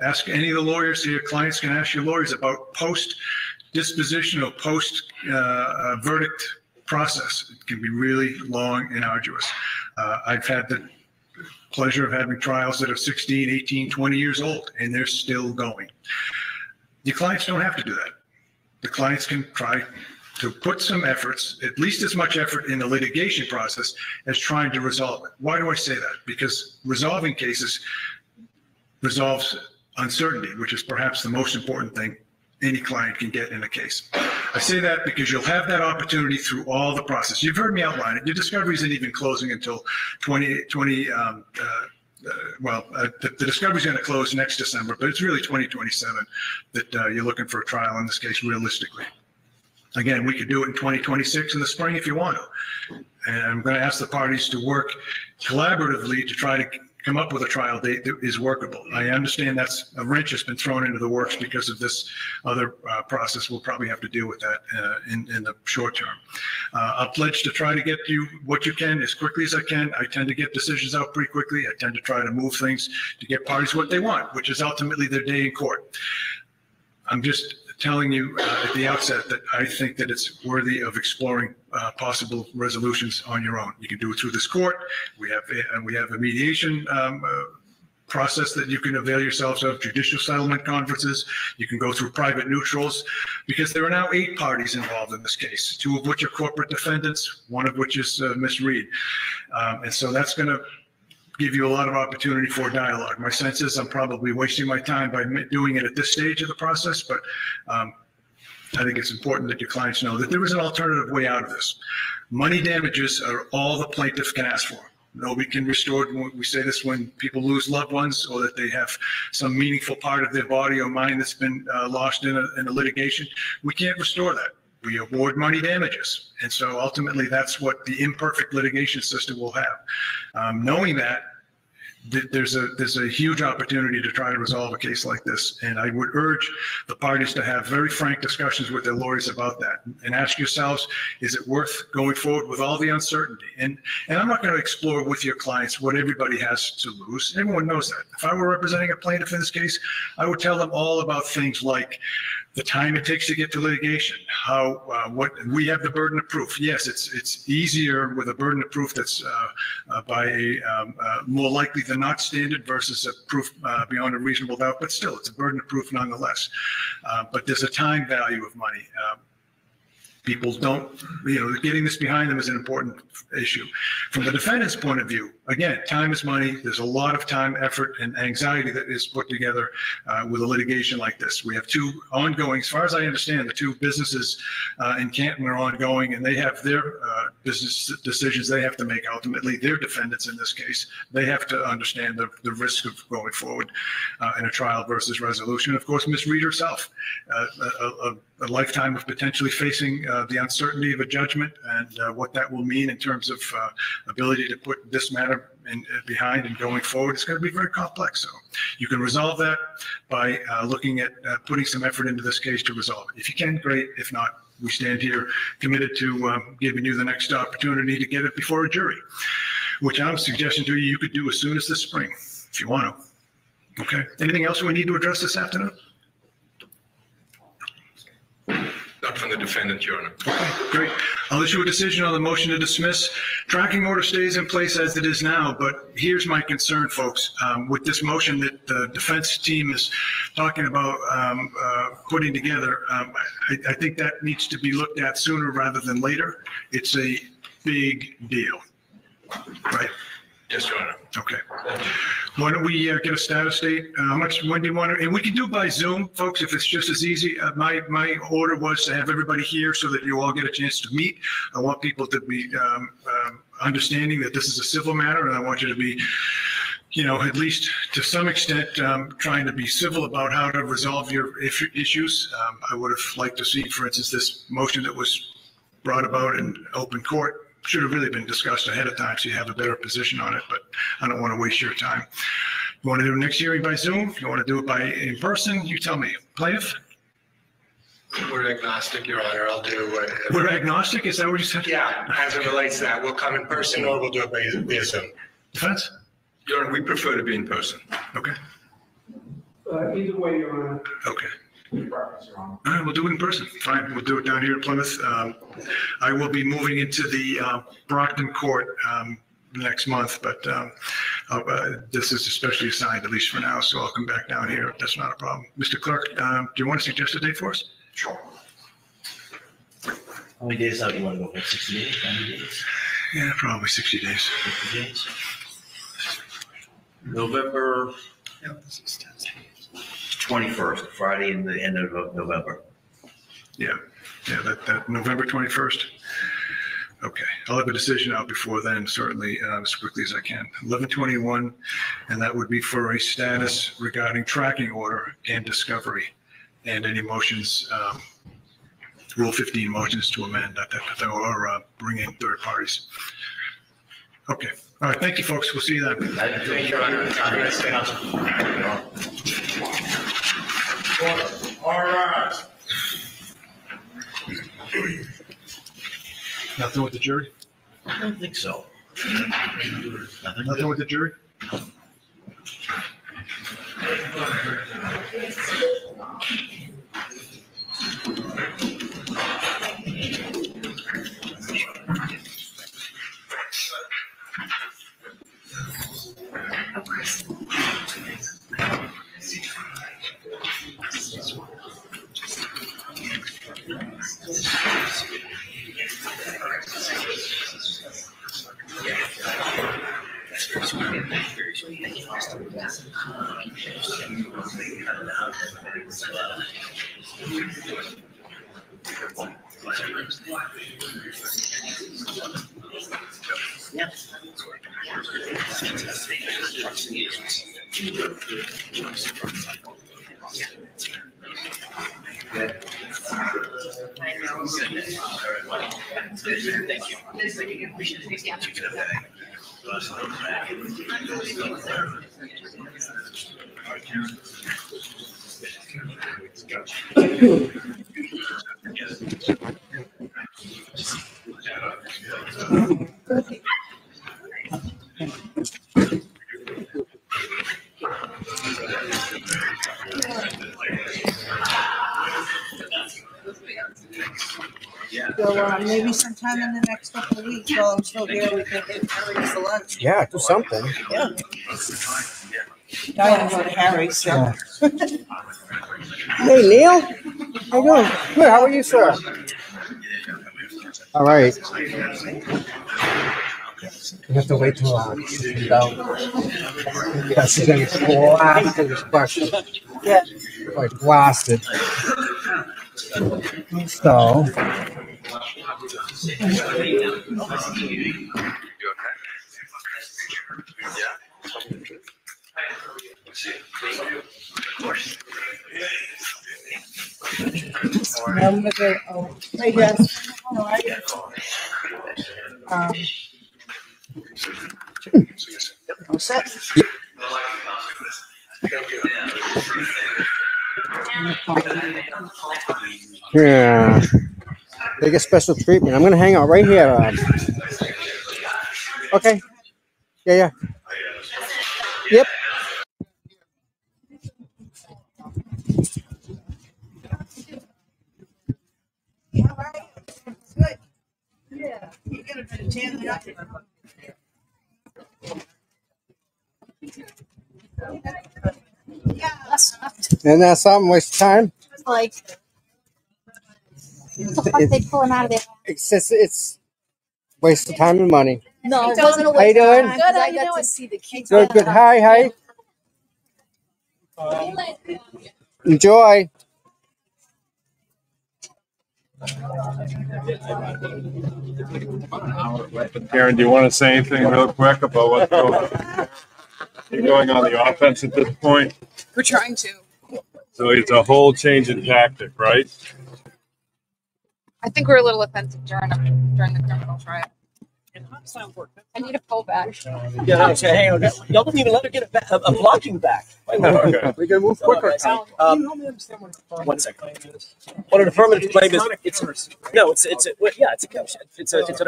Ask any of the lawyers, your clients can ask your lawyers about post-disposition or post-verdict process. It can be really long and arduous. I've had the pleasure of having trials that are 16, 18, 20 years old, and they're still going. The clients don't have to do that. The clients can try to put some efforts, at least as much effort in the litigation process as trying to resolve it. Why do I say that? Because resolving cases resolves uncertainty, which is perhaps the most important thing any client can get in a case. I say that because you'll have that opportunity through all the process. You've heard me outline it. Your discovery isn't even closing until the discovery is going to close next December, but it's really 2027 that you're looking for a trial in this case realistically. Again, we could do it in 2026 in the spring if you want to. And I'm going to ask the parties to work collaboratively to try to come up with a trial date that is workable. I understand that's a wrench has been thrown into the works because of this other process. We'll probably have to deal with that in the short term. I'll pledge to try to get you what you can as quickly as I can. I tend to get decisions out pretty quickly. I tend to try to move things to get parties what they want, which is ultimately their day in court. I'm just telling you at the outset that I think that it's worthy of exploring possible resolutions on your own. You can do it through this court. We have a mediation process that you can avail yourselves of, judicial settlement conferences. You can go through private neutrals, because there are now 8 parties involved in this case, 2 of which are corporate defendants, 1 of which is Ms. Reed. And so that's going to give you a lot of opportunity for dialogue. My sense is I'm probably wasting my time by doing it at this stage of the process, but I think it's important that your clients know that there is an alternative way out of this. Money damages are all the plaintiff can ask for. Nobody can restore, we say this when people lose loved ones or that they have some meaningful part of their body or mind that's been lost in a litigation. We can't restore that. We award money damages. And so ultimately that's what the imperfect litigation system will have. Knowing that, there's a huge opportunity to try to resolve a case like this. And I would urge the parties to have very frank discussions with their lawyers about that and ask yourselves, is it worth going forward with all the uncertainty? And I'm not going to explore with your clients what everybody has to lose. Everyone knows that. If I were representing a plaintiff in this case, I would tell them all about things like the time it takes to get to litigation, how what we have the burden of proof. Yes, it's easier with a burden of proof that's by a more likely than not standard versus a proof beyond a reasonable doubt, but still it's a burden of proof nonetheless. But there's a time value of money. People don't, getting this behind them is an important issue. From the defendant's point of view, again, time is money. There's a lot of time, effort, and anxiety that is put together with a litigation like this. We have 2 ongoing, as far as I understand, the 2 businesses in Canton are ongoing, and they have their business decisions they have to make. Ultimately, they're defendants in this case. They have to understand the risk of going forward in a trial versus resolution. Of course, Ms. Reed herself, a lifetime of potentially facing the uncertainty of a judgment and what that will mean in terms of ability to put this matter behind and going forward. It's going to be very complex. So you can resolve that by looking at putting some effort into this case to resolve it. If you can, great. If not, we stand here committed to giving you the next opportunity to get it before a jury, which I'm suggesting to you could do as soon as this spring, if you want to. Okay. Anything else we need to address this afternoon? Not from the defendant, Your Honor. Okay, great. I'll issue a decision on the motion to dismiss. Tracking order stays in place as it is now, but here's my concern, folks. With this motion that the defense team is talking about putting together, I think that needs to be looked at sooner rather than later. It's a big deal, right? Yes, Your Honor. Okay. Why don't we get a status date? When do you want to, and we can do it by Zoom, folks, if it's just as easy. My order was to have everybody here so that you all get a chance to meet. I want people to be understanding that this is a civil matter, and I want you to be, at least to some extent, trying to be civil about how to resolve your issues. I would have liked to see, for instance, this motion that was brought about in open court should have really been discussed ahead of time so you have a better position on it, but I don't want to waste your time. You want to do the next hearing by Zoom? You want to do it in person? You tell me. Plaintiff? We're agnostic, Your Honor. I'll do what. We're agnostic? Is that what you said? Yeah, as it relates to that. We'll come in person or we'll do it via Zoom. Defense? Your Honor, we prefer to be in person. Okay. Either way, Your Honor. Okay. All right, we'll do it in person. Fine, we'll do it down here in Plymouth. I will be moving into the Brockton court next month, but this is especially assigned, at least for now, so I'll come back down here. That's not a problem. Mr. Clerk, do you want to suggest a date for us? Sure. How many days out you want to go for? 60 days, 90 days? Yeah, probably 60 days. 60 days. November 21st, Friday in the end of November. Yeah, that November 21st. Okay, I'll have a decision out before then, certainly, as quickly as I can. 11/21, and that would be for a status regarding tracking order and discovery, and any motions, Rule 15 motions to amend or bring in third parties. Okay, all right, thank you, folks. We'll see you then. Thank you, Your Honor. All right. Nothing with the jury? I don't think so. Nothing with the jury? So maybe sometime in the next couple of weeks, while I'm still here, we can get Harry's for lunch. Yeah, do something. Yeah. I gotta go to Harry's, so. Yeah. Hey, Neil. How you doing? Good. How are you, sir? All right. You have to wait till she's out. Yeah, she's gonna blast this question. Yeah. Like blasted. So. I'm gonna go. Oh, hey, Jess. How are you? All set? Yeah. They get special treatment. I'm gonna hang out right here. Okay. Yeah. Yep. Good. Yeah. You get a bit of tan up. Yeah, that's And that's something waste of time. Like, what the fuck they pulling out of there? It's waste of time and money. No, it wasn't a How you waste of doing? time, 'cause I got to see the kids. Good. Hi. Enjoy. Karen, do you want to say anything real quick about what's going on? You're going on the offense at this point? We're trying to. So it's a whole change in tactic, right? I think we're a little offensive during the criminal trial. I need a pull back. Yeah, no, say, hey, y'all didn't even let her get a blocking back. Okay. We can move quicker. 1 second. What an affirmative claim is? It's an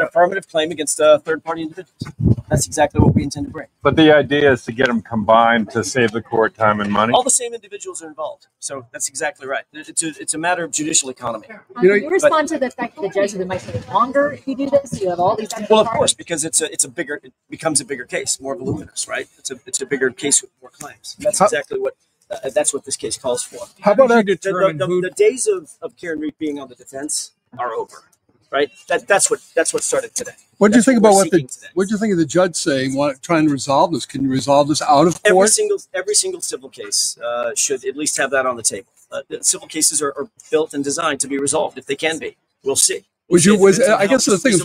affirmative claim against third-party individuals. That's exactly what we intend to bring. But the idea is to get them combined to save the court time and money. All the same individuals are involved, so that's exactly right. It's a matter of judicial economy. Can you respond to the fact that the judge that might take longer if you do this? You have all these. Well, of course, because it becomes a bigger case, more voluminous, right? It's a bigger case with more claims. That's exactly what this case calls for. How about the days of Karen Reed being on the defense are over. right? That's what started today. What do you That's think what about we're what the seeking today. what do you think of the judge saying trying to resolve this? Can you resolve this out of court? Every single civil case should at least have that on the table. Civil cases are built and designed to be resolved if they can be. We'll see. I guess the thing is,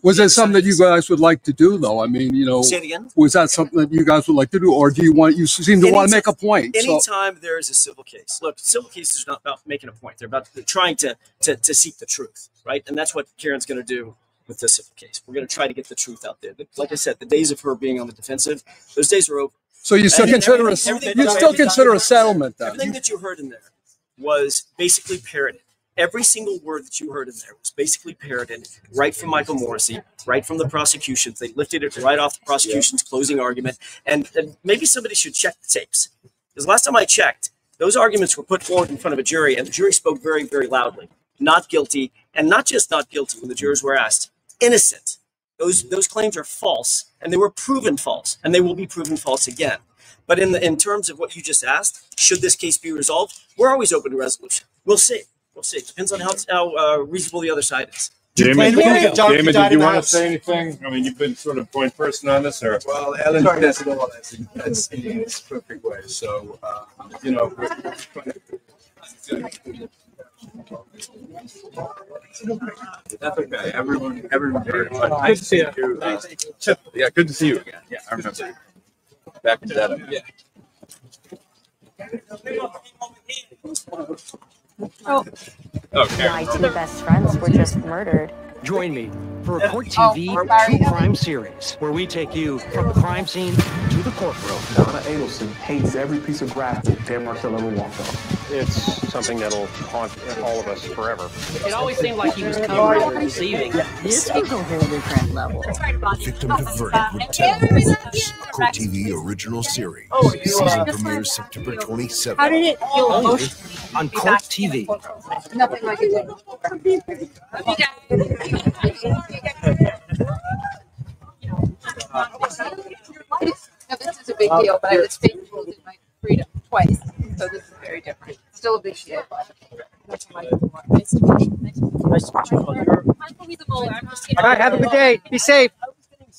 was that something that you guys would like to do, though? I mean, Say it again? was that something that you guys would like to do, or do you seem to want to make a point? Anytime there is a civil case, look, civil cases are not about making a point. They're trying to seek the truth, right? And that's what Karen's going to do with this civil case. We're going to try to get the truth out there. But like I said, the days of her being on the defensive, those days are over. So you still consider a settlement, then? Everything that you heard in there was basically parroted. Every single word that you heard in there was basically parroted right from Michael Morrissey, right from the prosecution. They lifted it right off the prosecution's closing argument. And maybe somebody should check the tapes. Because last time I checked, those arguments were put forward in front of a jury, and the jury spoke very, very loudly. Not guilty, and not just not guilty when the jurors were asked. Innocent. Those claims are false, and they were proven false, and they will be proven false again. But in terms of what you just asked, should this case be resolved, we're always open to resolution. We'll see. We'll see. It depends on how reasonable the other side is. Damon, did you want to say anything? I mean, you've been sort of point person on this, or? Well, Ellen does it all as in its perfect way. So, you know, that's okay. Everyone heard it. But nice to see you. Yeah, good to see you again. Yeah, I remember. Back in Dedham. Yeah. My two best friends were just murdered. Join me for a Court TV True Crime series, where we take you from the crime scene to the courtroom. Donna Adelson hates every piece of grass that Dan Marcel ever walked on. It's something that'll haunt all of us forever. It always seemed like he was covering and receiving. This is a whole different level. Victim to Verdict with Ted Williams, a Court TV original series. Season premieres September 27th. How did it feel emotionally on Court TV? Nothing like it did. Now, this is a big deal, but I was faithful to my freedom twice, so this is very different. Still a big deal. Nice to meet you. Nice to meet you. All right, have a good day. Be safe.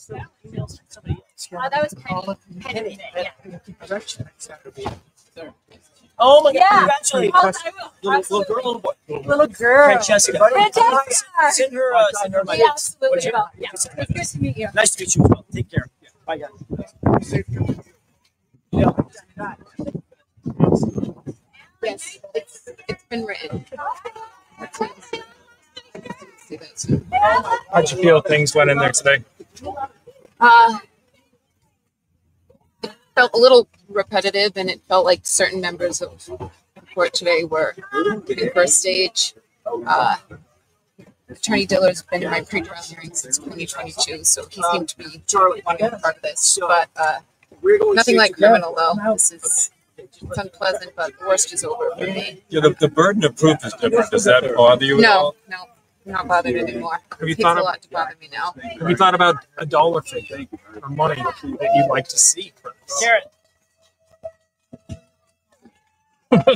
That was Penny. Oh my God! Yeah. Congratulations, little girl, little boy, Little girl. Francesca. Send her my Yeah, absolutely. Yeah. It's good to meet you. Nice to meet you as well. Take care. Bye, guys. Yes, it's been written. How'd you feel things went in there today? It felt a little repetitive, and it felt like certain members of the court today were in first stage. Attorney Diller's been in my pre-trial hearing since 2022, so he seemed to be wanting to be part of this. But nothing like criminal, though. It's unpleasant, but the worst is over for me. Yeah, the burden of proof is different. Does that bother you at all? No, I'm not bothered anymore. Have you It takes thought a of- lot to bother me now. Have you thought about a dollar figure or money that you'd like to see? Karen.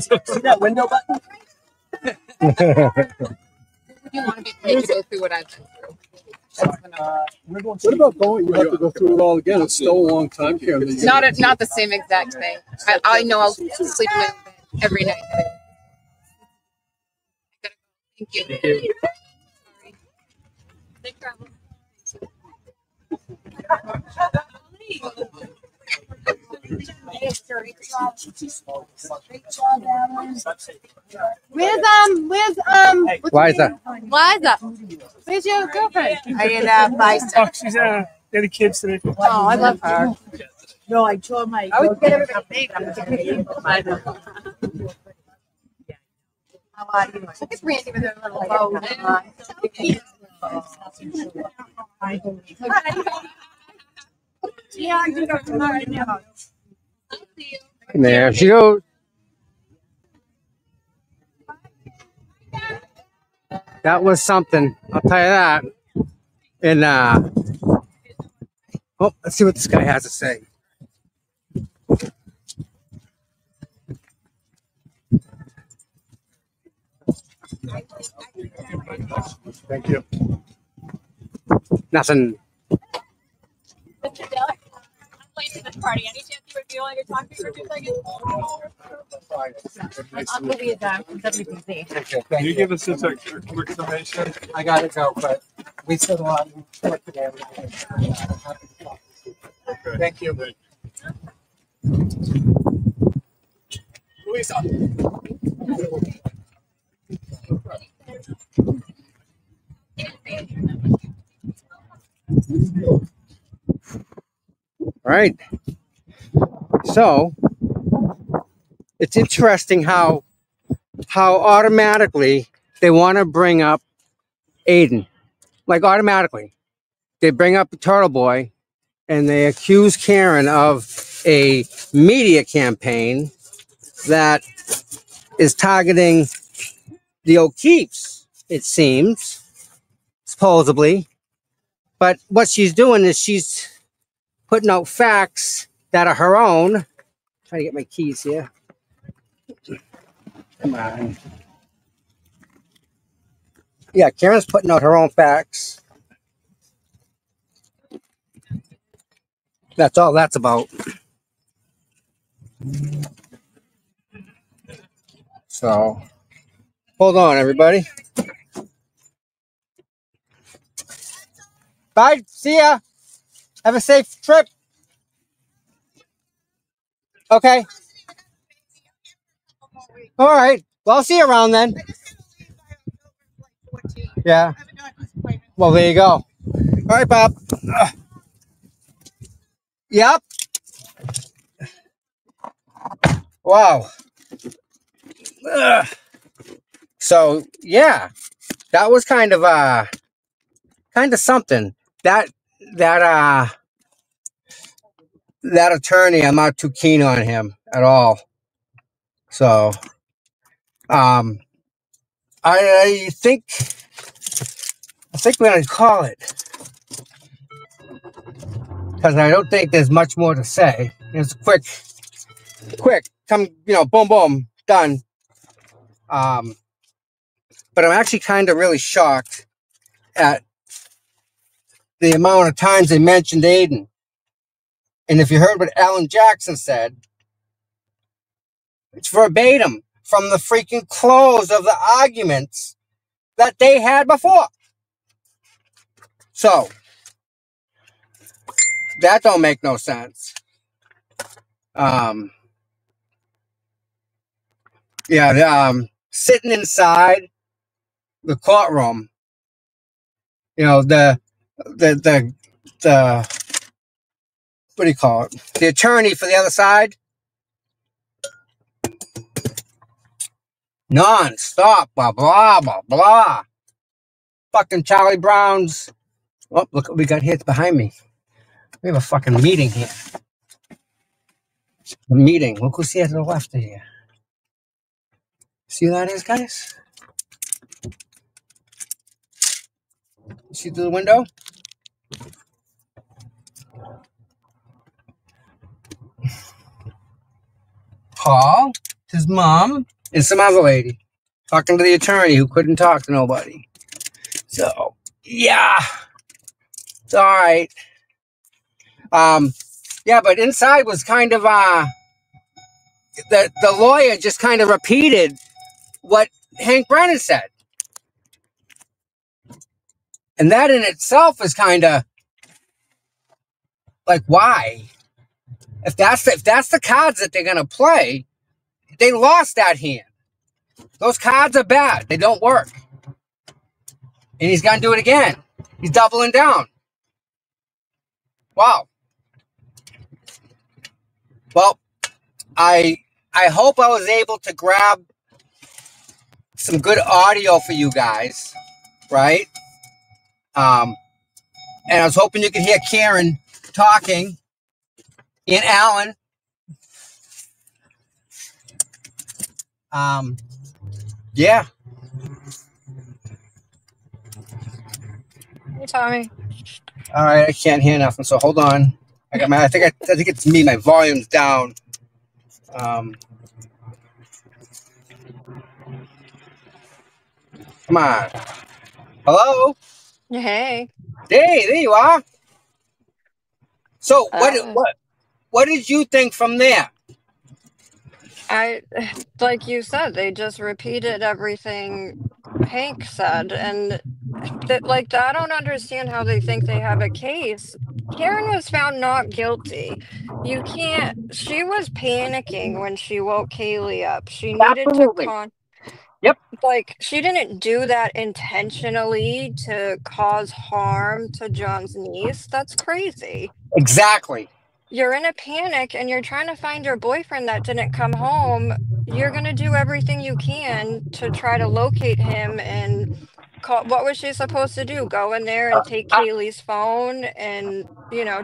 See that window button? You want to be paid to go through what I've been through. That's the number. What about going? You have to go through it all again. It's still a long time here. Not the same exact thing. I know I'll sleep in my bed every night. Thank you. Safe travel. Where's Liza. Liza? Where's your girlfriend? I in Bison. Oh, she's the kids today. Oh, I love her. No, I told my. I would get everybody big. How are you? It's Randy with her little bow. Yeah, I'm gonna go tomorrow now. There she goes. That was something, I'll tell you that. And oh, let's see what this guy has to say. Thank you. Nothing. Mr. Diller, I'm late to this party. Any chance you would be willing to talk to me for 2 seconds? I'll give you a dime from WPC. Can you give us just a quick summation? I gotta go, but we said a lot of work today. Okay. Thank you. Louisa. All right. So it's interesting how automatically they want to bring up Aiden. Like automatically. They bring up Turtle Boy and they accuse Karen of a media campaign that is targeting the O'Keefes, it seems, supposedly. But what she's doing is she's putting out facts that are her own. Trying to get my keys here. Come on. Yeah, Karen's putting out her own facts. That's all that's about. So, hold on, everybody. Bye. See ya. Have a safe trip. Okay. All right. Well, I'll see you around then. Yeah. Well, there you go. All right, Bob. Yep. Wow. Ugh. So, yeah. That was kind of something. That attorney, I'm not too keen on him at all. So, I think we're gonna call it because I don't think there's much more to say. It's quick, come, boom, boom, done. But I'm actually kind of really shocked at the amount of times they mentioned Aiden. And if you heard what Alan Jackson said, it's verbatim from the freaking close of the arguments that they had before. So, that don't make no sense. Sitting inside the courtroom, the what do you call it? The attorney for the other side, non-stop, blah, blah, blah, blah. Fucking Charlie Brown's. Oh, look what we got here behind me. We have a fucking meeting here. A meeting. Look who's here to the left of here. See who that is, guys? See through the window? Paul, his mom, and some other lady talking to the attorney who couldn't talk to nobody. So, yeah. It's all right. Yeah, but inside was kind of the lawyer just kind of repeated what Hank Brennan said. And that in itself is kind of like, why? If that's the cards that they're gonna play, they lost that hand. Those cards are bad. They don't work. And he's gonna do it again. He's doubling down. Wow. Well, I hope I was able to grab some good audio for you guys, right? And I was hoping you could hear Karen talking and Alan. Yeah. Hey, Tommy. All right, I can't hear nothing, so hold on. I think it's me. My volume's down. Come on. Hello? Hey. Hey, there you are. So That was what did you think from there? I like you said, they just repeated everything Hank said, and that like I don't understand how they think they have a case. Karen was found not guilty. You can't. She was panicking when she woke Kaylee up. She needed to Absolutely. Yep. like she didn't do that intentionally to cause harm to John's niece. That's crazy. Exactly. You're in a panic and you're trying to find your boyfriend that didn't come home. You're going to do everything you can to try to locate him and call. What was she supposed to do? Go in there and take Kaylee's phone and,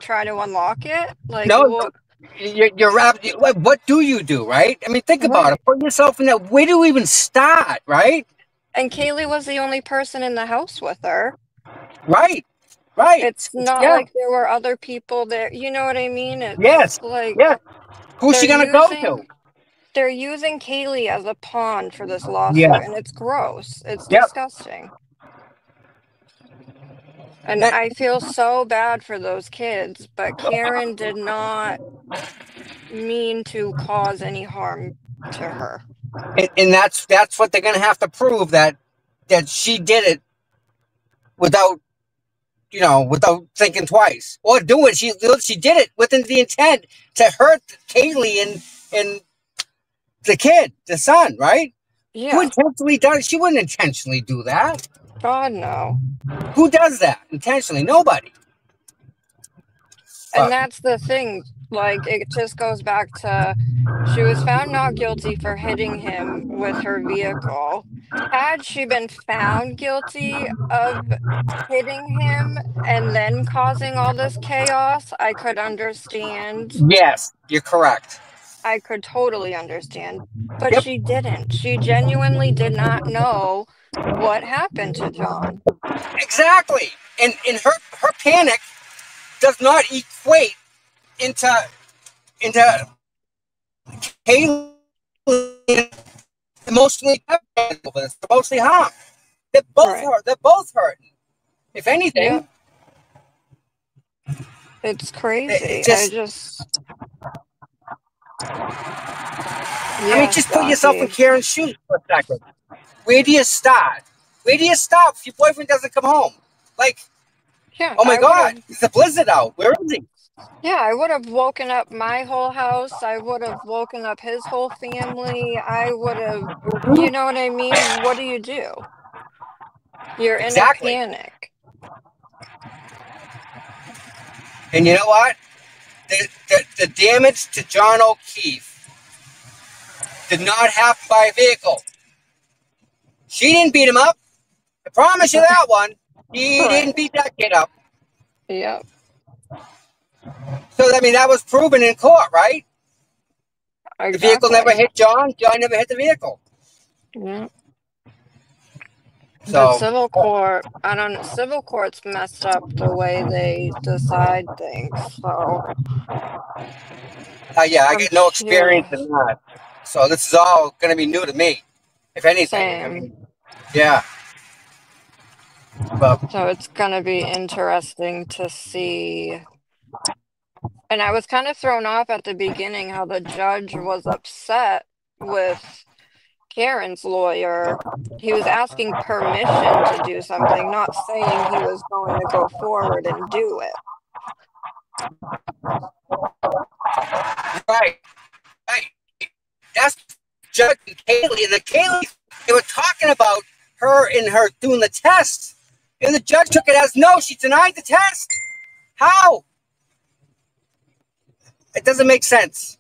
try to unlock it? Like, No, what? you're what do you do, right? I mean, think about it. Right. Put yourself in that. Where do you even start, right? And Kaylee was the only person in the house with her. Right. Right. It's not Yeah. like there were other people there. You know what I mean? It's Yes. like Yeah. Who's she gonna go to? they're using Kaylee as a pawn for this lawsuit, Yeah. and it's gross. It's Yep. disgusting. And I feel so bad for those kids, but Karen did not mean to cause any harm to her. And that's what they're gonna have to prove, that she did it without without thinking twice or do it. She did it within the intent to hurt Kaylee and the kid, the son, right? Yeah. Who intentionally does? She wouldn't intentionally do that. God, no. Who does that intentionally? Nobody. And that's the thing. Like, it just goes back to she was found not guilty for hitting him with her vehicle. Had she been found guilty of hitting him and then causing all this chaos, I could understand. Yes, you're correct. I could totally understand. But she didn't. She genuinely did not know what happened to John. Exactly. And her panic does not equate into Kaylee emotionally harmed. They're both hurt. They're both hurting. If anything. Yeah. It's crazy. I mean, just put yourself in Karen's shoes for a second. Where do you start? Where do you stop if your boyfriend doesn't come home? Like, yeah, oh my God, it's a blizzard out. Where is he? Yeah, I would have woken up my whole house. I would have woken up his whole family. I would have, you know what I mean? What do you do? You're in a panic. And you know what? The damage to John O'Keefe did not happen by a vehicle. She didn't beat him up. I promise you that one. He didn't beat that kid up. Yep. So, I mean, that was proven in court, right? Exactly. The vehicle never hit John. John never hit the vehicle. Yeah. So, the civil court, I don't know, civil court's messed up the way they decide things. So, yeah, I get no experience in that. So this is all going to be new to me, if anything. Same. I mean, yeah. But, so it's going to be interesting to see. And I was kind of thrown off at the beginning how the judge was upset with Karen's lawyer. He was asking permission to do something, not saying he was going to go forward and do it. Right. That's Judge Kaylee. And the Kaylee, they were talking about her and her doing the test. And the judge took it as no, she denied the test. How? It doesn't make sense.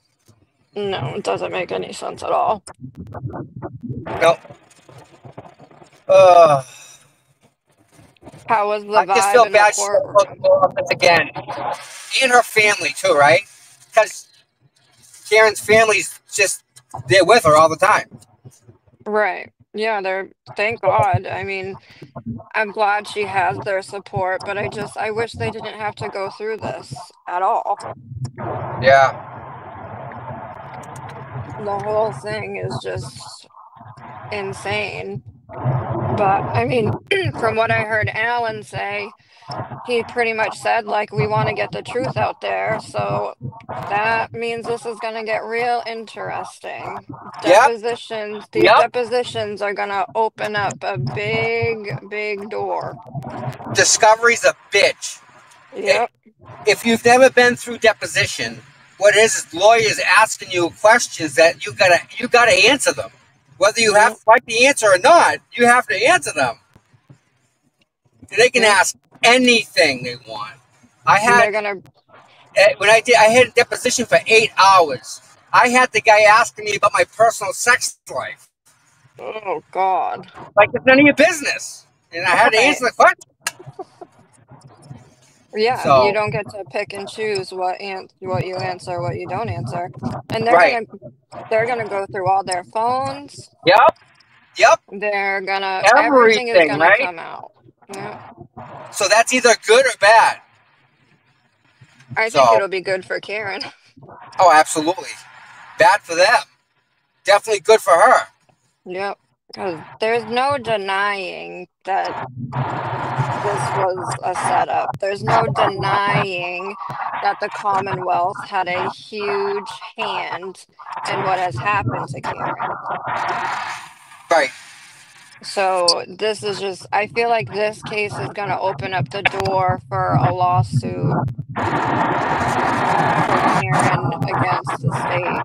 No, it doesn't make any sense at all. No. How was the vibe I just feel in bad the courtroom? Again. And her family too, right? Because Karen's family's just there with her all the time. Right. Yeah, thank God. I mean, I'm glad she has their support, but I wish they didn't have to go through this at all. Yeah. The whole thing is just insane. But I mean, from what I heard Alan say, he pretty much said, like, we want to get the truth out there. So that means this is going to get real interesting. Yep. These Yep. depositions are going to open up a big, big door. Discovery's a bitch. Yep. If you've never been through deposition, what it is lawyers asking you questions that you gotta answer them. Whether you have to like the answer or not, you have to answer them. And they can ask anything they want. I had I had a deposition for 8 hours. I had the guy asking me about my personal sex life. Oh God! Like it's none of your business, and I had to answer the question. Yeah, So, you don't get to pick and choose what you answer, what you don't answer, and they're gonna go through all their phones. Yep. Everything is gonna right? come out. Yep. So that's either good or bad. I think it'll be good for Karen. Oh, absolutely. Bad for them. Definitely good for her. Yep. Because there's no denying that this was a setup. There's no denying that the Commonwealth had a huge hand in what has happened to Karen. Right. So this is just, I feel like this case is going to open up the door for a lawsuit for Karen against the state.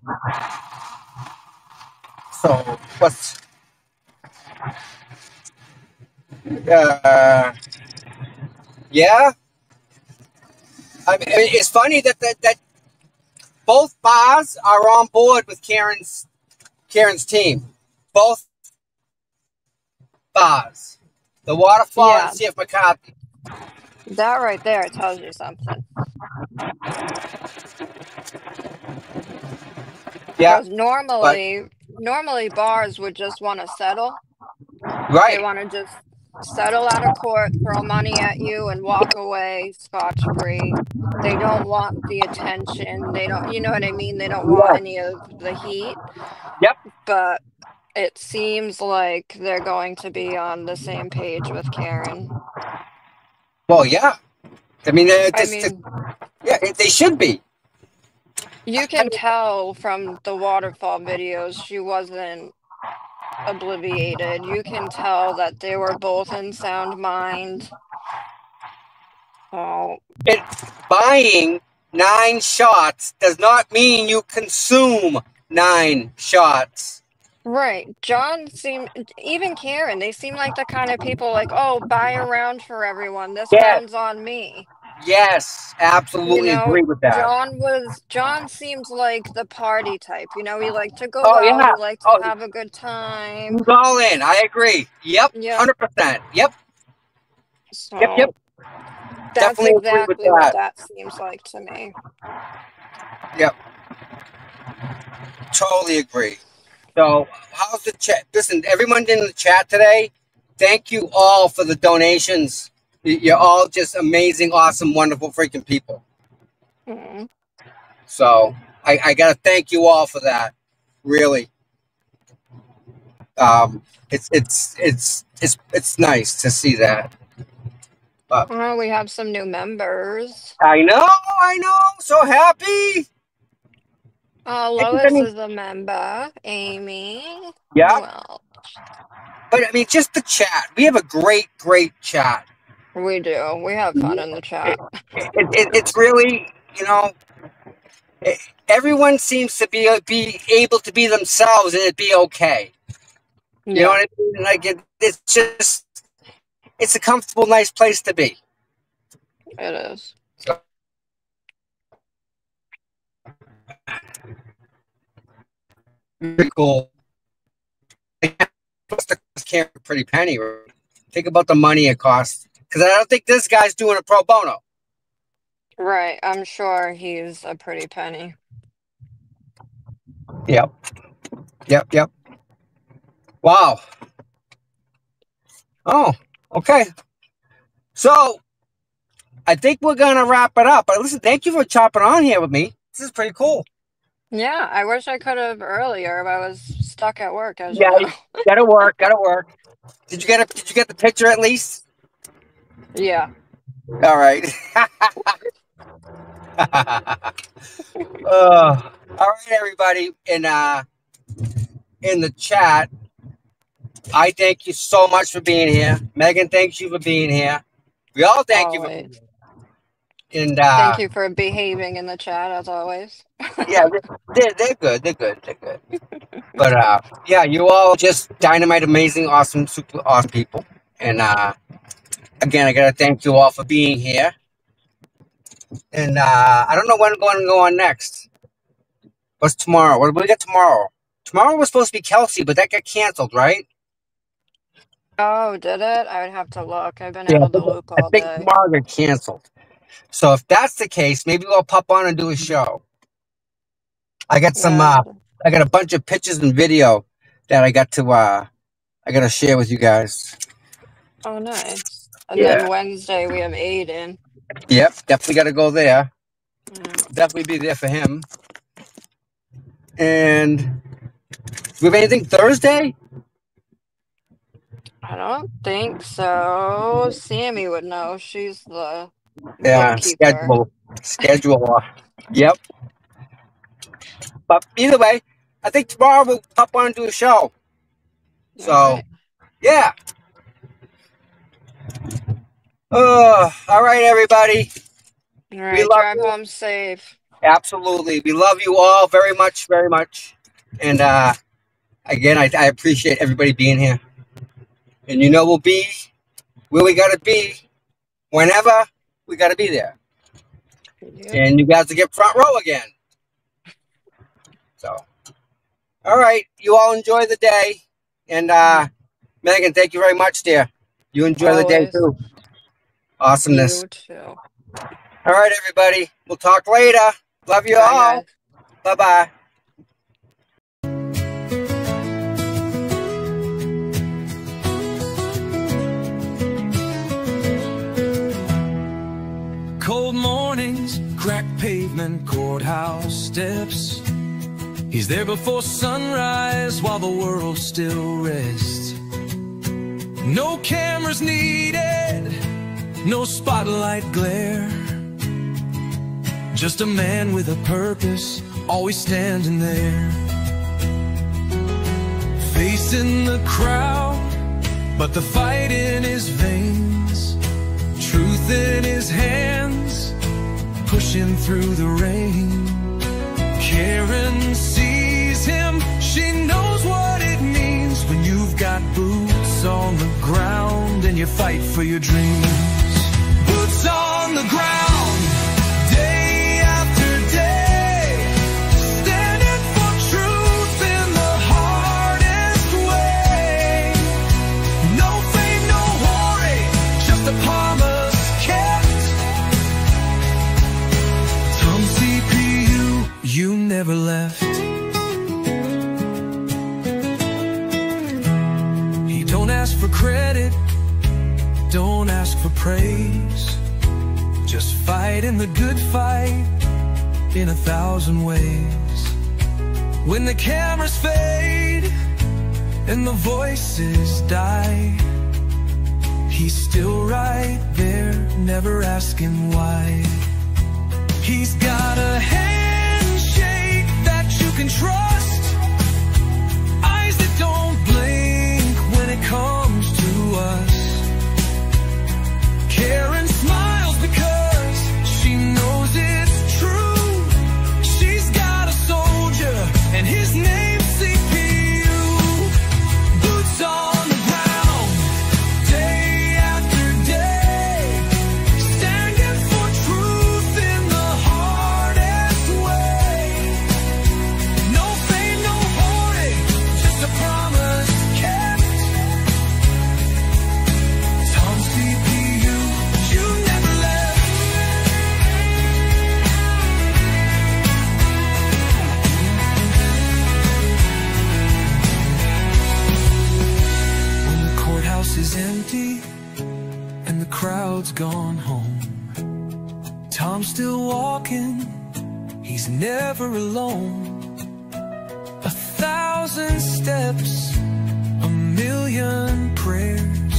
So what's yeah. I mean, it's funny that both bars are on board with Karen's team. Both bars. The Waterfall and C.F. McCarthy. That right there tells you something. Yeah. Because normally bars would just want to settle. Right. They want to just settle out of court, throw money at you, and walk away scotch-free. They don't want the attention. They don't, you know what I mean? They don't want any of the heat. Yep. But it seems like they're going to be on the same page with Karen. Well, yeah. I mean, yeah, they should be. You can tell from the waterfall videos she wasn't obliviated. You can tell that they were both in sound mind. Oh. Buying 9 shots does not mean you consume 9 shots. Right. Even Karen, they seem like the kind of people like, oh, buy a round for everyone. This round's on me. Yes, absolutely agree with that. John seems like the party type. You know, he liked to go Oh, out, yeah. he liked to have a good time. He's all in. I agree. Yep. 100%. Yep. So yep. That's Definitely agree with exactly what that. that seems like to me. Yep. Totally agree. So, how's the chat? Listen, everyone in the chat today, thank you all for the donations. You're all just amazing, awesome, wonderful freaking people. Mm-hmm. So, I got to thank you all for that. Really. It's nice to see that. Oh, we have some new members. I know. So happy. Lois is a member. Amy. Yeah. Well, but I mean, just the chat. We have a great chat. We do. We have fun in the chat. It's really, everyone seems to be able to be themselves and it be okay. You know what I mean? Like it's a comfortable, nice place to be. It is. Pretty cool. Karen a pretty penny. Think about the money it costs. Because I don't think this guy's doing a pro bono. Right. I'm sure he's a pretty penny. Yep. Wow. Oh, okay. So, I think we're going to wrap it up. But listen, thank you for chopping on here with me. This is pretty cool. Yeah, I wish I could have earlier, but I was stuck at work, as you know. Gotta work. Did you get the picture at least? Yeah. All right. All right, everybody in the chat. I thank you so much for being here. Megan, thanks you for being here. We all thank you for being here. And thank you for behaving in the chat as always. yeah, they're good. They're good. But yeah, you all just dynamite, amazing, awesome, super awesome people. And again, I gotta thank you all for being here. And I don't know when I'm going to go on next. What's tomorrow? What do we get tomorrow? Tomorrow was supposed to be Kelsey, but that got canceled, right? Oh, did it? I would have to look. I've been out of the loop all I think day. tomorrow got canceled. So if that's the case, maybe we'll pop on and do a show. I got some. I got a bunch of pictures and video that I got to share with you guys. Oh, nice. And Yeah. then Wednesday we have Aiden. Yep, definitely got to go there. Definitely be there for him. And we have anything Thursday? I don't think so. Sammy would know. She's the Schedule. Yep. But either way, I think tomorrow we'll pop on and do a show. So, yeah. All right, everybody. All right, drive home safe. Absolutely. We love you all very much, very much. And again, I appreciate everybody being here. And you know we'll be where we got to be whenever we got to be there. Yep. And you guys will get front row again. So, all right. You all enjoy the day. And Megan, thank you very much, dear. You enjoy the day too. Awesomeness. You too. All right, everybody. We'll talk later. Love you all. Bye-bye. Cold mornings, cracked pavement, courthouse steps. He's there before sunrise while the world still rests. No cameras needed, no spotlight glare. Just a man with a purpose, always standing there. Facing the crowd, but the fight in his veins. Truth in his hands, pushing through the rain. Karen sees him, she knows what it means when you've got boots on the ground and you fight for your dreams. Boots on the ground, day after day, standing for truth in the hardest way. No fame, no glory, just a promise kept. Tom CPU, you never left. He don't ask for credit, don't ask for praise. Just fight in the good fight in 1,000 ways. When the cameras fade and the voices die, he's still right there, never asking why. He's got a handshake that you can trust, eyes that don't blink when it comes to us. Karen smiles because she knows it's true. She's got a soldier and his name's CPU. Boots on the ground, day after day, standing for truth in the hardest way. No fame, no hoarding, just a promise kept. Tom CPU, you never left. When the courthouse is empty and the crowd's gone home, Tom's still walking, he's never alone. 1,000 steps, a million prayers,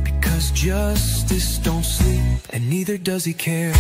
because justice don't sleep and neither does he care.